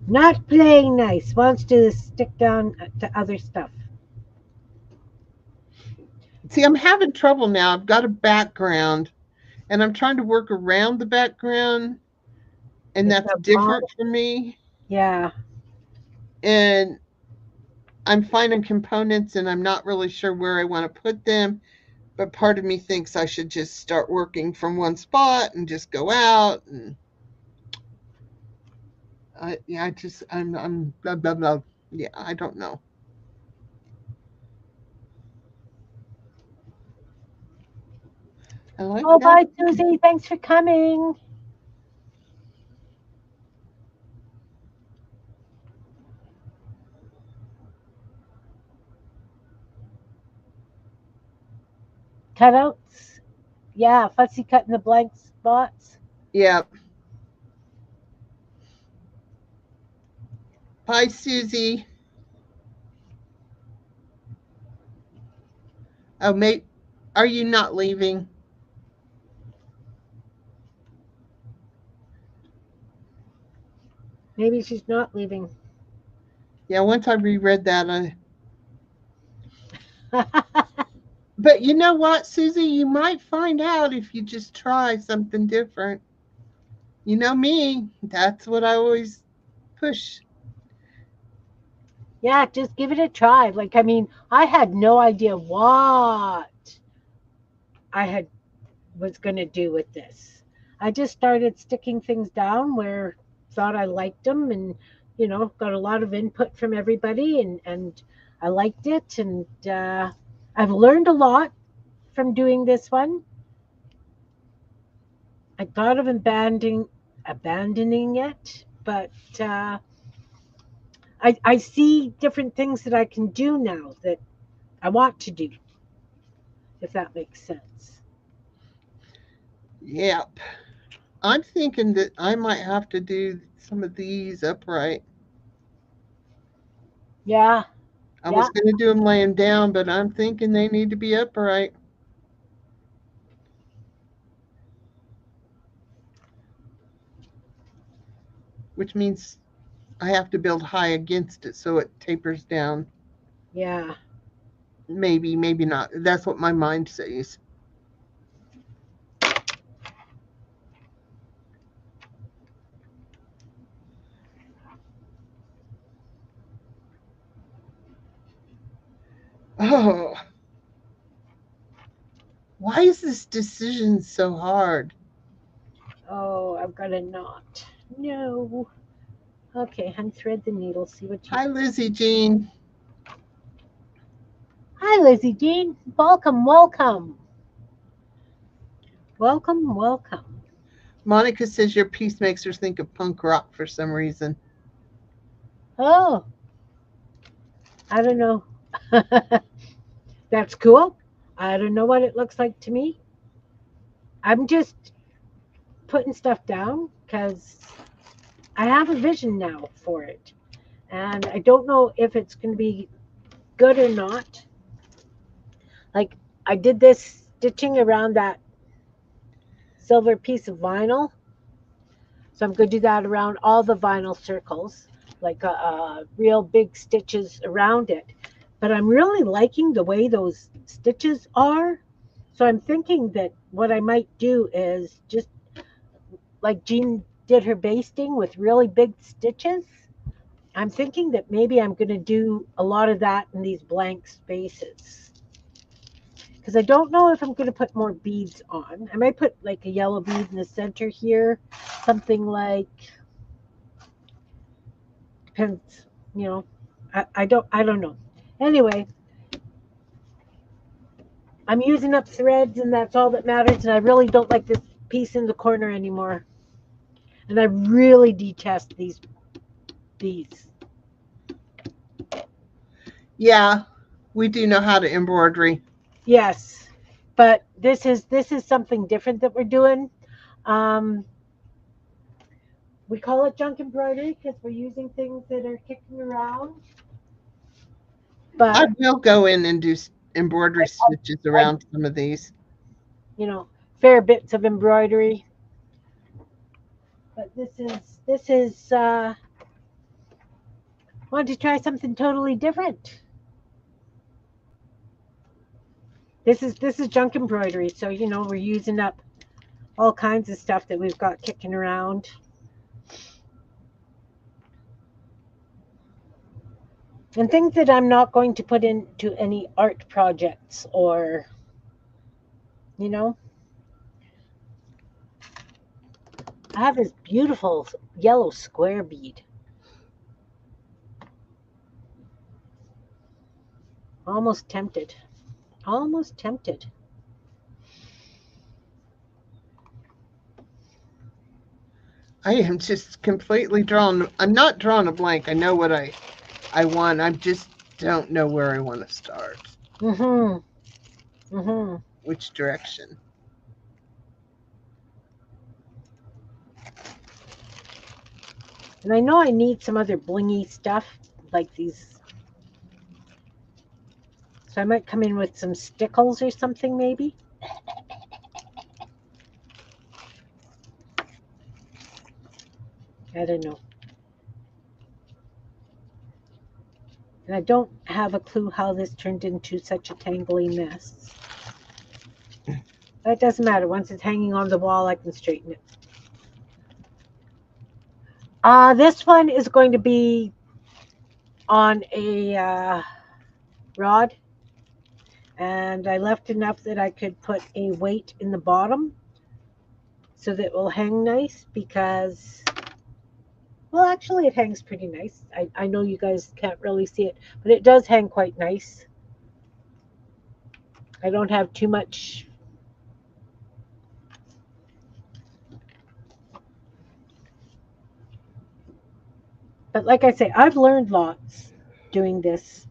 Not playing nice. Wants to stick down to other stuff. See, I'm having trouble now. I've got a background and I'm trying to work around the background, and It's that's a ball. different for me. Yeah. And I'm finding components and I'm not really sure where I want to put them. But part of me thinks I should just start working from one spot and just go out. And I'm blah, blah, blah. Yeah, I don't know. I like Oh, that. bye, Susie. Thanks for coming. Cutouts. Yeah, fussy cutting the blank spots. Yep. Bye, Susie. Oh, mate, are you not leaving? Maybe she's not leaving. Yeah, once I reread that, but you know what, Susie? You might find out if you just try something different. You know me, that's what I always push. Yeah, just give it a try. Like, I mean, I had no idea what I had was going to do with this. I just started sticking things down where thought I liked them, and got a lot of input from everybody, and I liked it, and I've learned a lot from doing this one. I thought of abandoning it, but I see different things that I can do now that I want to do, if that makes sense. Yep. I'm thinking that I might have to do some of these upright. Yeah, I yeah, was going to do them laying down, but I'm thinking they need to be upright, which means I have to build high against it so it tapers down. yeah. Maybe, maybe not. That's what my mind says. Oh, why is this decision so hard? Oh, I've got a knot. No. Okay, unthread the needle. See what you. Hi, Lizzie Jean. Hi, Lizzie Jean. Welcome, welcome, welcome, welcome. Monica says your piece makes her think of punk rock for some reason. Oh, I don't know. That's cool. I don't know what it looks like to me. I'm just putting stuff down because I have a vision now for it. And I don't know if it's going to be good or not. Like, I did this stitching around that silver piece of vinyl. So I'm going to do that around all the vinyl circles, like real big stitches around it. But I'm really liking the way those stitches are. So I'm thinking that what I might do is just like Jean did her basting with really big stitches. I'm thinking that maybe I'm going to do a lot of that in these blank spaces. Because I don't know if I'm going to put more beads on. I might put like a yellow bead in the center here, something like depends, you know. I don't know. Anyway, I'm using up threads and that's all that matters. And I really don't like this piece in the corner anymore. And I really detest these. Yeah, we do know how to embroidery. Yes. But this is something different that we're doing. Um, we call it junk embroidery because we're using things that are kicking around. I But will go in and do embroidery stitches I, around some of these. you know, fair bits of embroidery. But this is want to try something totally different. This is junk embroidery, so we're using up all kinds of stuff that we've got kicking around. And things that I'm not going to put into any art projects or, you know, I have this beautiful yellow square bead. Almost tempted. Almost tempted. I am just completely drawn. I'm not drawing a blank. I know what I want. I just don't know where I want to start. Mm-hmm. Mm-hmm. Which direction? And I know I need some other blingy stuff like these. So I might come in with some stickles or something maybe. I don't know. And I don't have a clue how this turned into such a tangly mess. But it doesn't matter. Once it's hanging on the wall, I can straighten it. This one is going to be on a rod, and I left enough that I could put a weight in the bottom so that it will hang nice because, well, actually, it hangs pretty nice. I know you guys can't really see it, but it does hang quite nice. I don't have too much. But like I say, I've learned lots doing this.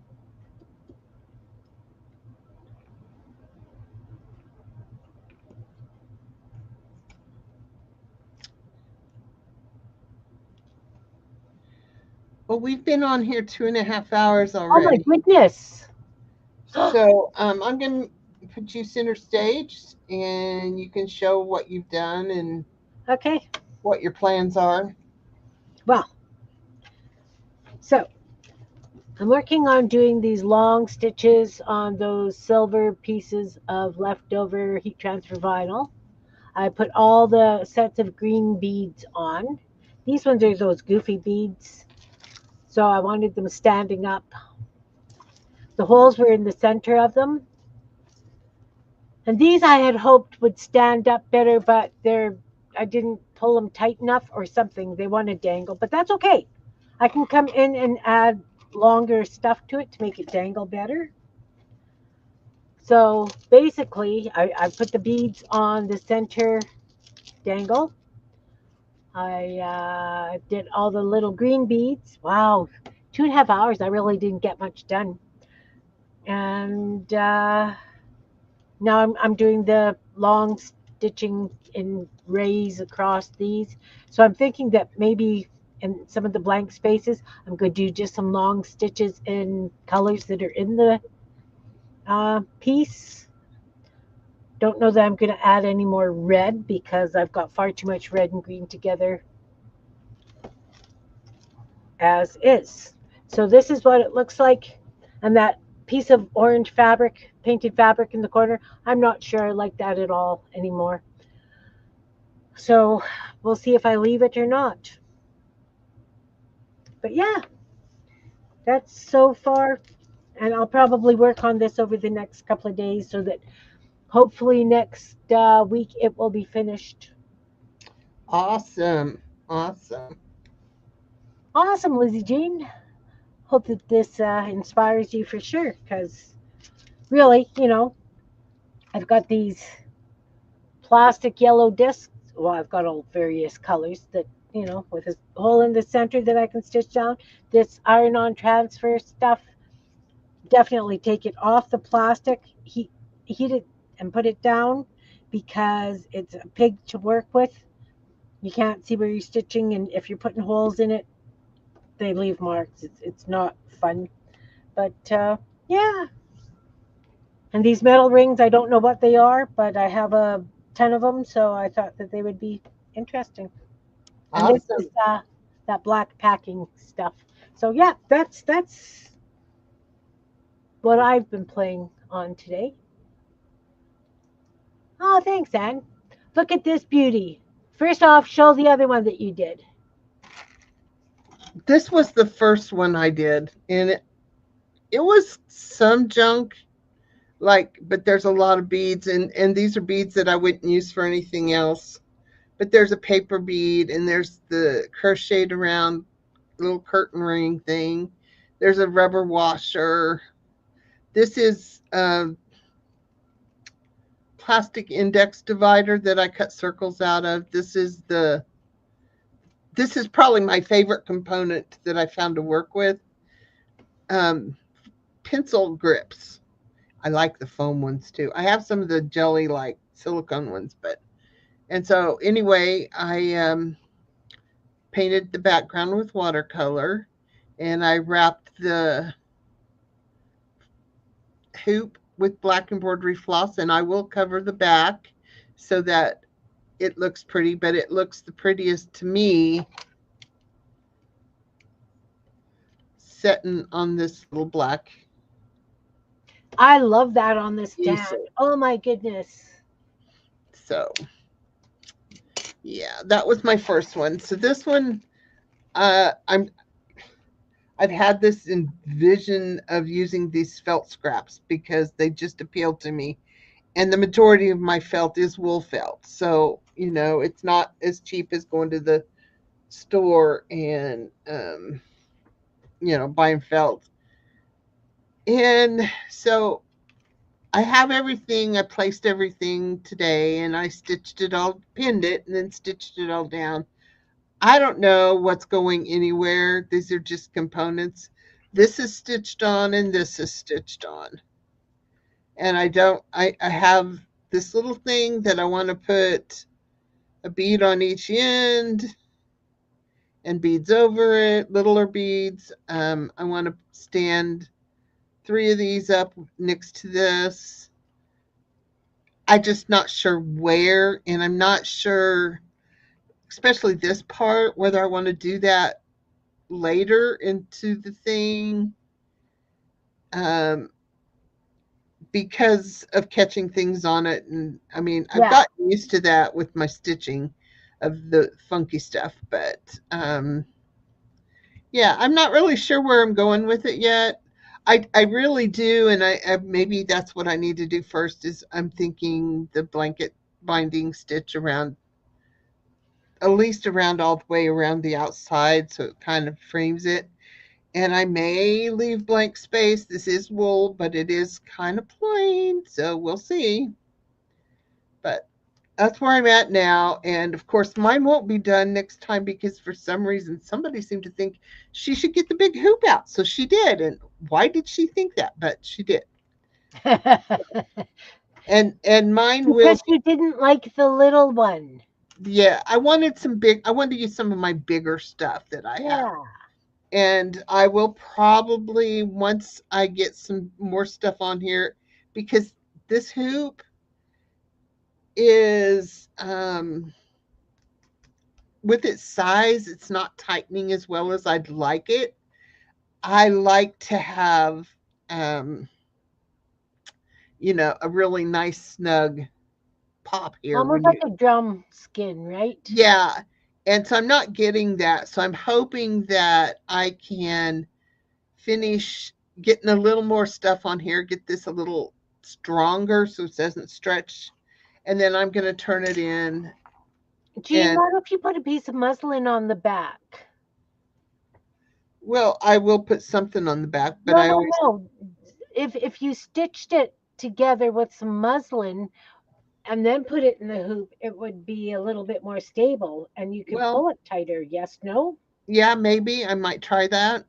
Well, we've been on here 2.5 hours Oh my already. goodness. So I'm going to put you center stage and you can show what you've done and Okay. what your plans are. Well, so I'm working on doing these long stitches on those silver pieces of leftover heat transfer vinyl. I put all the sets of green beads on. These ones are those goofy beads. So I wanted them standing up. The holes were in the center of them. And these I had hoped would stand up better, but I didn't pull them tight enough or something. They want to dangle, but that's okay. I can come in and add longer stuff to it to make it dangle better. So basically, I put the beads on the center dangle. I did all the little green beads. Wow, 2.5 hours. I really didn't get much done. And now I'm doing the long stitching in rays across these. So I'm thinking that maybe in some of the blank spaces, I'm going to do just some long stitches in colors that are in the piece. Don't know that I'm going to add any more red because I've got far too much red and green together as is. So this is what it looks like. And that piece of orange fabric, painted fabric in the corner, I'm not sure I like that at all anymore. So we'll see if I leave it or not. But yeah, that's so far. And I'll probably work on this over the next couple of days so that hopefully next week it will be finished. Awesome. Awesome. Awesome, Lizzie Jean. Hope that this inspires you for sure because really, I've got these plastic yellow discs. Well, I've got all various colors that, with a hole in the center that I can stitch down. This iron on transfer stuff, definitely take it off the plastic, heat it and put it down because it's a pig to work with. You can't see where you're stitching, and if you're putting holes in it, they leave marks. It's not fun. But yeah, and these metal rings, I don't know what they are, but I have a ton of them, so I thought that they would be interesting. And this is Awesome. that black packing stuff. So yeah, that's what I've been playing on today. Oh, thanks, Anne. Look at this beauty. First off, show the other one that you did. This was the first one I did, and it was some junk, like, but there's a lot of beads, and these are beads that I wouldn't use for anything else. But there's a paper bead, and there's the crocheted around little curtain ring thing. There's a rubber washer. This is a plastic index divider that I cut circles out of. This is probably my favorite component that I found to work with. Um, Pencil grips. I like the foam ones too. I have some of the jelly like silicone ones, but and so anyway, I painted the background with watercolor, and I wrapped the hoop with black embroidery floss, and I will cover the back so that it looks pretty, but it looks the prettiest to me setting on this little black I love that on this stand. easel. Oh my goodness. So yeah, that was my first one. So this one, I'm I've had this vision of using these felt scraps because they just appeal to me. And the majority of my felt is wool felt. So, it's not as cheap as going to the store and, buying felt. And so I have everything. I placed everything today and I stitched it all, pinned it, and then stitched it all down. I don't know what's going anywhere. These are just components. This is stitched on and this is stitched on. And I have this little thing that I want to put a bead on each end and beads over it, littler beads. I want to stand 3 of these up next to this. I'm just not sure where, and I'm not sure, especially this part, whether I want to do that later into the thing, um, because of catching things on it. And I mean, I've Yeah. gotten used to that with my stitching of the funky stuff, but yeah, I'm not really sure where I'm going with it yet. I really do, and I maybe that's what I need to do first. Is I'm thinking the blanket binding stitch around, at least around all the way around the outside, so it kind of frames it. And I may leave blank space. This is wool, but it is kind of plain, so we'll see. But that's where I'm at now. And of course, mine won't be done next time because for some reason somebody seemed to think she should get the big hoop out. So she did. And why did she think that? But she did. And mine will, Because you didn't like the little one. yeah, I wanted to use some of my bigger stuff that I have. Yeah. And I will probably, once I get some more stuff on here, because this hoop is, with its size, it's not tightening as well as I'd like it. I like to have, um, a really nice snug pop here Almost when like you, a drum skin, right? yeah. And so I'm not getting that. So I'm hoping that I can finish getting a little more stuff on here, get this a little stronger so it doesn't stretch. And then I'm going to turn it in. Jean, And what if you put a piece of muslin on the back? well, I will put something on the back, but No, I no, always, no. If you stitched it together with some muslin and then put it in the hoop, it would be a little bit more stable and you could well, pull it tighter. Yes, no? yeah, maybe I might try that.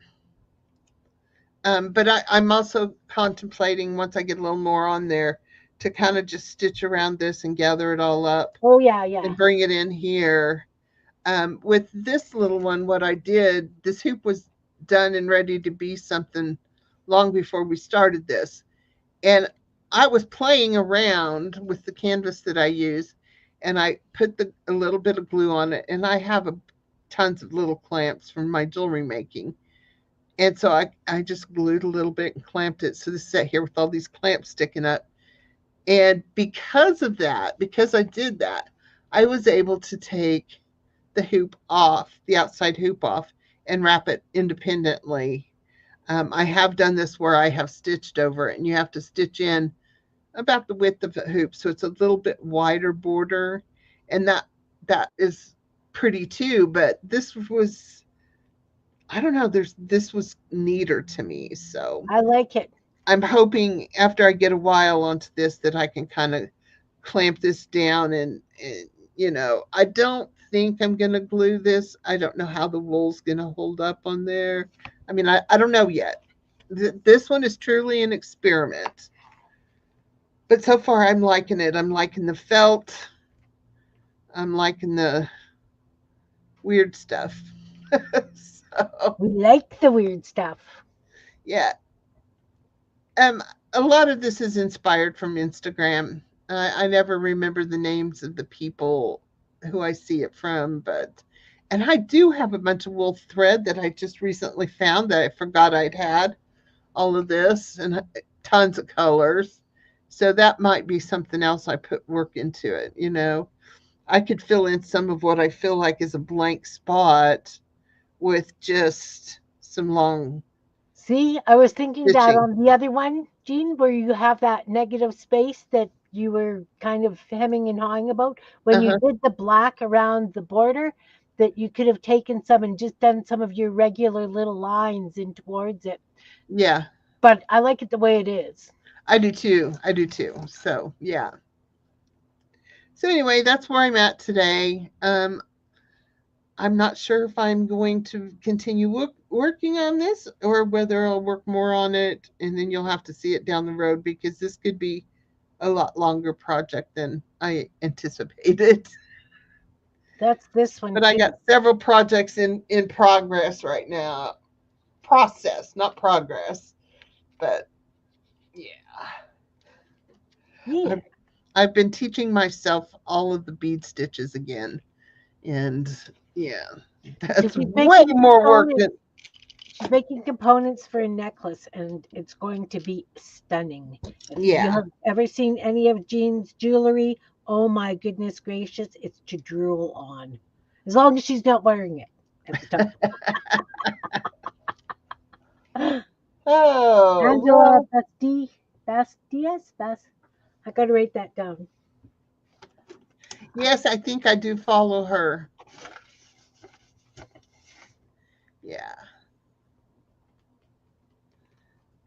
But I'm also contemplating, once I get a little more on there, to kind of just stitch around this and gather it all up Oh, yeah, yeah. and bring it in here. With this little one, what I did, this hoop was done and ready to be something long before we started this. And I was playing around with the canvas that I use, and I put a little bit of glue on it, and I have tons of little clamps from my jewelry making. And so I just glued a little bit and clamped it. So this sat here with all these clamps sticking up. And because of that, because I did that, I was able to take the hoop off, the outside hoop off, and wrap it independently. I have done this where I have stitched over it, and you have to stitch in about the width of the hoop, so it's a little bit wider border, and that is pretty too. But this was, I don't know, this was neater to me. So I like it. I'm hoping after I get a while onto this that I can kind of clamp this down and I don't think I'm going to glue this. I don't know how the wool's going to hold up on there. I mean, I don't know yet. This one is truly an experiment. But so far I'm liking it. I'm liking the felt. I'm liking the weird stuff. So We like the weird stuff. yeah, um, a lot of this is inspired from Instagram. I never remember the names of the people who I see it from, but and I do have a bunch of wool thread that I just recently found that I forgot I'd had all of this and tons of colors. So that might be something else I put work into it. I could fill in some of what I feel like is a blank spot with just some long See, I was thinking that stitching. on the other one, Jean, where you have that negative space that you were kind of hemming and hawing about when you Uh-huh. did the black around the border, that you could have taken some and just done some of your regular little lines in towards it. Yeah, But I like it the way it is. I do too. I do too. So, yeah. So anyway, that's where I'm at today. I'm not sure if I'm going to continue working on this or whether I'll work more on it and then you'll have to see it down the road because this could be a lot longer project than I anticipated. That's this one But I too. got several projects in progress right now. Process, not progress. But yeah, Yeah. I've, I've been teaching myself all of the bead stitches again. And yeah, So that's way more work than, she's making components for a necklace, and it's going to be stunning. If you yeah. have ever seen any of Jean's jewelry, oh my goodness gracious, it's to drool on. As long as she's not wearing it at the time. Oh, Angela well, Bastias, I gotta write that down. yes, I think I do follow her. Yeah.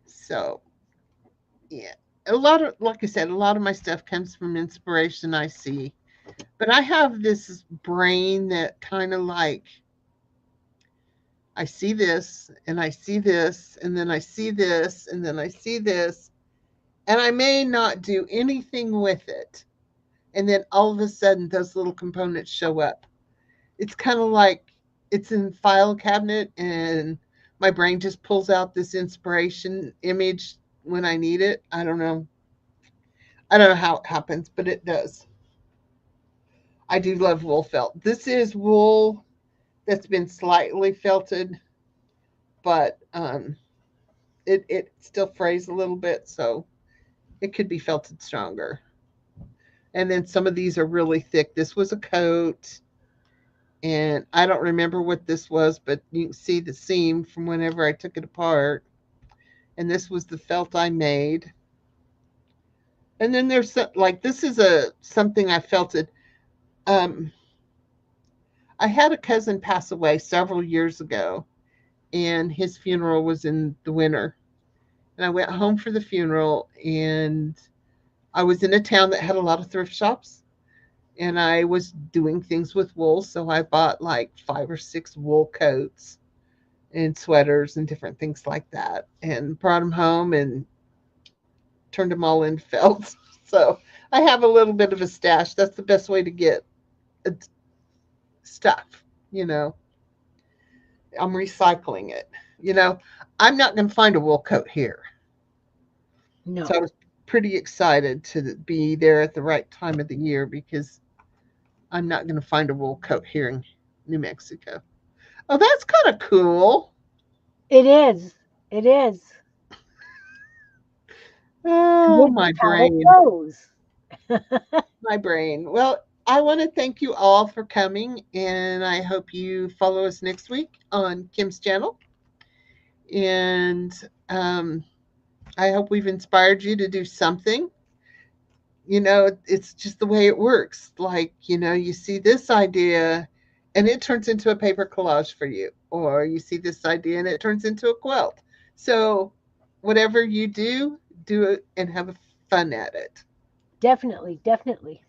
So, yeah. A lot of, like I said, a lot of my stuff comes from inspiration I see. But I have this brain that kind of like, I see this and I see this and then I see this and then I see this and I may not do anything with it. And then all of a sudden, those little components show up. It's kind of like it's in the file cabinet and my brain just pulls out this inspiration image when I need it. I don't know. I don't know how it happens, but it does. I do love wool felt. This is wool that's been slightly felted, but it still frays a little bit, so it could be felted stronger. And then some of these are really thick. This was a coat, and I don't remember what this was, but you can see the seam from whenever I took it apart. And this was the felt I made. And then there's like this is a something I felted. Um, I had a cousin pass away several years ago, and his funeral was in the winter. And I went home for the funeral, and I was in a town that had a lot of thrift shops, and I was doing things with wool, so I bought like 5 or 6 wool coats and sweaters and different things like that, and brought them home and turned them all into felts. So I have a little bit of a stash. That's the best way to get stuff. You know, I'm recycling it. You know, I'm not going to find a wool coat here. So I No. was pretty excited to be there at the right time of the year because I'm not going to find a wool coat here in New Mexico. Oh, that's kind of cool. It is. It is. And Oh, this my is how it brain. goes. My brain. Well, I want to thank you all for coming, and I hope you follow us next week on Kim's channel. And I hope we've inspired you to do something. It's just the way it works. Like, you see this idea and it turns into a paper collage for you, or you see this idea and it turns into a quilt. So, whatever you do it and have fun at it. Definitely, definitely.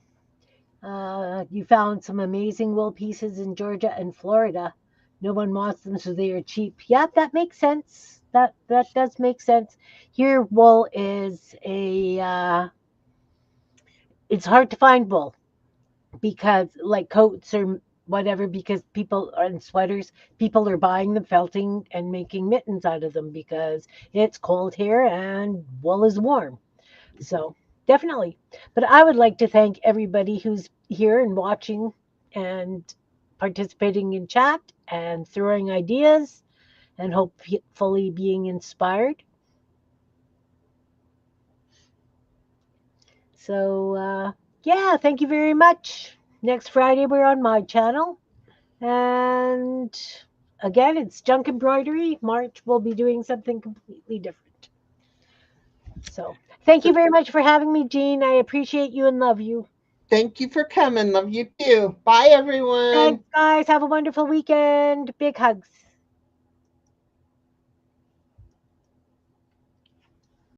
You found some amazing wool pieces in Georgia and Florida. No one wants them, so they are cheap. Yeah, that makes sense. That does make sense. Here, wool is a. It's hard to find wool because, like coats, or whatever, because people are in sweaters, people are buying them, felting, and making mittens out of them because it's cold here and wool is warm. So definitely. But I would like to thank everybody who's here and watching and participating in chat and throwing ideas and hopefully being inspired. So, yeah, thank you very much. Next Friday, we're on my channel. And again, it's Junk Embroidery. March, we'll be doing something completely different. So, thank you very much for having me, Jean. I appreciate you and love you. Thank you for coming. Love you too. Bye, everyone. Thanks, guys. Have a wonderful weekend. Big hugs.